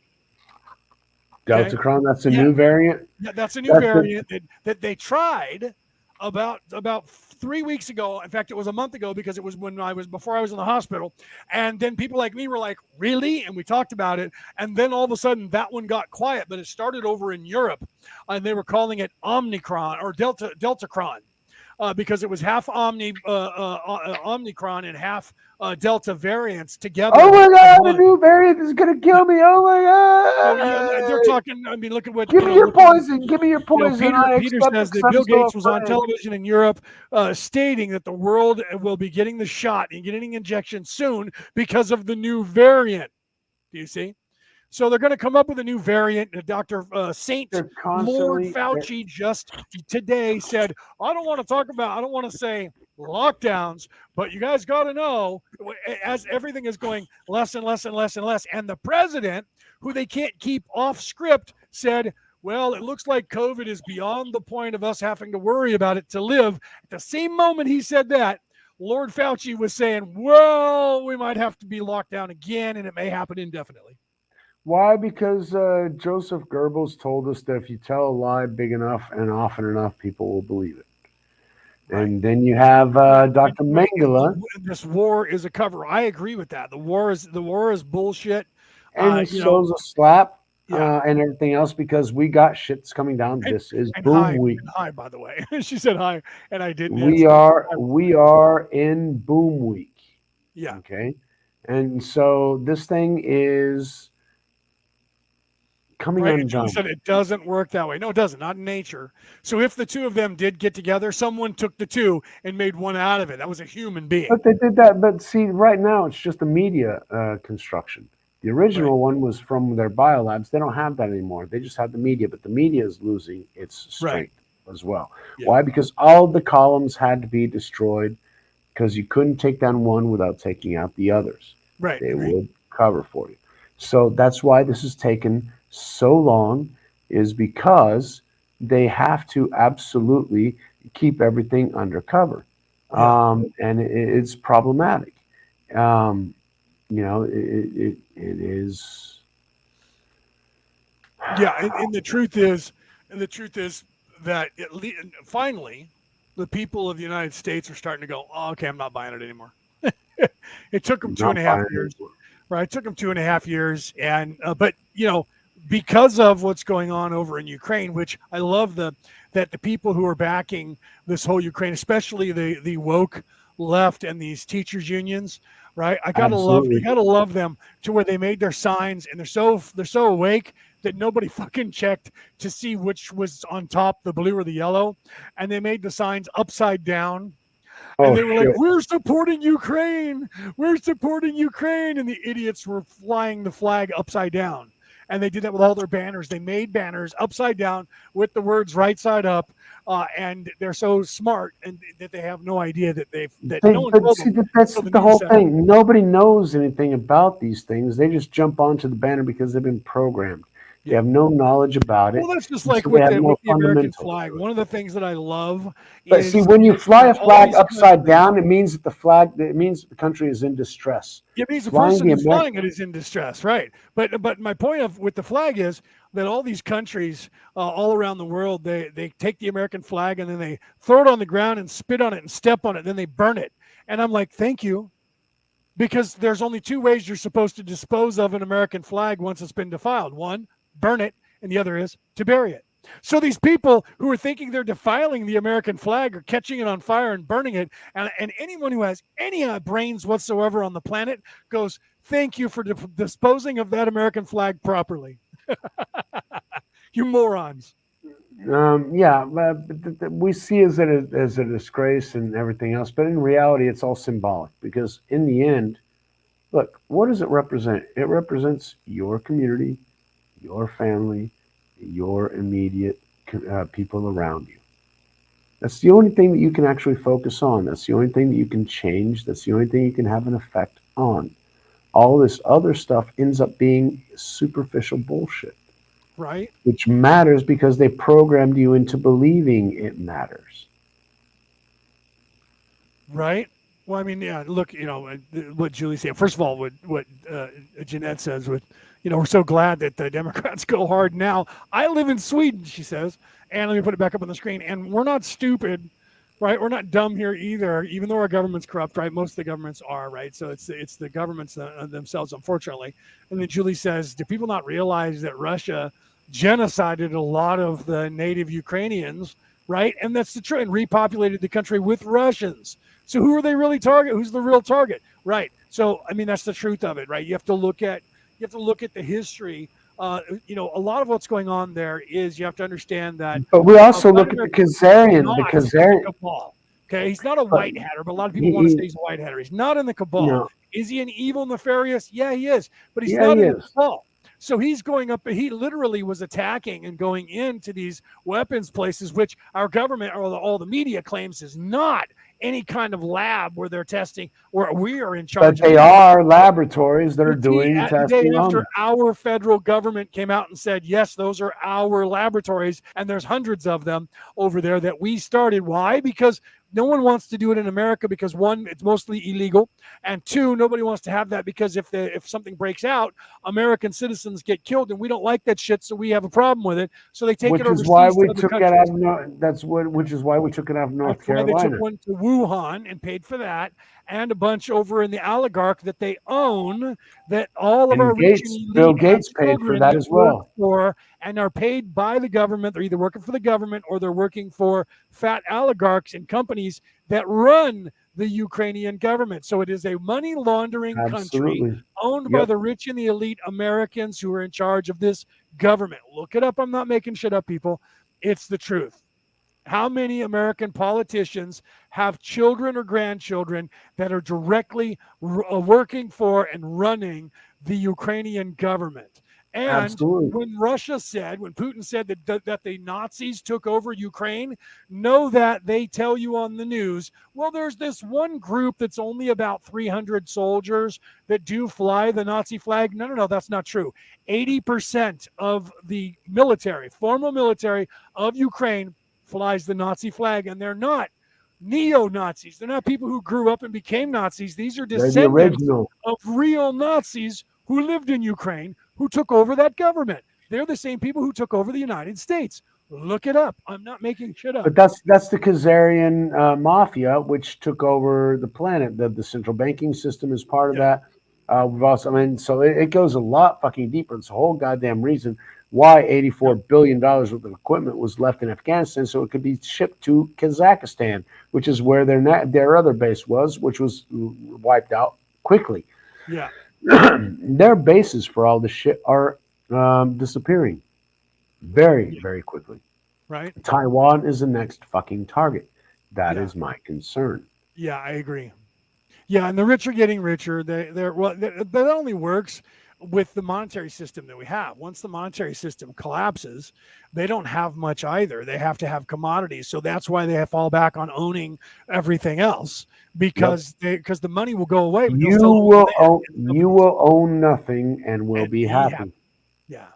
Deltacron, that's a new variant? Yeah, that's a new variant that they tried about 3 weeks ago. In fact, it was a month ago, because it was before I was in the hospital. And then people like me were like, really? And we talked about it. And then all of a sudden that one got quiet, but it started over in Europe, and they were calling it Omicron or Deltacron. Because it was half Omicron and half Delta variants together. Oh my God, the new variant is going to kill me. Oh my God. They're talking, I mean, look at what. Give me your poison. Give me your poison. Peter says that Bill Gates was on television in Europe stating that the world will be getting the shot and getting injection soon because of the new variant. Do you see? So they're going to come up with a new variant. Dr. Saint Lord Fauci just today said, I don't want to say lockdowns, but you guys got to know, as everything is going less and less and less and less. And the president, who they can't keep off script, said, well, it looks like COVID is beyond the point of us having to worry about it to live. At the same moment he said that, Lord Fauci was saying, well, we might have to be locked down again, and it may happen indefinitely. Why? Because Joseph Goebbels told us that if you tell a lie big enough and often enough, people will believe it. And then you have Dr. Mengele. This war is a cover. I agree with that. The war is bullshit. And so's a slap and everything else, because we got shit's coming down. This is Boom Week. Hi, by the way. She said hi, and I didn't. We are in Boom Week. Yeah. Okay. And so this thing is coming undone. Said it doesn't work that way. No, it doesn't. Not in nature. So if the 2 of them did get together, someone took the 2 and made one out of it. That was a human being. But they did that. But see, right now it's just a media construction. The original one was from their biolabs. They don't have that anymore. They just have the media, but the media is losing its strength as well. Yeah. Why? Because all the columns had to be destroyed, because you couldn't take down one without taking out the others. Right. They Right. would cover for you. So that's why this has taken so long, is because they have to absolutely keep everything undercover. Yeah. And it's problematic. Um, it is. Yeah. And the truth is that finally, the people of the United States are starting to go, oh, okay, I'm not buying it anymore. It took them two and Not a half buying years. it. Right. It took them 2.5 years. And, but, because of what's going on over in Ukraine, which I love that the people who are backing this whole Ukraine, especially the woke left and these teachers unions, right? You Absolutely. gotta love them to where they made their signs and they're so awake that nobody fucking checked to see which was on top, the blue or the yellow, and they made the signs upside down and Oh they were like, shit. "We're supporting Ukraine. We're supporting Ukraine." And the idiots were flying the flag upside down. And they did that with all their banners. They made banners upside down with the words right side up. And they're so smart and that they have no idea that no one But told see, them that's until the the news whole said it. thing. Nobody knows anything about these things. They just jump onto the banner because they've been programmed. They Yeah. have no knowledge about it, Well, that's just and like so they with have the no with the American fundamentals flag. to it. One of the things that I love But see, is when you fly a all flag these upside countries. down, it means the country is in distress. It means the Flying person the who's American. flying it is in distress, right? But my point of with the flag is that all these countries all around the world they take the American flag and then they throw it on the ground and spit on it and step on it, then they burn it. And I'm like, thank you, because there's only two ways you're supposed to dispose of an American flag once it's been defiled. One, burn it, and the other is to bury it. So these people who are thinking they're defiling the American flag are catching it on fire and burning it, and anyone who has any brains whatsoever on the planet goes, "Thank you for disposing of that American flag properly." You morons. Yeah, but we see as a disgrace and everything else, but in reality, it's all symbolic because in the end, look, what does it represent? It represents your community, your family, your immediate people around you. That's the only thing that you can actually focus on. That's the only thing that you can change. That's the only thing you can have an effect on. All this other stuff ends up being superficial bullshit, Right? which matters because they programmed you into believing it matters. Right? Well, I mean, yeah. Look, what Julie said. First of all, what Jeanette says. We're so glad that the Democrats go hard now. I live in Sweden, she says, and let me put it back up on the screen. And we're not stupid, right? We're not dumb here either. Even though our government's corrupt, right? Most of the governments are, right? So it's the governments themselves, unfortunately. And then Julie says, do people not realize that Russia genocided a lot of the native Ukrainians, right? And that's the truth, and repopulated the country with Russians. So who are they really target? Who's the real target? Right. So I mean that's the truth of it, right? You have to look at the history. A lot of what's going on there is you have to understand that But we also look at Vladimir the Putin is Khazarian. The not in Khazarian, the cabal. Okay, he's not a but white hatter, but a lot of people want to he say he's a white hatter. He's not in the you cabal. know, Is he an evil, nefarious? Yeah, he is, but he's yeah, not he in the is. cabal. So he's going up. He literally was attacking and going into these weapons places, which our government or all the media claims is not any kind of lab where they're testing, where we are in charge But of they anything. are laboratories that are You see, doing the day testing on after them. our federal government came out and said, yes, those are our laboratories, and there's hundreds of them over there that we started. Why? Because no one wants to do it in America because one, it's mostly illegal, and two, nobody wants to have that because if something breaks out, American citizens get killed, and we don't like that shit, so we have a problem with it. So they take it Which is why overseas to we other took it out countries. of which is why we took it out of North That's why they took Carolina. one to Wuhan and paid for that, and a bunch over in the oligarch that they own, that all of our And rich and Bill elite have Gates paid for children that that as work well. for and are paid by the government. They're either working for the government or they're working for fat oligarchs and companies that run the Ukrainian government. So it is a money laundering country Absolutely. owned by Yep. the rich and the elite Americans who are in charge of this government. Look it up. I'm not making shit up, people. It's the truth. How many American politicians have children or grandchildren that are directly working for and running the Ukrainian government? And Absolutely. when Putin said that the Nazis took over Ukraine, know that they tell you on the news, well, there's this one group that's only about 300 soldiers that do fly the Nazi flag. No, that's not true. 80% of the military, formal military of Ukraine flies the Nazi flag, and they're not neo-Nazis. They're not people who grew up and became Nazis. These are They're the descendants original. of real Nazis who lived in Ukraine, who took over that government. They're the same people who took over the United States. Look it up. I'm not making shit up. But that's the Khazarian mafia, which took over the planet. The central banking system is part of that. We've also, so it goes a lot fucking deeper. It's the whole goddamn reason why $84 billion worth of equipment was left in Afghanistan, so it could be shipped to Kazakhstan, which is where their other base was, which was wiped out quickly. Yeah. Their bases for all this shit are disappearing very, very quickly. Right. Taiwan is the next fucking target. That is my concern. Yeah, I agree. Yeah, and the rich are getting richer. That only works with the monetary system that we have. Once the monetary system collapses, they don't have much either. They have to have commodities. So that's why they fall back on owning everything else, because the money will go away. You will own nothing and will be happy. Yeah.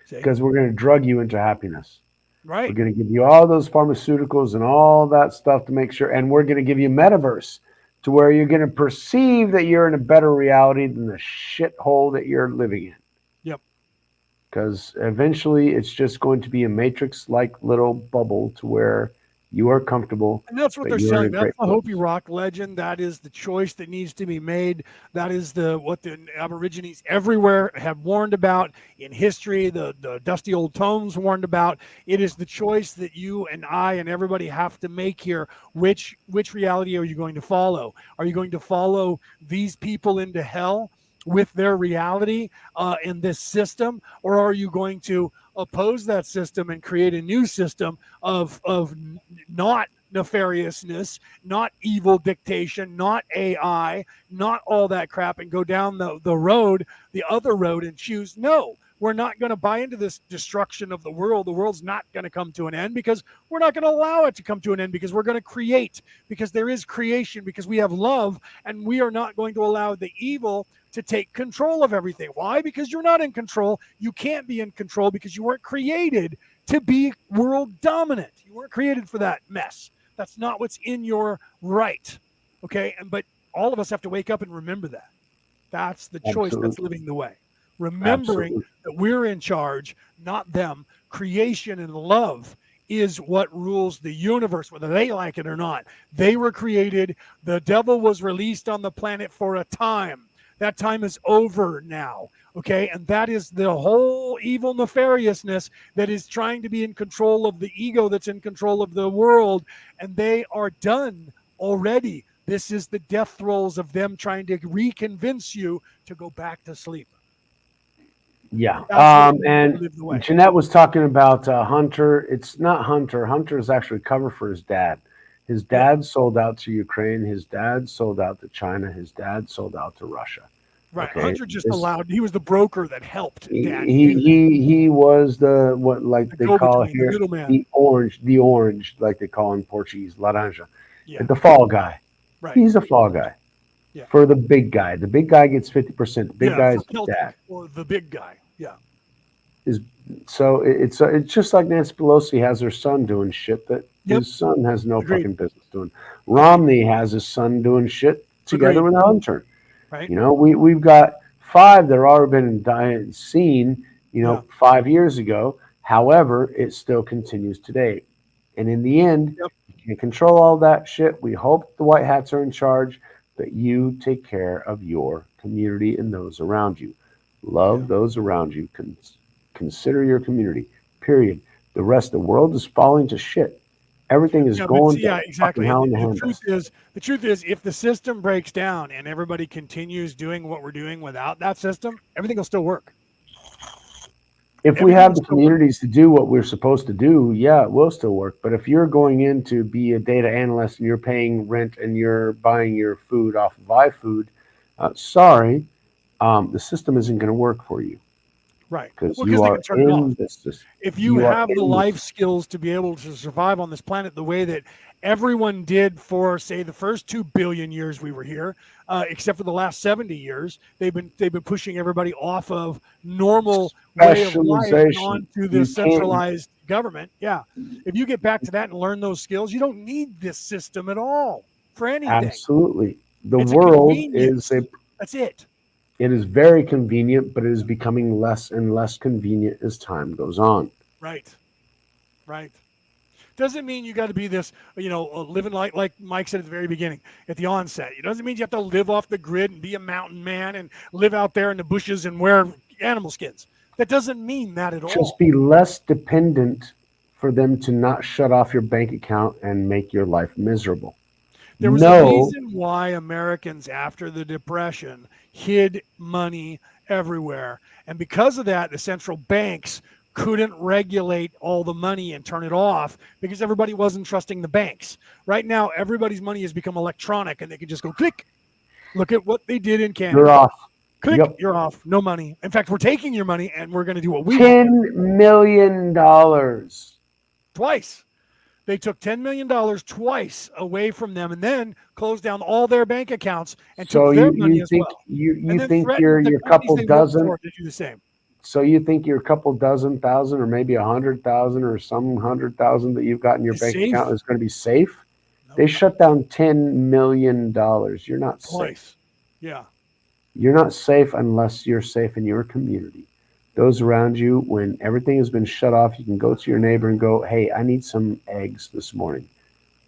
Because we're going to drug you into happiness. Right. We're going to give you all those pharmaceuticals and all that stuff to make sure, and we're going to give you metaverse to where you're going to perceive that you're in a better reality than the shithole that you're living in. Yep. Because eventually it's just going to be a matrix-like little bubble to where you are comfortable. And that's what they're saying. That's the Hopi Rock legend. That is the choice that needs to be made. That is what the Aborigines everywhere have warned about in history. The dusty old tomes warned about. It is the choice that you and I and everybody have to make here. Which reality are you going to follow? Are you going to follow these people into hell with their reality in this system, or are you going to oppose that system and create a new system of not nefariousness, not evil dictation, not AI, not all that crap, and go down the other road and choose, no, we're not going to buy into this destruction of the world. The world's not going to come to an end because we're not going to allow it to come to an end, because we're going to create, because there is creation, because we have love, and we are not going to allow the evil to take control of everything. Why? Because you're not in control. You can't be in control because you weren't created to be world dominant. You weren't created for that mess. That's not what's in your right. Okay. But all of us have to wake up and remember that. That's the choice that's living the way. Remembering that we're in charge, not them. Creation and love is what rules the universe, whether they like it or not. They were created. The devil was released on the planet for a time. That time is over now, okay? And that is the whole evil nefariousness that is trying to be in control of the ego that's in control of the world, and they are done already. This is the death throes of them trying to reconvince you to go back to sleep. Yeah. And Jeanette was talking about Hunter. It's not Hunter. Hunter is actually cover for his dad. His dad sold out to Ukraine. His dad sold out to China. His dad sold out to Russia. Right. Okay? Hunter just he was the broker that helped Dad. He was they call here the orange, like they call in Portuguese, laranja. Yeah. The fall guy. Right. He's a fall guy. Yeah. For the big guy. The big guy gets 50%. The big guy is dad. Or the big guy. Yeah. So it's just like Nancy Pelosi has her son doing shit that his son has no fucking business doing. Romney has his son doing shit together with Hunter. Right. You know, we've got 5 that have already been seen, 5 years ago. However, it still continues today. And in the end, you can't control all that shit. We hope the white hats are in charge, but you take care of your community and those around you. Love those around you. Consider your community, period. The rest of the world is falling to shit. Everything is going to exactly. The truth is, if the system breaks down and everybody continues doing what we're doing without that system, everything will still work. If we have the communities to do what we're supposed to do, it will still work. But if you're going in to be a data analyst and you're paying rent and you're buying your food off of iFood, sorry, the system isn't going to work for you. Right. because Well, you because they are can turn it off. in this system. If you You are have the in life this. skills to be able to survive on this planet the way that everyone did for, say, the first 2 billion years we were here, except for the last 70 years, they've been pushing everybody off of normal way of life and Specialization. onto You this can't. centralized government. Yeah. If you get back to that and learn those skills, you don't need this system at all for anything. Absolutely. The It's a world is convenience. That's it. it is very convenient, but it is becoming less and less convenient as time goes on. Right. Right. Doesn't mean you got to be this, living like Mike said at the very beginning, at the onset. It doesn't mean you have to live off the grid and be a mountain man and live out there in the bushes and wear animal skins. That doesn't mean that at all. Just be less dependent for them to not shut off your bank account and make your life miserable. There was a No, reason why Americans after the Depression hid money everywhere. And because of that, the central banks couldn't regulate all the money and turn it off because everybody wasn't trusting the banks. Right now, everybody's money has become electronic and they can just go click. Look at what they did in Canada. you're off. Click, Yep. you're off. No money. In fact, we're taking your money and we're going to do what we want $10 million. twice. They took $10 million twice away from them and then closed down all their bank accounts and So took their you, money you as think well. you And then think threatened you're the your companies couple they work dozen. for to do the same. So you think you're a couple dozen thousand, or maybe 100,000, or some 100,000 that you've got in your Is bank safe? account is going to be safe? No, They shut down $10 million. You're not safe. twice. Yeah. You're not safe unless you're safe in your community. Those around you, when everything has been shut off, you can go to your neighbor and go, hey, I need some eggs this morning.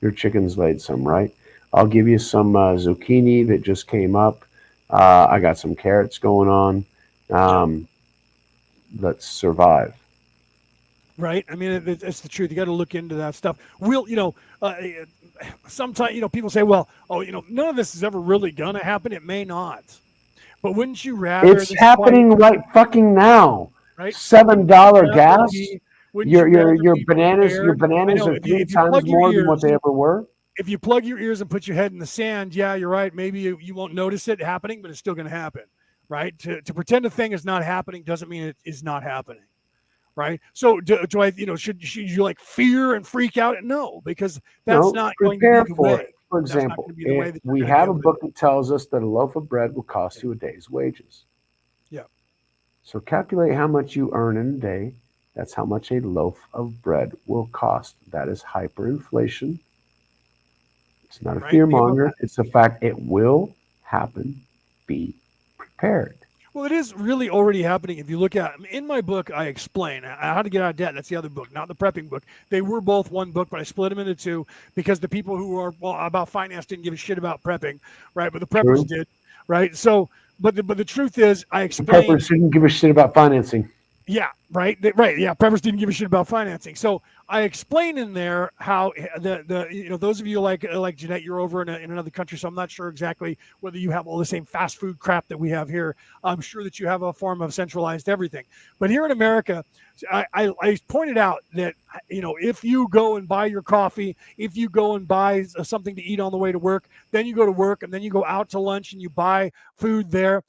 Your chicken's laid some, right? I'll give you some zucchini that just came up. I got some carrots going on. Let's survive. Right. I mean, it's the truth. You got to look into that stuff. Sometimes, people say, well, none of this is ever really going to happen. It may not. But wouldn't you rather It's happening right fucking now. right? $7 gas. Wouldn't you Your rather be bananas prepared? are If 3 you times plug your more than what ears- they ever were. If you plug your ears and put your head in the sand, yeah, you're right. Maybe you won't notice it happening, but it's still going to happen, right? To pretend a thing is not happening doesn't mean it is not happening, right? So do I, should you like fear and freak out? No, because that's No, not going to prepare be the for way. it. For That's not example, gonna be the way if that you're we gonna be have a able to book that tells us that a loaf of bread will cost you a day's wages. Yeah. So calculate how much you earn in a day. That's how much a loaf of bread will cost. That is hyperinflation. It's not a Right, fear think about monger. that. It's the fact it will happen. Be prepared. Well, it is really already happening. If you look at in my book, I explain how to get out of debt. That's the other book, not the prepping book. They were both one book, but I split them into two because the people who are about finance didn't give a shit about prepping, right? But the preppers True. did, right? So, but the truth is, I The explained. preppers didn't give a shit about financing. Yeah, right. Right. Yeah, preppers didn't give a shit about financing. So I explain in there how the those of you like Jeanette, you're over in another country, so I'm not sure exactly whether you have all the same fast food crap that we have here. I'm sure that you have a form of centralized everything. But here in America, I pointed out that if you go and buy your coffee, if you go and buy something to eat on the way to work, then you go to work and then you go out to lunch and you buy food there.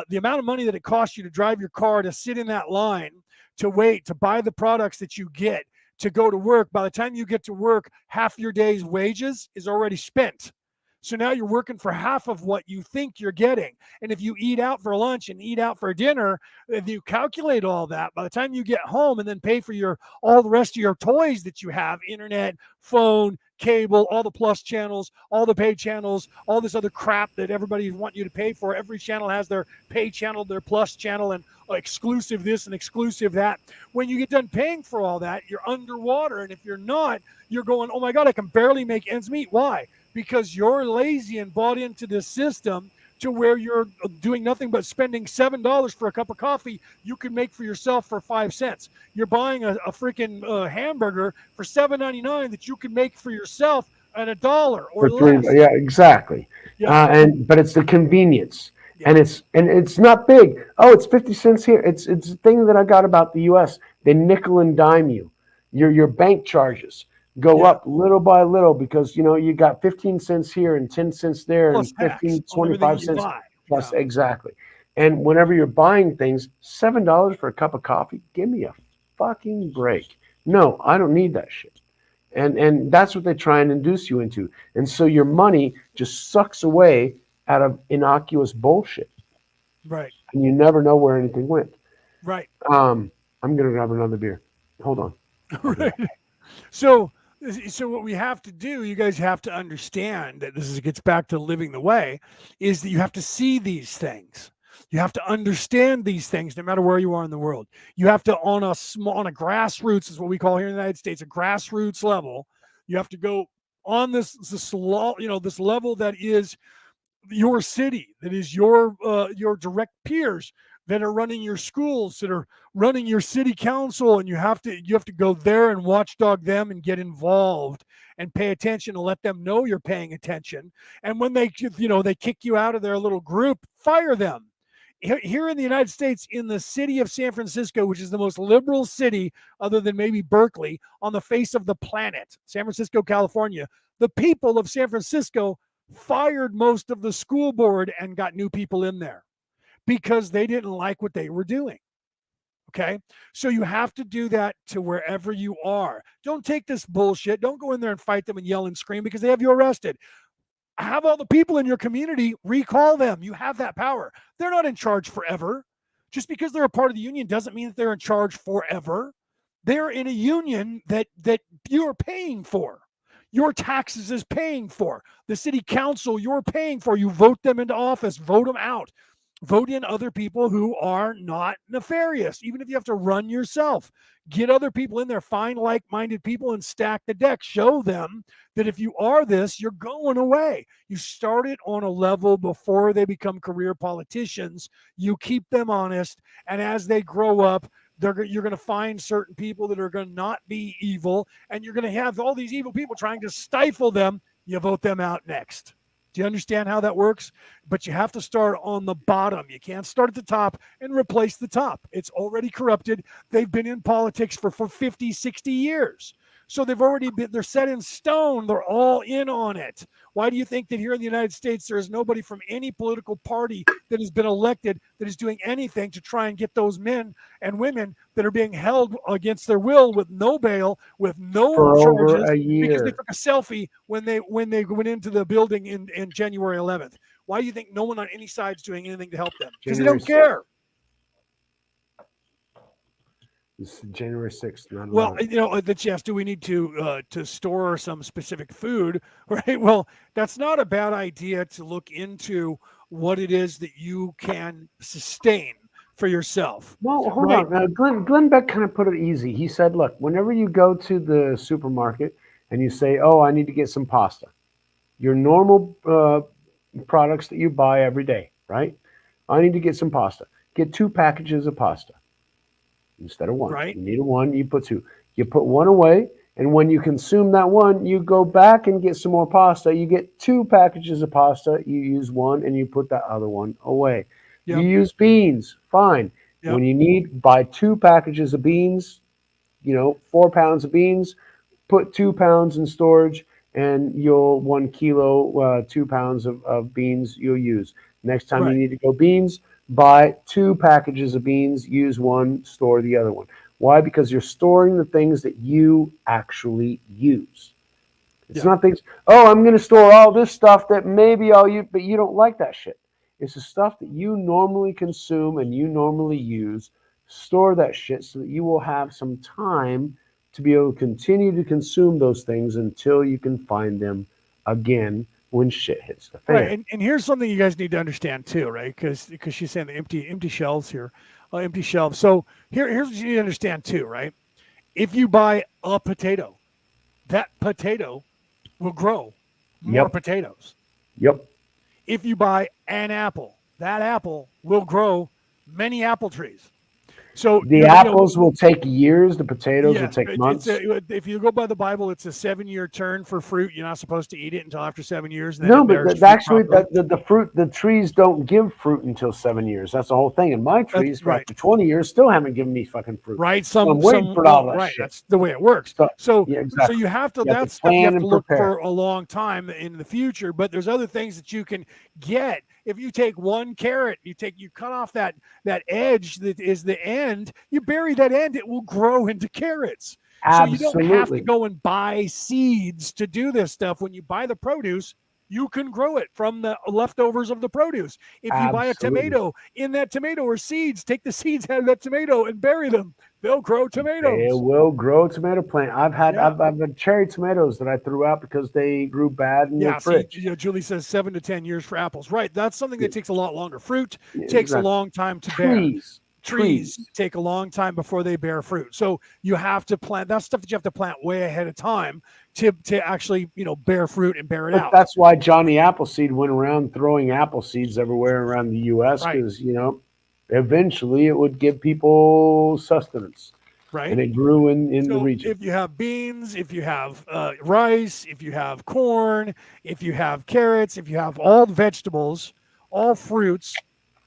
The amount of money that it costs you to drive your car to sit in that line to wait to buy the products that you get to go to work, by the time you get to work, half your day's wages is already spent. So now you're working for half of what you think you're getting. And if you eat out for lunch and eat out for dinner, if you calculate all that, by the time you get home and then pay for all the rest of your toys that you have, internet, phone, cable, all the plus channels, all the pay channels, all this other crap that everybody wants you to pay for. Every channel has their pay channel, their plus channel, and exclusive this and exclusive that. When you get done paying for all that, you're underwater. And if you're not, you're going, oh my God, I can barely make ends meet. Why? Because you're lazy and bought into this system to where you're doing nothing but spending $7 for a cup of coffee you can make for yourself for 5 cents. You're buying a freaking hamburger for $7.99 that you can make for yourself at $1 or less. Yeah, exactly. Yeah. But it's the convenience. Yeah. And it's not big. Oh, it's 50 cents here. It's a thing that I got about the US. They nickel and dime you. Your bank charges go Yeah. up little by little because you got 15 cents here and 10 cents there Plus and tax 15, on everything 25 you cents buy. plus Yeah. exactly. And whenever you're buying things, $7 for a cup of coffee, give me a fucking break. No, I don't need that shit. And that's what they try and induce you into. And so your money just sucks away out of innocuous bullshit. Right. And you never know where anything went. Right. I'm gonna grab another beer. Hold on. Right. So what we have to do, you guys have to understand that gets back to living the way, is that you have to see these things. You have to understand these things no matter where you are in the world. You have to, on a grassroots, is what we call here in the United States, a grassroots level. You have to go on this level that is your city, that is your direct peers that are running your schools, that are running your city council, and you have to go there and watchdog them and get involved and pay attention and let them know you're paying attention. And when they kick you out of their little group, fire them. Here in the United States, in the city of San Francisco, which is the most liberal city other than maybe Berkeley on the face of the planet, San Francisco, California, the people of San Francisco fired most of the school board and got new people in there because they didn't like what they were doing. Okay. So you have to do that to wherever you are. Don't take this bullshit. Don't go in there and fight them and yell and scream because they have you arrested. Have all the people in your community, recall them. You have that power. They're not in charge forever. Just because they're a part of the union doesn't mean that they're in charge forever. They're in a union that you're paying for. Your taxes is paying for. The city council you're paying for. You vote them into office, vote them out. Vote in other people who are not nefarious, even if you have to run yourself. Get other people in there, find like-minded people and stack the deck. Show them that if you are this, you're going away. You start it on a level before they become career politicians. You keep them honest, and as they grow up, you're going to find certain people that are going to not be evil, and you're going to have all these evil people trying to stifle them. You vote them out next. Do you understand how that works? But you have to start on the bottom. You can't start at the top and replace the top. It's already corrupted. They've been in politics for 50, 60 years. So they're set in stone. They're all in on it. Why do you think that here in the United States, there is nobody from any political party that has been elected that is doing anything to try and get those men and women that are being held against their will with no bail, with no charges, over a year. because they took a selfie when they went into the building in January 11th? Why do you think no one on any side is doing anything to help them? Because they don't care. This is January 6th. Not Well, that's yes. Do we need to store some specific food? Right. Well, that's not a bad idea to look into what it is that you can sustain for yourself. Well, hold on. Glenn Beck kind of put it easy. He said, look, whenever you go to the supermarket and you say, oh, I need to get some pasta, your normal products that you buy every day, right? I need to get some pasta. Get 2 packages of pasta instead of 1. Right. You need 1, you put 2. You put 1 away, and when you consume that 1, you go back and get some more pasta. You get 2 packages of pasta, you use 1, and you put that other 1 away. Yep. You use beans, fine. Yep. When you need, buy 2 packages of beans, 4 pounds of beans, put 2 pounds in storage, and 1 kilo, 2 pounds of beans you'll use. Next time you need to go beans, buy 2 packages of beans, use 1, store the other 1. Why? Because you're storing the things that you actually use. It's not things, oh, I'm going to store all this stuff that maybe I'll use, but you don't like that shit. It's the stuff that you normally consume and you normally use. Store that shit so that you will have some time to be able to continue to consume those things until you can find them again when shit hits the fan. Right, and here's something you guys need to understand too, right? Because she's saying the empty shelves here, empty shelves. So here's what you need to understand too, right? If you buy a potato, that potato will grow more potatoes. Yep. If you buy an apple, that apple will grow many apple trees. So the apples will take years. The potatoes will take months. If you go by the Bible, it's a 7-year turn for fruit. You're not supposed to eat it until after 7 years. No, but actually, the trees don't give fruit until 7 years. That's the whole thing. And my trees, for after 20 years, still haven't given me fucking fruit. Right. I'm waiting for all that shit. That's the way it works. So exactly. you have to. That's stuff you have to look for a long time in the future. But there's other things that you can get if you take one carrot, you cut off that edge that is the end, you bury that end, it will grow into carrots. So you don't have to Absolutely. go and buy seeds to do this stuff. When you buy the produce, you can grow it from the leftovers of the produce. If you buy a Absolutely. tomato, in that tomato are seeds. Take the seeds out of that tomato and bury them. They'll grow It tomatoes. will grow a tomato plant. I've had Yeah. I've had cherry tomatoes that I threw out because they grew bad in the Yeah, see, fridge. Julie says 7 to 10 years for apples. Right. That's something that takes a lot longer. Fruit Yeah, takes a exactly. long time to bear. Trees. Trees take a long time before they bear fruit. So you have to plant, that's stuff that you have to plant way ahead of time to actually, bear fruit and bear it But out. that's why Johnny Appleseed went around throwing apple seeds everywhere around the U.S. Right. because eventually it would give people sustenance, Right. and it grew in the So region. if you have beans, if you have rice, if you have corn, if you have carrots, if you have all the vegetables, all fruits,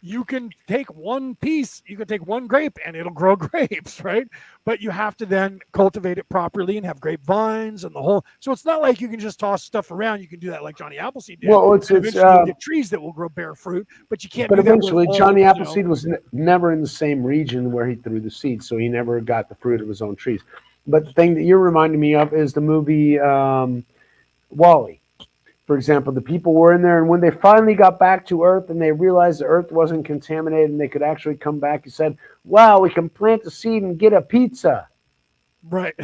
you can take one piece, you can take one grape and it'll grow grapes, right? But you have to then cultivate it properly and have grapevines and the whole. So it's not like you can just toss stuff around. You can do that like Johnny Appleseed did. Well, it's Eventually you'll get trees that will grow bear fruit, but you can't but do that with eventually all, Johnny Appleseed was never in the same region where he threw the seeds, so he never got the fruit of his own trees. But the thing that you're reminding me of is the movie Wall-E. For example, the people were in there, and when they finally got back to Earth and they realized the Earth wasn't contaminated and they could actually come back, he said, "Wow, we can plant a seed and get a pizza." Right.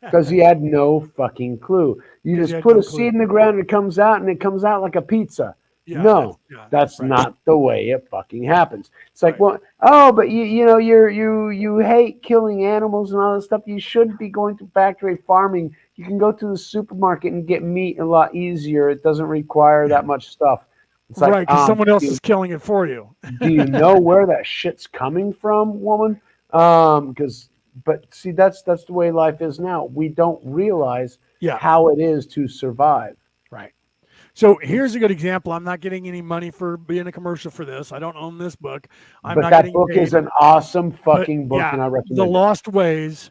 Because he had no fucking clue. You Because he just had put no a clue. seed in the ground and it comes out like a pizza. Yeah, No, that's right. not the way it fucking happens. It's like, Right. but you hate killing animals and all this stuff. You shouldn't be going to factory farming. You can go to the supermarket and get meat a lot easier. It doesn't require that much stuff. It's like, Right, because someone else is killing it for you. do you know where that shit's coming from, woman? But see, that's the way life is now. We don't realize Yeah. how it is to survive. Right. So here's a good example. I'm not getting any money for being a commercial for this. I don't own this book. I'm But not that getting book paid. is an awesome But, fucking book, yeah, and I The recommend it. Lost Ways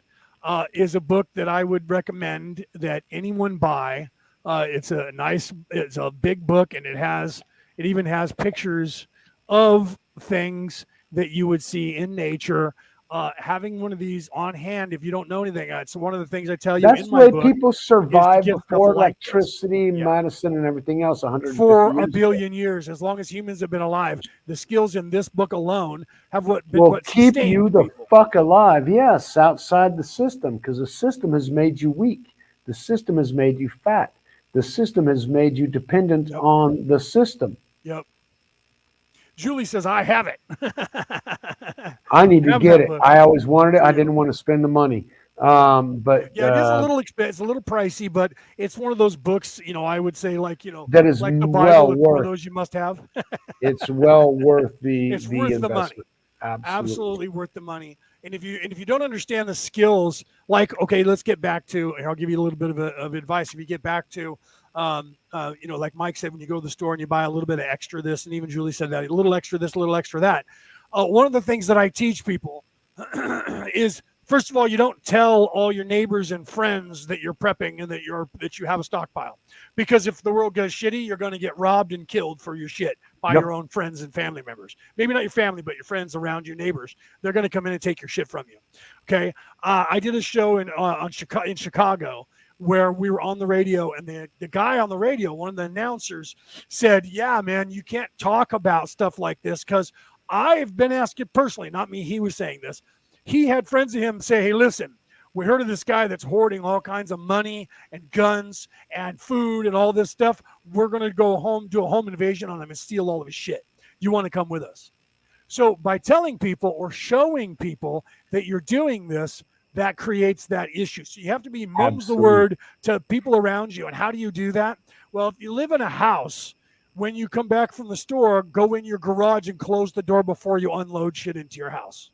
is a book that I would recommend that anyone buy. It's a big book, and it even has pictures of things that you would see in nature. Having one of these on hand, if you don't know anything, it's one of the things I tell you That's in the my way book people survived get stuff before like this. electricity, Yeah. medicine, and everything else 150 for years a ago. billion years. As long as humans have been alive, the skills in this book alone have Will what keep sustained you the people. fuck alive, yes, outside the system, because the system has made you weak. The system has made you fat. The system has made you dependent Yep. on the system. Yep. Julie says, I have it. I need to Have get that it. book. I always wanted it. I Yeah. didn't want to spend the money. But Yeah, it is a little expensive, a little pricey, but it's one of those books, I would say that is like the Bible, well it's one of worth. those you must have. It's well worth the It's worth the money. investment. Absolutely. Absolutely worth the money. And if you don't understand the skills, okay, let's get back to. I'll give you a little bit of advice. If you get back to, like Mike said, when you go to the store and you buy a little bit of extra this, and even Julie said that, a little extra this, a little extra that. One of the things that I teach people is, first of all, you don't tell all your neighbors and friends that you're prepping and that you have a stockpile, because if the world goes shitty, you're going to get robbed and killed for your shit by Yep. your own friends and family members. Maybe not your family, but your friends around you, neighbors. They're going to come in and take your shit from you. Okay. I did a show in Chicago where we were on the radio, and the guy on the radio, one of the announcers, said, "Yeah, man, you can't talk about stuff like this, because I've been asked it personally, not me. He was saying this. He had friends of him say, hey, listen, we heard of this guy that's hoarding all kinds of money and guns and food and all this stuff. We're going to go home, do a home invasion on him and steal all of his shit. You want to come with us?" So by telling people or showing people that you're doing this, that creates that issue. So you have to be mums the Absolutely. word to people around you. And how do you do that? Well, if you live in a house, when you come back from the store, go in your garage and close the door before you unload shit into your house.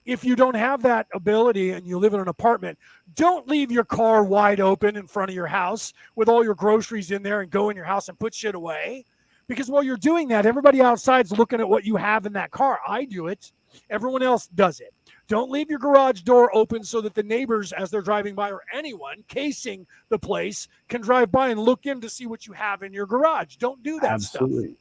If you don't have that ability and you live in an apartment, don't leave your car wide open in front of your house with all your groceries in there and go in your house and put shit away. Because while you're doing that, everybody outside's looking at what you have in that car. I do it. Everyone else does it. Don't leave your garage door open so that the neighbors, as they're driving by, or anyone casing the place, can drive by and look in to see what you have in your garage. Don't do that stuff. Absolutely.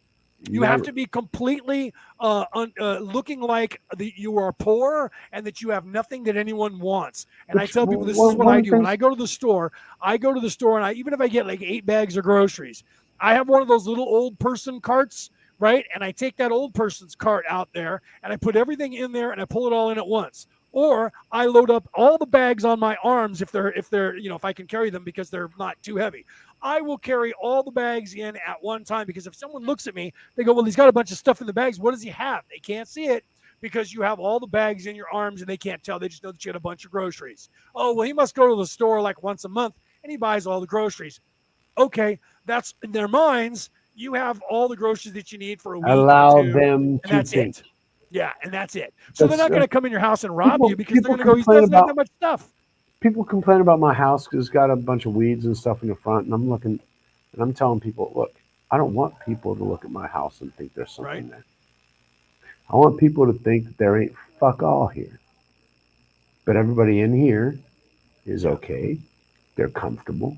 You have to be completely looking like you are poor and that you have nothing that anyone wants. And I tell people this is what I do. When I go to the store, and even if I get like 8 bags of groceries, I have one of those little old person carts, right? And I take that old person's cart out there and I put everything in there and I pull it all in at once. Or I load up all the bags on my arms if I can carry them because they're not too heavy. I will carry all the bags in at one time because if someone looks at me, they go, well, he's got a bunch of stuff in the bags. What does he have? They can't see it because you have all the bags in your arms and they can't tell. They just know that you had a bunch of groceries. Oh, well, he must go to the store like once a month and he buys all the groceries. Okay, that's in their minds. You have all the groceries that you need for a week. Allow or two, them to that's think. it. Yeah, and that's it. So they're not going to come in your house and rob you because they're going to go, he complain doesn't have about- that much stuff. People complain about my house because it's got a bunch of weeds and stuff in the front, and I'm looking, and I'm telling people, look, I don't want people to look at my house and think there's something Right. there. I want people to think that there ain't fuck all here. But everybody in here is okay. They're comfortable,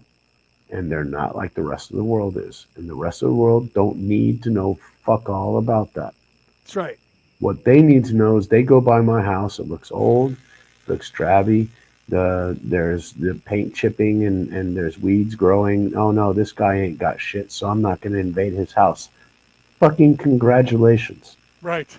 and they're not like the rest of the world is. And the rest of the world don't need to know fuck all about that. That's right. What they need to know is they go by my house. It looks old, looks drabby. There's the paint chipping and there's weeds growing. Oh no, this guy ain't got shit, so I'm not going to invade his house. Fucking congratulations. Right.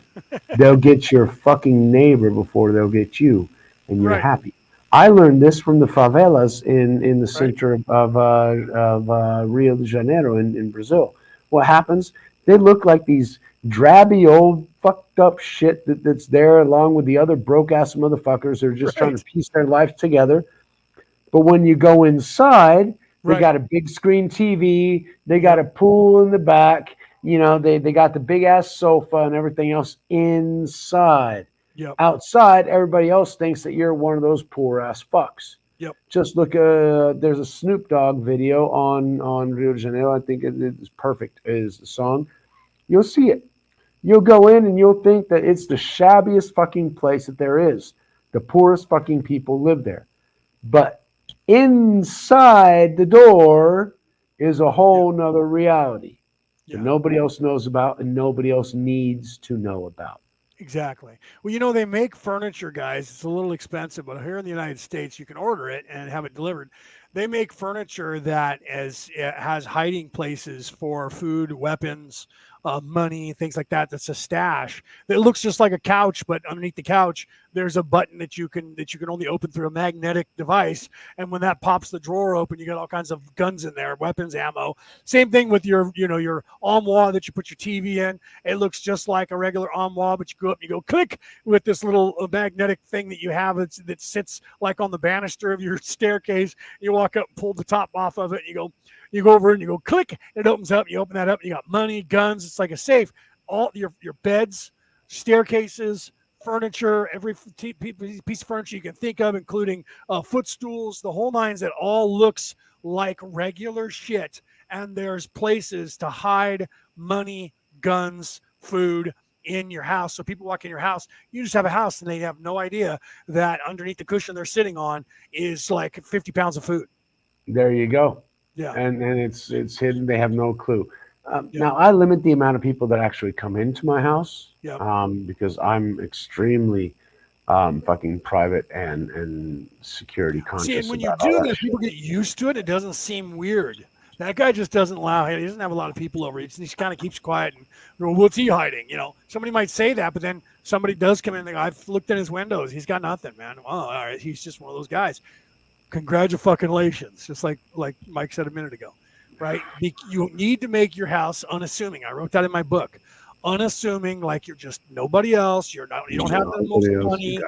They'll get your fucking neighbor before they'll get you, and you're Right. happy. I learned this from the favelas in the Right. center of Rio de Janeiro in Brazil. What happens? They look like these drabby old fucked up shit that's there along with the other broke ass motherfuckers that are just trying to piece their life together. But when you go inside, they Right. got a big screen TV, they got a pool in the back, you know, they got the big ass sofa and everything else inside. Yep. Outside, everybody else thinks that you're one of those poor ass fucks. Yep. Just look, there's a Snoop Dogg video on Rio de Janeiro. I think it's Perfect is the song. You'll see it. You'll go in and you'll think that it's the shabbiest fucking place that there is. The poorest fucking people live there. But inside the door is a whole nother reality that nobody else knows about and nobody else needs to know about. Exactly. Well, you know, they make furniture, guys. It's a little expensive, but here in the United States, you can order it and have it delivered. They make furniture that has hiding places for food, weapons, money, things like that. That's a stash. It looks just like a couch, but underneath the couch, there's a button that you can only open through a magnetic device. And when that pops the drawer open, you got all kinds of guns in there, weapons, ammo. Same thing with your armoire that you put your TV in. It looks just like a regular armoire, but you go up and you go click with this little magnetic thing that you have that sits like on the banister of your staircase. You walk up and pull the top off of it, and you go over and you go click, and it opens up. You open that up, and you got money, guns. It's like a safe. All your beds, staircases, furniture, every piece of furniture you can think of, including footstools, the whole nines. That all looks like regular shit. And there's places to hide money, guns, food in your house. So people walk in your house, you just have a house, and they have no idea that underneath the cushion they're sitting on is like 50 pounds of food. There you go. Yeah. And it's hidden. They have no clue. Now, I limit the amount of people that actually come into my house because I'm extremely fucking private and security conscious. See, and when you about do all that this, people get used to it. It doesn't seem weird. That guy just doesn't he doesn't have a lot of people over. He kind of keeps quiet. And well, what's he hiding? You know, somebody might say that, but then somebody does come in and they go, I've looked in his windows. He's got nothing, man. Well, all right. He's just one of those guys. Congratulations. Just like Mike said a minute ago, right? You need to make your house unassuming. I wrote that in my book. Unassuming, like you're just nobody else. You don't have the most money.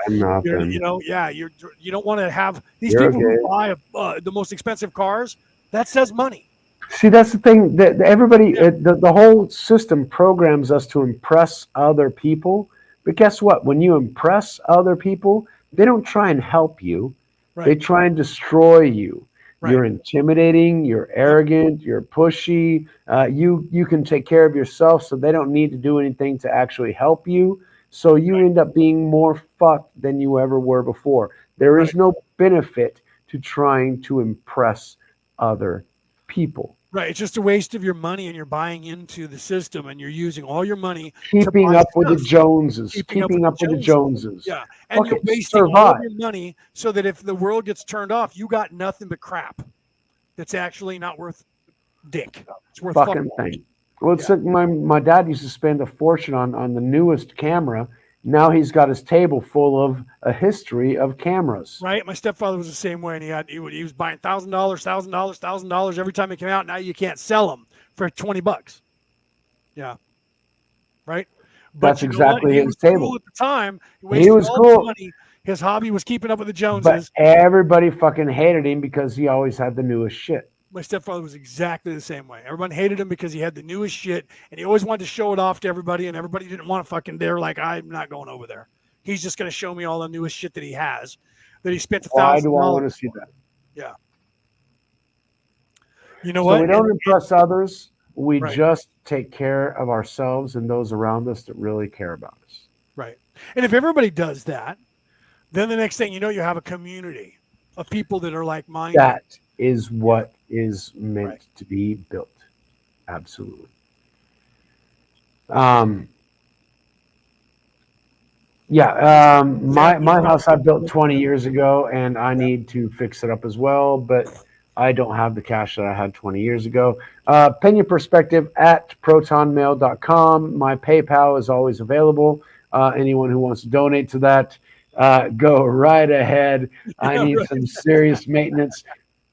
You don't want to have these people who buy the most expensive cars. That says money. See, that's the thing that everybody, the whole system programs us to impress other people. But guess what? When you impress other people, they don't try and help you. Right. They try and destroy you. Right. You're intimidating. You're arrogant. You're pushy. You can take care of yourself, so they don't need to do anything to actually help you. So you end up being more fucked than you ever were before. There is no benefit to trying to impress other people. Right. It's just a waste of your money, and you're buying into the system, and you're using all your money to Keeping buy up with the stuff. Joneses. Keeping up Keeping with up the with the Joneses. Joneses. Yeah. And you're Fucking wasting all of survive. your money so that if the world gets turned off, you got nothing but crap that's actually not worth dick. It's worth fuck Fucking all. thing. Well, it's Yeah. like my dad used to spend a fortune on the newest camera. Now he's got his table full of a history of cameras. Right. My stepfather was the same way, and he was buying $1,000 every time it came out. Now you can't sell them for $20. Yeah. Right. But That's you know what? exactly He his was cool table. at the time. He He wasted was all his cool, money. His hobby was keeping up with the but Joneses. everybody fucking hated him because he always had the newest shit. My stepfather was exactly the same way. Everyone hated him because he had the newest shit, and he always wanted to show it off to everybody, and everybody didn't want to fucking. They're like, I'm not going over there. He's just going to show me all the newest shit that he has, that he spent Why $1,000. do I want to see that? Yeah. You know So what? we don't impress others. We Right. just take care of ourselves and those around us that really care about us. Right. And if everybody does that, then the next thing you know, you have a community of people that are like minded. That is what is meant Right. to be built. Absolutely. My house I built 20 years ago, and I need to fix it up as well, but I don't have the cash that I had 20 years ago. Pena Perspective at protonmail.com. My PayPal is always available. Anyone who wants to donate to that, go right ahead. I Yeah, need right. some serious maintenance.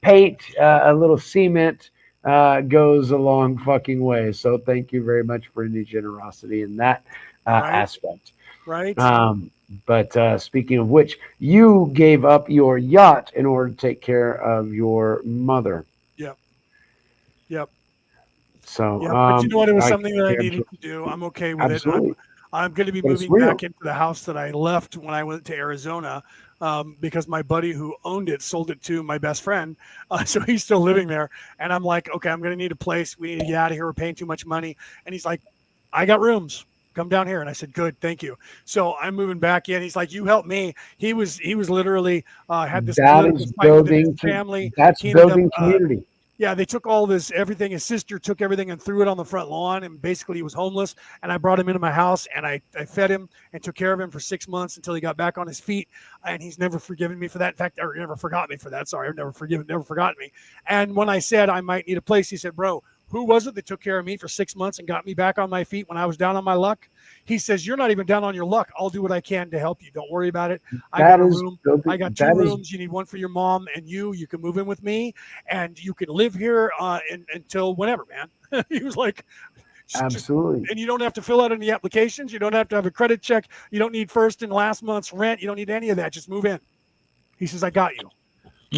Paint, a little cement goes a long fucking way. So thank you very much for any generosity in that Right. aspect. Right. But speaking of which, you gave up your yacht in order to take care of your mother. Yep. Yep. So, Yeah, but you know what? It was I something that I can't needed to do. I'm okay with absolutely. it. I'm going to be But it's moving real. back into the house that I left when I went to Arizona, because my buddy who owned it sold it to my best friend. So he's still living there. And I'm like, okay, I'm going to need a place. We need to get out of here. We're paying too much money. And he's like, I got rooms. Come down here. And I said, good, thank you. So I'm moving back in. He's like, you help me. He was literally had this That political is fight within building. his family. That's He ended up, building community. yeah, they took all this, everything. His sister took everything and threw it on the front lawn, and basically he was homeless. And I brought him into my house, and I fed him and took care of him for 6 months until he got back on his feet. And he's never forgiven me for that. In fact, or never forgot me for that. Sorry, I've never forgotten me. And when I said I might need a place, he said, bro, who was it that took care of me for 6 months and got me back on my feet when I was down on my luck? He says, you're not even down on your luck. I'll do what I can to help you. Don't worry about it. I got a room. building. I got two rooms. You need one for your mom and you. You can move in with me, and you can live here until whenever, man. He was like, Absolutely. and you don't have to fill out any applications. You don't have to have a credit check. You don't need first and last month's rent. You don't need any of that. Just move in. He says, I got you.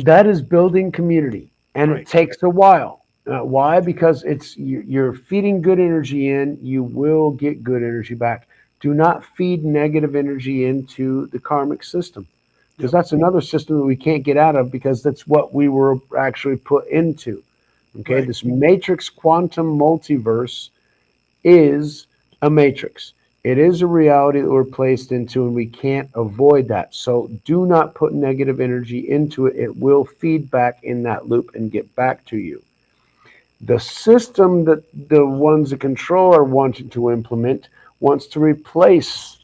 That is building community, and Right. it takes a while. Why? Because you're feeding good energy in. You will get good energy back. Do not feed negative energy into the karmic system, because that's another system that we can't get out of, because that's what we were actually put into. Okay, Right. this matrix quantum multiverse is a matrix. It is a reality that we're placed into, and we can't avoid that. So do not put negative energy into it. It will feed back in that loop and get back to you. The system that the ones that control are wanting to implement wants to replace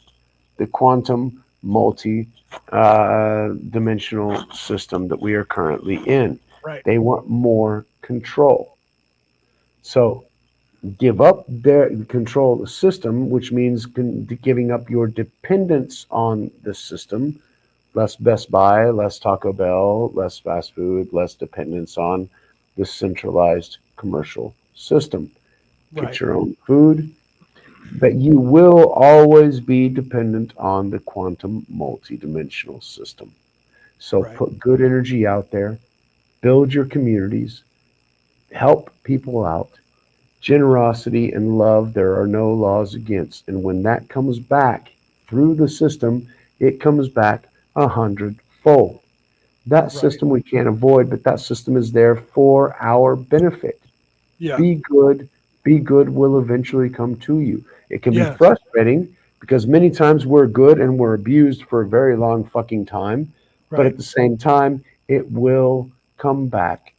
the quantum multi-dimensional system that we are currently in. Right. They want more control. So give up their control of the system, which means giving up your dependence on the system. Less Best Buy, less Taco Bell, less fast food, less dependence on the centralized commercial system. Right. Get your own food, but you will always be dependent on the quantum multidimensional system. So Right. put good energy out there, build your communities, help people out. Generosity and love, there are no laws against. And when that comes back through the system, it comes back 100-fold. That Right. system we can't avoid, but that system is there for our benefit. Yeah. Be good. Be good will eventually come to you. It can Yes. be frustrating because many times we're good and we're abused for a very long fucking time. But Right. at the same time, it will come back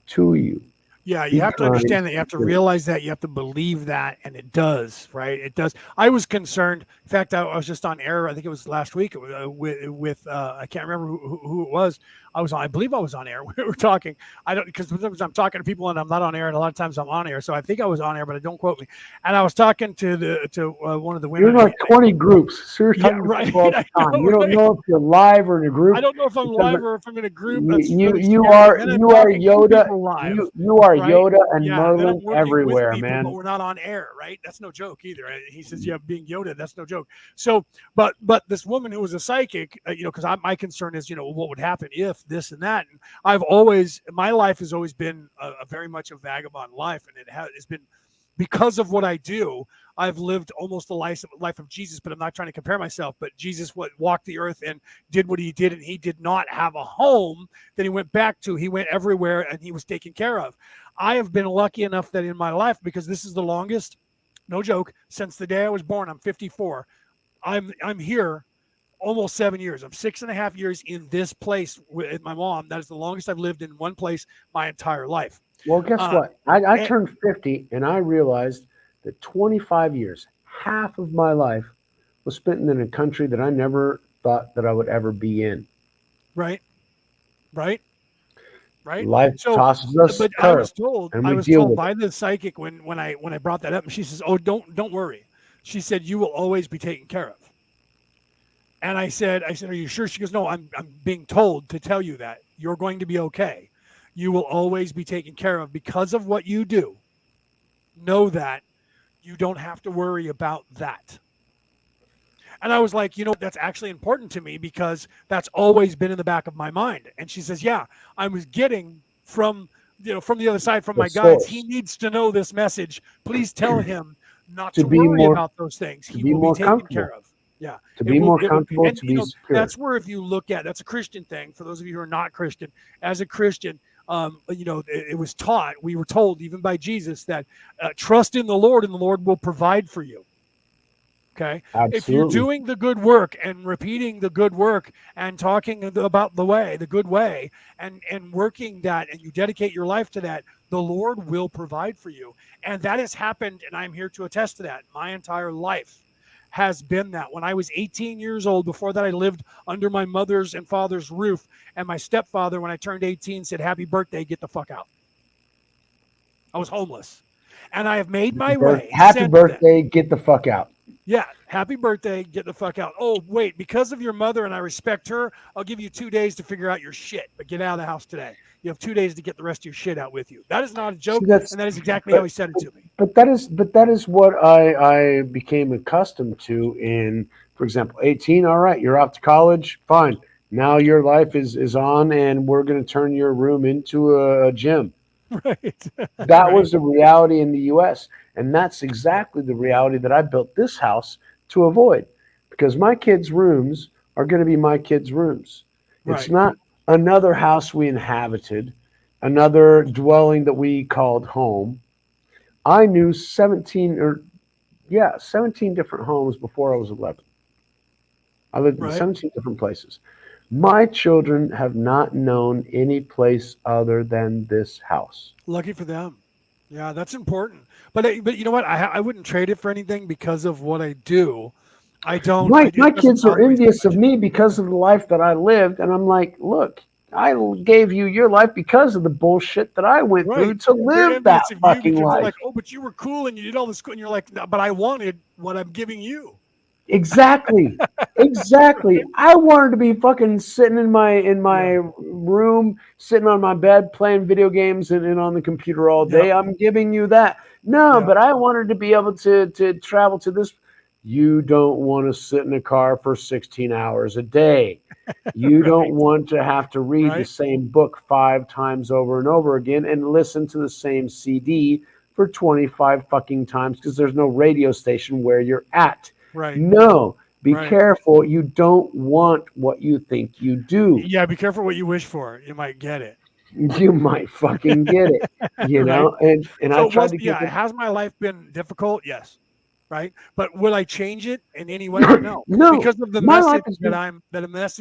to you. Yeah, you have to understand that. You have to realize that. You have to believe that, and it does, right? It does. I was concerned. In fact, I was just on air. I think it was last week with I can't remember who it was. I was on. I believe I was on air. We were talking. I don't, because sometimes I'm talking to people and I'm not on air, and a lot of times I'm on air. So I think I was on air, but don't quote me. And I was talking to one of the women. You're like 20 groups. So you're talking right. to people all the time. You don't know if you're live or in a group. I don't know if I'm live or if I'm in a group. You are Yoda. You are Yoda and Merlin everywhere, man. But we're not on air, right? That's no joke either. He says, "Yeah, being Yoda, that's no joke." So, but this woman who was a psychic, because my concern is, what would happen if this and that. And my life has always been a very much a vagabond life, and it's been because of what I do. I've lived almost the life of Jesus, but I'm not trying to compare myself. But Jesus walked the earth and did what he did, and he did not have a home that he went back to. He went everywhere, and he was taken care of. I have been lucky enough that in my life, because this is the longest, no joke, since the day I was born. I'm 54. I'm here almost 7 years. I'm 6.5 years in this place with my mom. That is the longest I've lived in one place my entire life. Well, guess what? I turned 50, and I realized that 25 years, half of my life, was spent in a country that I never thought that I would ever be in. Right. Life tosses us. But I was told by the psychic when I brought that up, and she says, "Oh, don't worry." She said, "You will always be taken care of." And I said, "Are you sure?" She goes, "No, I'm being told to tell you that you're going to be okay. You will always be taken care of because of what you do. Know that you don't have to worry about that." And I was like, that's actually important to me because that's always been in the back of my mind. And she says, "Yeah, I was getting from the other side, from my guides. He needs to know this message. Please tell him not to worry about those things. He will be taken care of." Yeah. To be more comfortable, to be secure. That's where, if you look at, that's a Christian thing. For those of you who are not Christian, as a Christian, it was taught, we were told even by Jesus that trust in the Lord and the Lord will provide for you. Okay. Absolutely. If you're doing the good work and repeating the good work and talking about the good way, and working that, and you dedicate your life to that, the Lord will provide for you. And that has happened. And I'm here to attest to that. My entire life has been that. When I was 18 years old, before that, I lived under my mother's and father's roof. And my stepfather, when I turned 18, said, "Happy birthday, get the fuck out." I was homeless. And I have made my way. Happy birthday, get the fuck out. Yeah, happy birthday, get the fuck out. Oh, wait, because of your mother and I respect her, I'll give you 2 days to figure out your shit, but get out of the house today. You have 2 days to get the rest of your shit out with you. That is not a joke, and that is exactly how he said it to me. But that is what I became accustomed to in, for example, 18, all right, you're off to college, fine. Now your life is on, and we're going to turn your room into a gym. Right. That was the reality in the U.S., and that's exactly the reality that I built this house to avoid, because my kids' rooms are going to be my kids' rooms. Right. It's not another house we inhabited, another dwelling that we called home. I knew 17 different homes before I was 11. I lived in 17 different places. My children have not known any place other than this house. Lucky for them. Yeah, that's important. But you know what? I wouldn't trade it for anything because of what I do. I don't. My kids are envious of me because of the life that I lived. And I'm like, look, I gave you your life because of the bullshit that I went through to live that fucking life. Like, oh, but you were cool and you did all this, and you're like, no, but I wanted what I'm giving you. Exactly. Exactly. I wanted to be fucking sitting in my room, sitting on my bed, playing video games and on the computer all day. I'm giving you that. No, but I wanted to be able to travel to this. You don't want to sit in a car for 16 hours a day. You don't want to have to read the same book 5 times over and over again and listen to the same CD for 25 fucking times because there's no radio station where you're at. Right. No, be careful. You don't want what you think you do. Yeah, be careful what you wish for. You might get it. You might fucking get it. You know, and so I tried to get has my life been difficult? Yes. right? But will I change it in any way? No, No, because of the my life message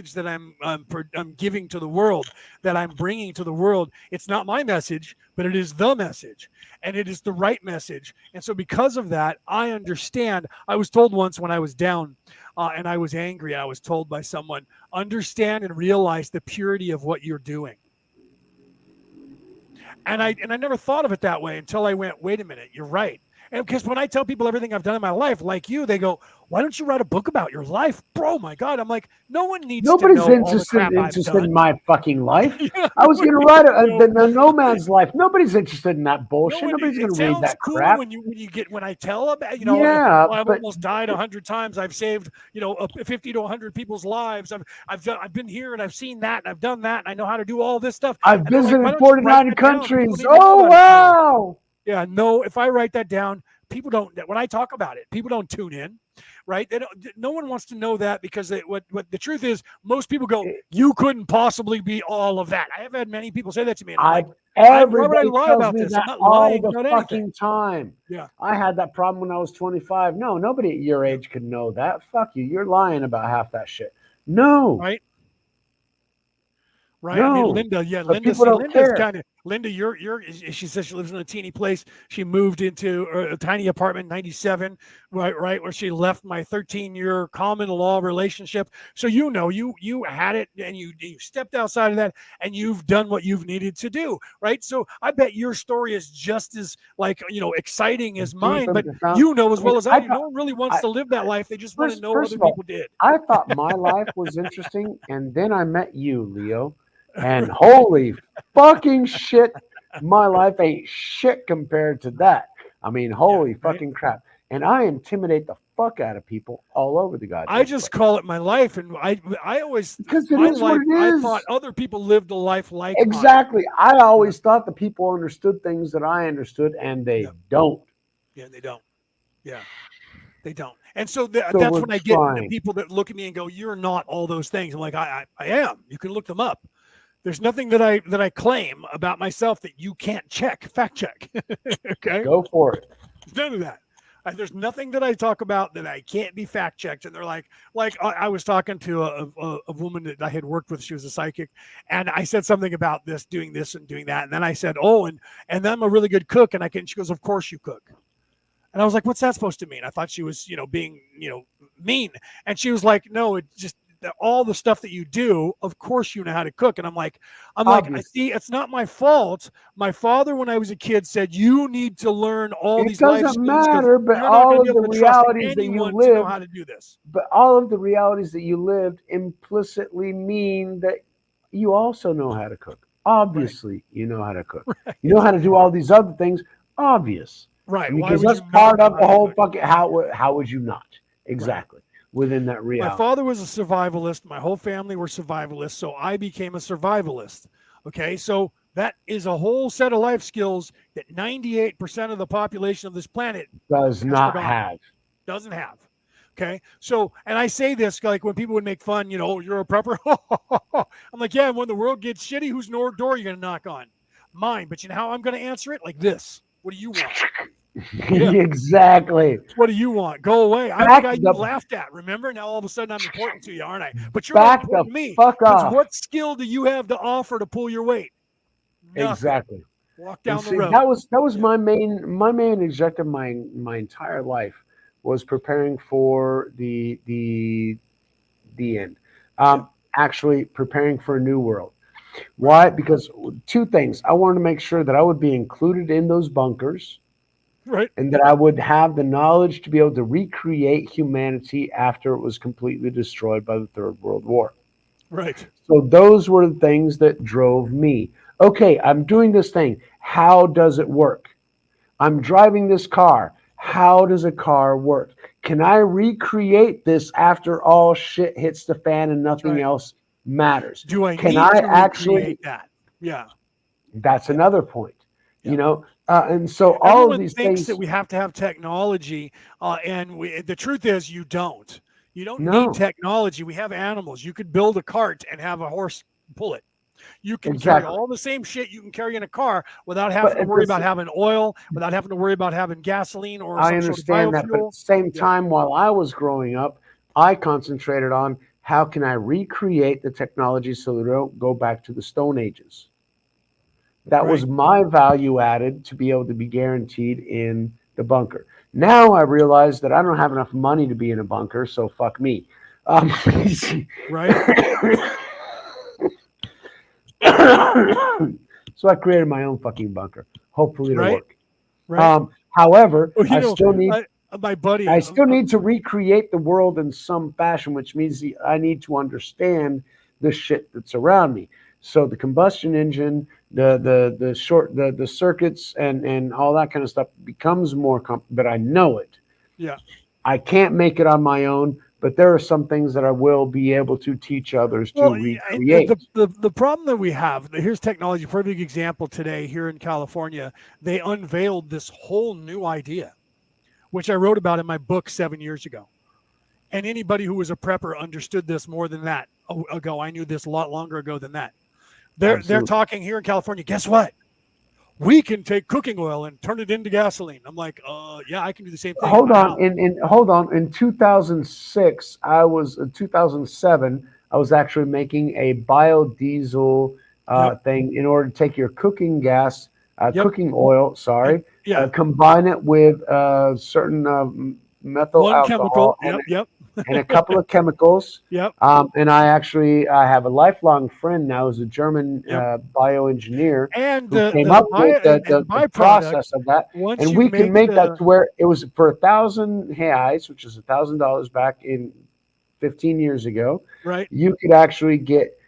has that I'm giving to the world, that I'm bringing to the world. It's not my message, but it is the message, and it is the right message. And so, because of that, I understand. I was told once when I was down, and I was angry. I was told by someone, understand and realize the purity of what you're doing. And I never thought of it that way until I went, wait a minute, you're right. And because when I tell people everything I've done in my life, like you, they go, why don't you write a book about your life? Bro, my God. I'm like, no one needs nobody's to know all the crap I've interested in done. my fucking life. Yeah, I was going to nobody write needs to know. the Nomad's life. Nobody's interested in that No bullshit. one, Nobody's it going to read sounds that cool crap. when I tell about, Yeah, I've but almost died 100 times. I've saved, 50 to 100 people's lives. I've been here and I've seen that and I've done that and I know how to do all this stuff. I've And they're like, why visited don't you write 49 that down? People countries. need to know Oh, about it. No. wow. Yeah, no, if I write that down, people don't, when I talk about it, people don't tune in, right? They don't, no one wants to know that because what the truth is, most people go, you couldn't possibly be all of that. I have had many people say that to me, and I'm like, why would I Everybody lie tells about me this? I'm that not all lying the about anything. fucking time. Yeah. I had that problem when I was 25. No, nobody at your age could know that. Fuck you. You're lying about half that shit. No. Right. Right. I mean, No. Linda, But people don't Linda's care. kind of, Linda, she says she lives in a teeny place. She moved into a tiny apartment in 97, right, where she left my 13-year common law relationship. So, you had it and you stepped outside of that and you've done what you've needed to do, right? So I bet your story is just as exciting as mine, but Deep and as well as I do, thought- no one really wants to live that life. They just want to know first other of all, people did. I thought my life was interesting, and then I met you, Leo. And holy fucking shit, my life ain't shit compared to that. I mean, holy right? fucking crap. And I intimidate the fuck out of people all over the goddamn I just place. call it my life, and I always Because it my is what life. it I is. thought other people lived a life like mine. Exactly. I always thought the people understood things that I understood, and they Yeah. don't. Yeah, they don't. Yeah, they don't. And so, So that's we're when I get the trying. people that look at me and go, "You're not all those things." I'm like, I am. You can look them up. There's nothing that I claim about myself that you can't fact check. Okay, Go for it. none of that. There's nothing that I talk about that I can't be fact checked. And they're like I was talking to a woman that I had worked with. She was a psychic, and I said something about doing this and doing that. And then I said, oh, and I'm a really good cook, and I can. She goes, of course you cook. And I was like, what's that supposed to mean? I thought she was, being, mean. And she was like, no, it just all the stuff that you do, of course you know how to cook. And I'm like, I see, it's not my fault. My father, when I was a kid, said you need to learn all It these life doesn't skills 'cause matter, but you're not all going of to be the able to trust realities that you anyone to know how lived, to do this. but all of the realities that you lived implicitly mean that you also know how to cook. Obviously, you know how to cook. You know how to do all these other things. Obvious. Right. Why Because would that's you not part know of the how to whole cook? fucking how would you not? Exactly. Within that My reality. father was a survivalist. My whole family were survivalists. So I became a survivalist. Okay. So that is a whole set of life skills that 98% of the population of this planet Does has not forgotten. have. Doesn't have. Okay. So, and I say this like when people would make fun, oh, you're a prepper. I'm like, yeah, when the world gets shitty, whose door are you going to knock on? Mine. But you know how I'm going to answer it? Like this. What do you want? Yeah. Exactly. What do you want? Go away. I'm Back the guy you the- laughed at. Remember? Now all of a sudden I'm important to you, aren't I? But you're not Back important the to me. fuck Because off. what skill do you have to offer to pull your weight? Nothing. Exactly. Walk And down the see, road. that was Yeah. my main objective my entire life was preparing for the end. Actually preparing for a new world. Why? Because two things. I wanted to make sure that I would be included in those bunkers Right. and that I would have the knowledge to be able to recreate humanity after it was completely destroyed by the Third World War. Right. So those were the things that drove me. Okay, I'm doing this thing. How does it work? I'm driving this car. How does a car work? Can I recreate this after all shit hits the fan and nothing right. else matters? Do I Can need I to actually? recreate that? Yeah. That's another point. Yeah. And so all Everyone of these thinks things. that we have to have technology, and the truth is you don't. You don't No. need technology. We have animals. You could build a cart and have a horse pull it. You can carry Exactly. all the same shit you can carry in a car without having But to at worry the about having oil, without having to worry about having gasoline or I some sort of understand that, but at biofuel. the same Yeah, time, while I was growing up, I concentrated on how can I recreate the technology so we don't go back to the Stone Ages. That right. was my value added to be able to be guaranteed in the bunker. Now I realize that I don't have enough money to be in a bunker, so fuck me. Right. So I created my own fucking bunker. Hopefully it'll Right. work. Right. However, Well, I still need my buddy, I still need to recreate the world in some fashion, which means I need to understand the shit that's around me. So the combustion engine, the circuits and all that kind of stuff becomes more but I know it. yeah. I can't make it on my own, but there are some things that I will be able to teach others to Well, yeah, recreate. the problem that we have, here's technology. Perfect example today here in California. They unveiled this whole new idea, which I wrote about in my book 7 years ago. And anybody who was a prepper understood this more than that ago. I knew this a lot longer ago than that. They're Absolutely. talking here in California. Guess what? We can take cooking oil and turn it into gasoline. I'm like, yeah, I can do the same thing. Hold Wow. on, hold on. In 2006, I was 2007. I was actually making a biodiesel Yep. thing in order to take your cooking gas, Yep. cooking oil. Sorry, Yeah. combine it with certain methyl One chemical. alcohol Yep. and a couple of chemicals. Yep. And I have a lifelong friend now who's a German Yep. bioengineer And who the came up bio, with and the byproduct, process of that. once And you we can make that the to where it was for 1,000 reais, which is $1,000 back in 15 years ago. right. You could actually get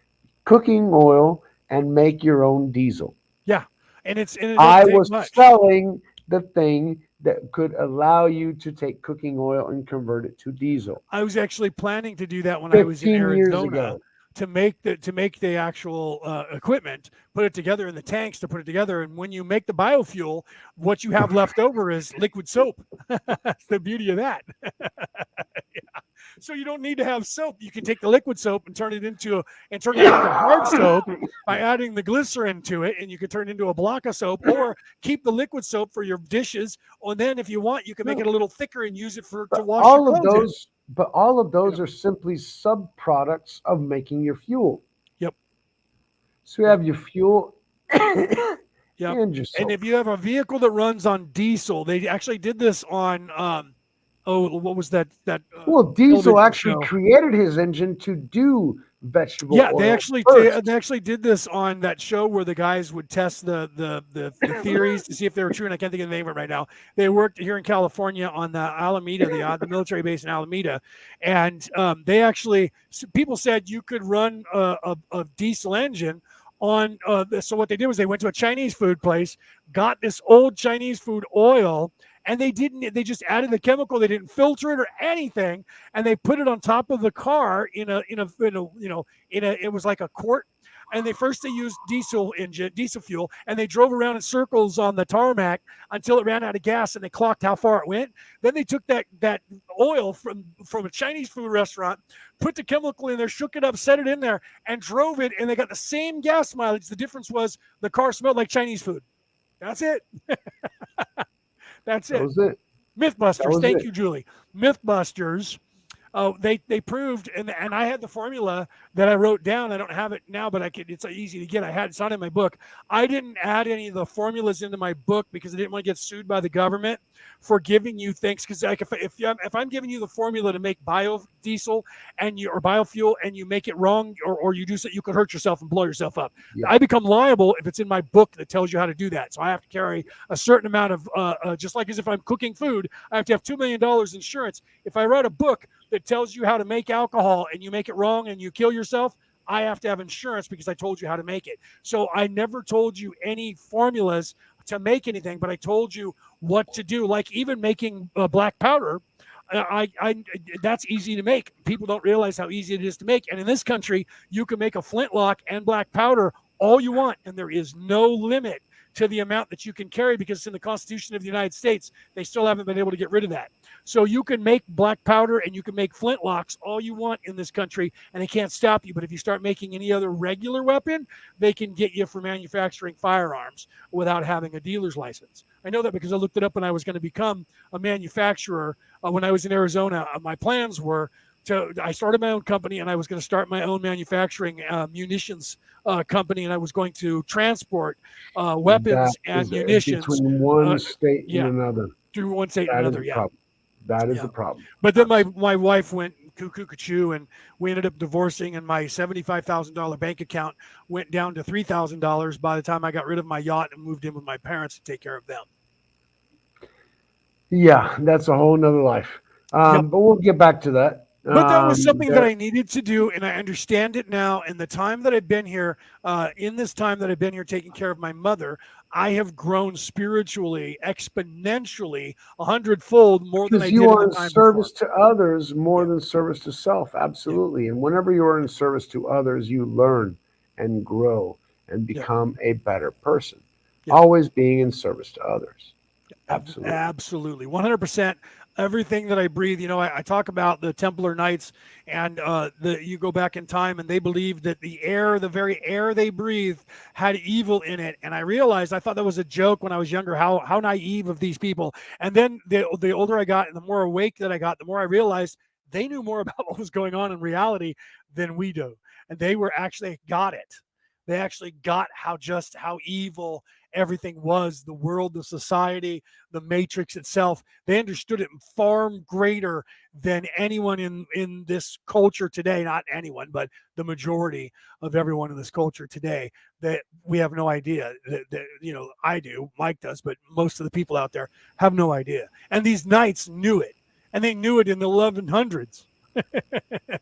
cooking oil and make your own diesel. Yeah. And it I doesn't take was much. selling the thing that could allow you to take cooking oil and convert it to diesel. I was actually planning to do that when I was in 15 years Arizona ago. to make the actual equipment, put it together in the tanks to put it together. And when you make the biofuel, what you have left over is liquid soap. That's the beauty of that. Yeah. So you don't need to have soap. You can take the liquid soap and turn it into hard soap by adding the glycerin to it, and you can turn it into a block of soap, or keep the liquid soap for your dishes. And then, if you want, you can make it a little thicker and use it to wash your All of clothes in. those, but all of those are simply subproducts of making your fuel. Yep. So you have your fuel Yep. and your soap. And if you have a vehicle that runs on diesel, they actually did this on what was that Well, Diesel television actually show? created his engine to do vegetable Yeah, oil they actually first. they actually did this on that show where the guys would test the theories to see if they were true, and I can't think of the name of it right now. They worked here in California on the Alameda, the military base in Alameda, and they actually, people said you could run a diesel engine on. So what they did was they went to a Chinese food place, got this old Chinese food oil. And they just added the chemical. They didn't filter it or anything. And they put it on top of the car it was like a quart. And they used diesel fuel, and they drove around in circles on the tarmac until it ran out of gas, and they clocked how far it went. Then they took that oil from a Chinese food restaurant, put the chemical in there, shook it up, set it in there, and drove it, and they got the same gas mileage. The difference was the car smelled like Chinese food. That's it. That's it. That was it. Mythbusters. Thank it. you, Julie. Mythbusters. They proved, and I had the formula that I wrote down. I don't have it now, but it's easy to get. It's not in my book. I didn't add any of the formulas into my book because I didn't want to get sued by the government for giving you things. Because like if I'm giving you the formula to make biodiesel or biofuel, and you make it wrong, or you do so, you could hurt yourself and blow yourself up. Yeah. I become liable if it's in my book that tells you how to do that. So I have to carry a certain amount of just like as if I'm cooking food, I have to have $2 million insurance. If I write a book that tells you how to make alcohol and you make it wrong and you kill yourself, I have to have insurance because I told you how to make it. So I never told you any formulas to make anything, but I told you what to do. Like even making black powder, that's easy to make. People don't realize how easy it is to make. And in this country, you can make a flintlock and black powder all you want, and there is no limit to the amount that you can carry because it's in the Constitution of the United States. They still haven't been able to get rid of that. So you can make black powder and you can make flintlocks all you want in this country, and they can't stop you. But if you start making any other regular weapon, they can get you for manufacturing firearms without having a dealer's license. I know that because I looked it up when I was going to become a manufacturer. When I was in Arizona, my plans were I started my own company, and I was going to start my own manufacturing munitions company, and I was going to transport weapons and munitions between one state yeah. and another. Through one state That and is another. the problem. That is the problem. But then my wife went cuckoo, and we ended up divorcing, and my $75,000 bank account went down to $3,000 by the time I got rid of my yacht and moved in with my parents to take care of them. Yeah, that's a whole nother life. But we'll get back to that. But that was something that I needed to do, and I understand it now. And the time that I've been here, in this time that I've been here taking care of my mother, I have grown spiritually, exponentially, 100-fold more than I did in the time service before. to others more than service to self. Absolutely. And whenever you are in service to others, you learn and grow and become a better person. Always being in service to others. Absolutely. Absolutely. 100%. Everything that I breathe, I talk about the Templar Knights, and you go back in time, and they believed that the very air they breathed had evil in it. And I realized, I thought that was a joke when I was younger, how naive of these people. And then the older I got and the more awake that I got, the more I realized they knew more about what was going on in reality than we do. And they got it. They actually got how evil everything was, the world, the society, the matrix itself. They understood it far greater than anyone in this culture today. Not anyone, but the majority of everyone in this culture today. That we have no idea. That I do, Mike does, but most of the people out there have no idea. And these knights knew it, and they knew it in the 1100s.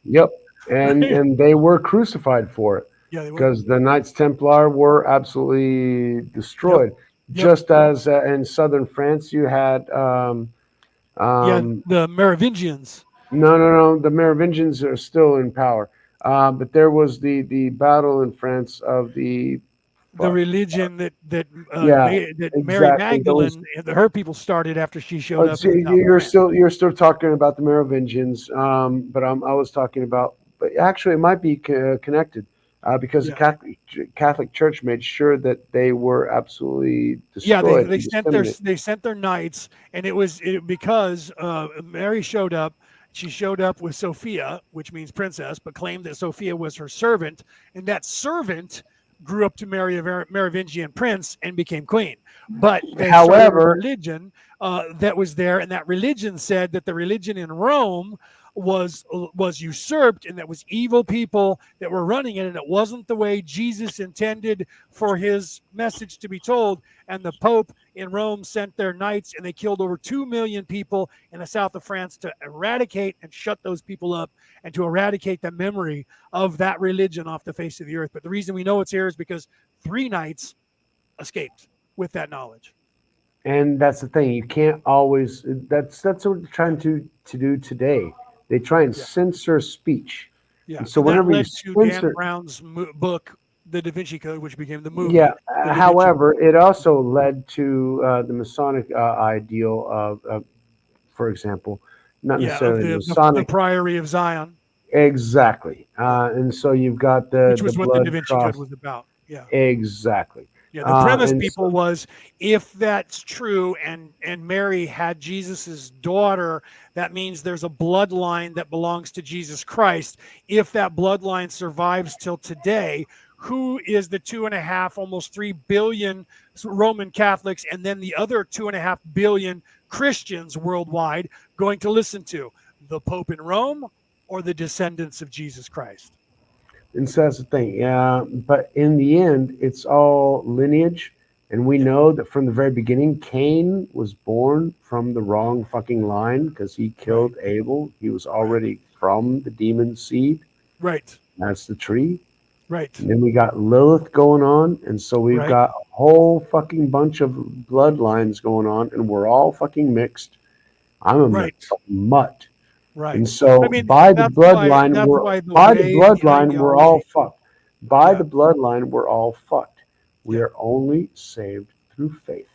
Yep, and they were crucified for it. Yeah, because the Knights Templar were absolutely destroyed. Just as in southern France, you had the Merovingians. No. The Merovingians are still in power. But there was the battle in France of the religion that exactly. Mary Magdalene, her people started after she showed up. You're still talking about the Merovingians, but I was talking about. But actually, it might be connected. Because the Catholic Church made sure that they were absolutely destroyed. Yeah, they sent their knights, and it was because Mary showed up. She showed up with Sophia, which means princess, but claimed that Sophia was her servant, and that servant grew up to marry a Merovingian prince and became queen. But however, religion that was there, and that religion said that the religion in Rome was usurped, and that was evil people that were running it, and it wasn't the way Jesus intended for his message to be told. And the Pope in Rome sent their knights, and they killed over 2 million people in the south of France to eradicate and shut those people up, and to eradicate the memory of that religion off the face of the earth. But the reason we know it's here is because 3 knights escaped with that knowledge. And that's the thing. You can't always. That's what we're trying to do today. They try and censor speech. Yeah. And so whenever led you to censor, Dan Brown's book, The Da Vinci Code, which became the movie. Yeah. However, it also led to the Masonic ideal of, for example, not necessarily Masonic. The Priory of Zion. Exactly. And so you've got which was the what blood the Da Vinci cross. Code was about. Yeah. Exactly. Yeah, the premise, people, was if that's true, and Mary had Jesus's daughter, that means there's a bloodline that belongs to Jesus Christ. If that bloodline survives till today, who is the 2.5, almost 3 billion Roman Catholics, and then the other 2.5 billion Christians worldwide going to listen to? The Pope in Rome or the descendants of Jesus Christ? And so that's the thing. But in the end, it's all lineage. And we know that from the very beginning, Cain was born from the wrong fucking line because he killed Abel. He was already from the demon seed. Right. That's the tree. Right. And then we got Lilith going on. And so we've got a whole fucking bunch of bloodlines going on. And we're all fucking mixed. I'm a mixed mutt. Right. And so by the bloodline, we're all fucked. By the bloodline, we're all fucked. We are only saved through faith.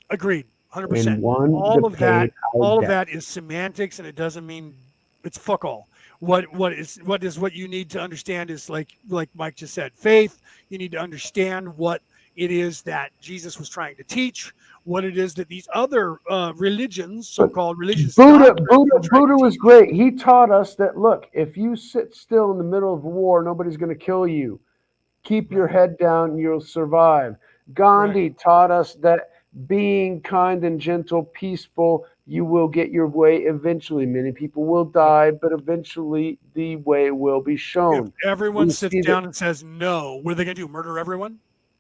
Agreed. 100%. and one All that of that, paid our all of debt. that is semantics, and it doesn't mean it's fuck all. What you need to understand is like Mike just said, faith. You need to understand what it is that Jesus was trying to teach, what it is that these other religions, so-called religious Buddha doctrines, are trying to was teach. great. He taught us that, look, if you sit still in the middle of a war, nobody's going to kill you. Keep your head down, you'll survive. Gandhi taught us that being kind and gentle, peaceful, you will get your way eventually. Many people will die, but eventually the way will be If shown. everyone We sits see that down and says no, what are they going to do? Murder everyone?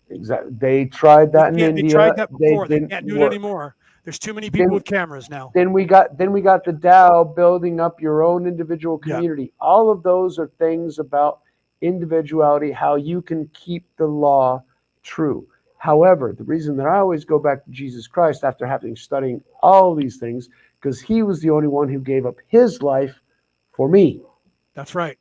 exactly. They tried that in They India. tried that They before. They didn't can't do it work. anymore. There's too many people with cameras now. Then we got the Tao, building up your own individual Yeah. community. All of those are things about individuality, how you can keep the law true. However, the reason that I always go back to Jesus Christ after having studying all these things, because he was the only one who gave up his life for me. That's right.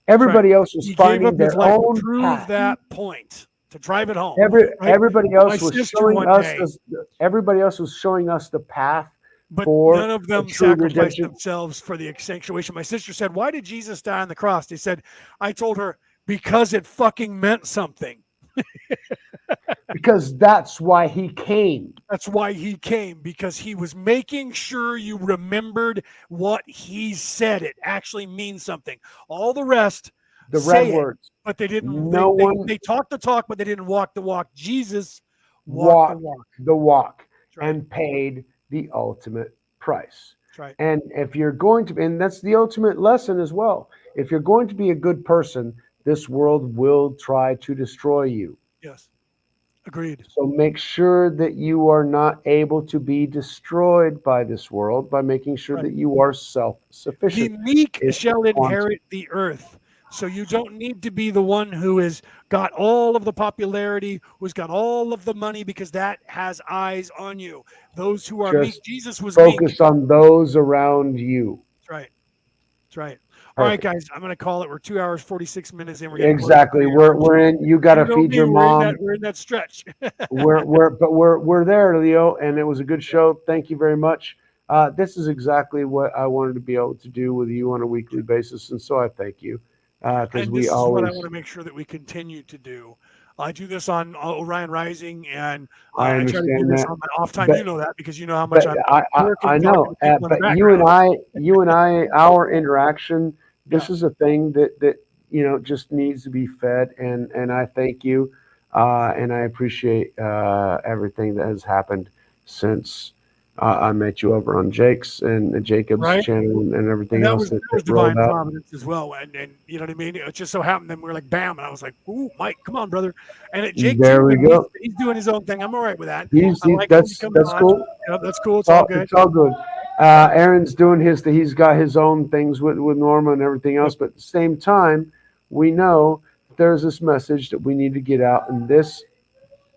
Everybody else was He gave up finding his their life to own prove path. that point, to drive it home. right? Everybody else My was sister showing one us day- everybody else was showing us the path But for none of them a true sacrificed redemption. themselves for the accentuation. My sister said, "Why did Jesus die on the cross?" They said, I told her, because it fucking meant something. Because that's why he came. That's why he came, because he was making sure you remembered what he said. It actually means something. All the rest, The say red it, words. but they didn't. No one they talked the talk, but they didn't walk the walk. Jesus walked the walk. That's right. and paid the ultimate price. That's right. And if you're going to, and that's the ultimate lesson as well. If you're going to be a good person, this world will try to destroy you. Yes. Agreed. So make sure that you are not able to be destroyed by this world by making sure that you are The self-sufficient. meek It's shall quantum. inherit the earth. So you don't need to be the one who has got all of the popularity, who's got all of the money, because that has eyes on you. Those who are meek, Just Jesus was meek. focus on those around you. That's right. That's right. All right, guys, I'm going to call it. We're 2 hours, 46 minutes in. We're getting close to Exactly. 3 hours. We're in. You got to You know feed me, your mom. We're in that stretch. We're there, Leo, and it was a good show. Thank you very much. This is exactly what I wanted to be able to do with you on a weekly basis, and so I thank you because And we this is what I always. want to make sure that we continue to do. I do this on Orion Rising, and I I try to do understand this that. on my off time. But- You know that because you know how much But I'm working. I talking know, to people in the but you and background. our interaction. This is a thing that just needs to be fed, and I thank you, and I appreciate everything that has happened since I met you over on Jake's and Jacob's Right. channel and everything And that else was that divine rolled out. providence as well, and you know what I mean. It just so happened that we were like, bam, and I was like, "Ooh, Mike, come on, brother!" And Jake, There too, we but go. He's doing his own thing. I'm all right with that. He's, I he, like him that's coming on. cool. Yep, that's cool. It's all good. It's all good. Aaron's doing his. He's got his own things with Norma and everything else. But at the same time, we know there's this message that we need to get out, and this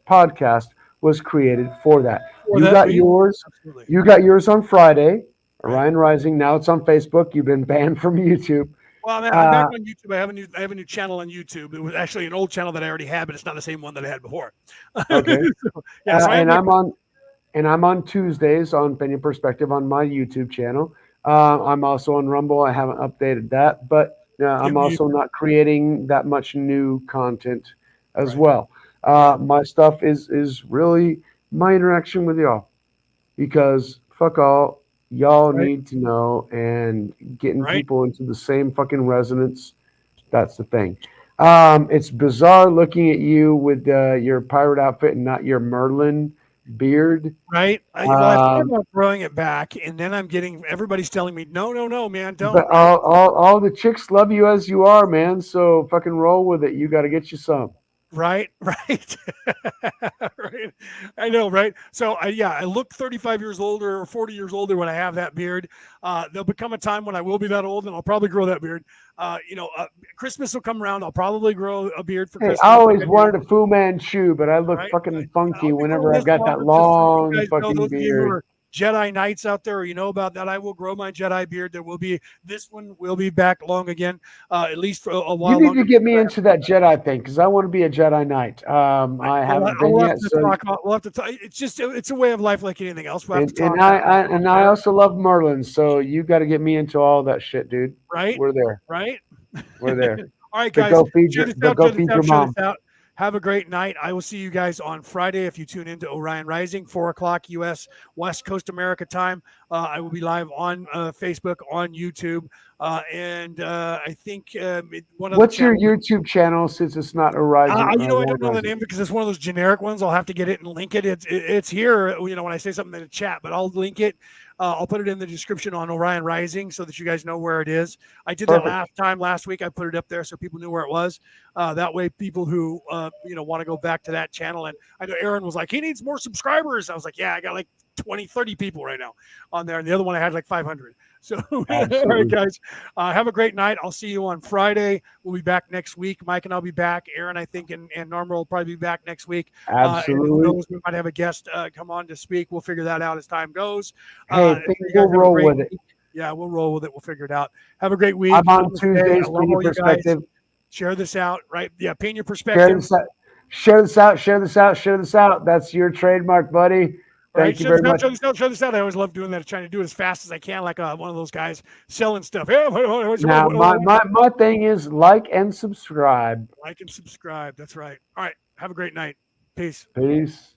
podcast was created for that. You got yours. Absolutely. You got yours on Friday. Right. Orion Rising. Now it's on Facebook. You've been banned from YouTube. Well, I'm back on YouTube. I have a new channel on YouTube. It was actually an old channel that I already had, but it's not the same one that I had before. Okay. So I am I'm on Tuesdays on Pena Perspective on my YouTube channel. I'm also on Rumble. I haven't updated that, but I'm also not creating that much new content as well. My stuff is really my interaction with y'all, because fuck all. Y'all need to know, and getting people into the same fucking resonance. That's the thing. It's bizarre looking at you with your pirate outfit and not your Merlin beard. Right. I thought about throwing it back, and then I'm getting everybody's telling me, no, man, don't. But all the chicks love you as you are, man. So fucking roll with it. You got to get you some. Right. Right. I know, right? So I look 35 years older or 40 years older when I have that beard. There'll become a time when I will be that old, and I'll probably grow that beard. Christmas will come around. I'll probably grow a beard for Christmas. I always wanted a Fu Manchu, but I look fucking funky I'll be whenever growing I've got this that long, just so you long guys know, fucking those of you who beard. are Jedi Knights out there, or you know about that, I will grow my Jedi beard. This one will be back long again, at least for a while You need longer. to get me into that Jedi thing because I want to be a Jedi Knight. I haven't been We'll yet. have to So, talk. We'll have to talk. It's a way of life like anything else. We'll have to talk. and I also love Merlin. So you got to get me into all that shit, dude. Right. We're there. Right. We're there. All right, But guys. go feed Share your, this but out, go share this feed out, your share mom. this out. Have a great night. I will see you guys on Friday if you tune into Orion Rising, 4 o'clock U.S. West Coast America time. I will be live on Facebook, on YouTube, and I think one of What's the your channels. YouTube channel since it's not a Rising? I don't know the Rising? name because it's one of those generic ones. I'll have to get it and link it. It's here, when I say something in the chat, but I'll link it. I'll put it in the description on Orion Rising so that you guys know where it is. I did that last week. I put it up there so people knew where it was. That way, people who want to go back to that channel. And I know Aaron was like, he needs more subscribers. I was like, yeah, I got like 20, 30 people right now on there. And the other one I had like 500. So, all right, guys, have a great night. I'll see you on Friday. We'll be back next week. Mike and I'll be back. Aaron, I think, and Norma will probably be back next week. Absolutely. Who knows, we might have a guest come on to speak. We'll figure that out as time goes. Hey, we'll roll with it. Yeah, we'll roll with it. We'll figure it out. Have a great week. I'm on Tuesdays. Opinion Perspective. Share this out, right? Yeah, Opinion Perspective. Share this out. That's your trademark, buddy. Thank you very much. Share this out. I always love doing that, trying to do it as fast as I can, like one of those guys selling stuff. Yeah, now, my thing is like and subscribe. Like and subscribe. That's right. All right. Have a great night. Peace. Peace.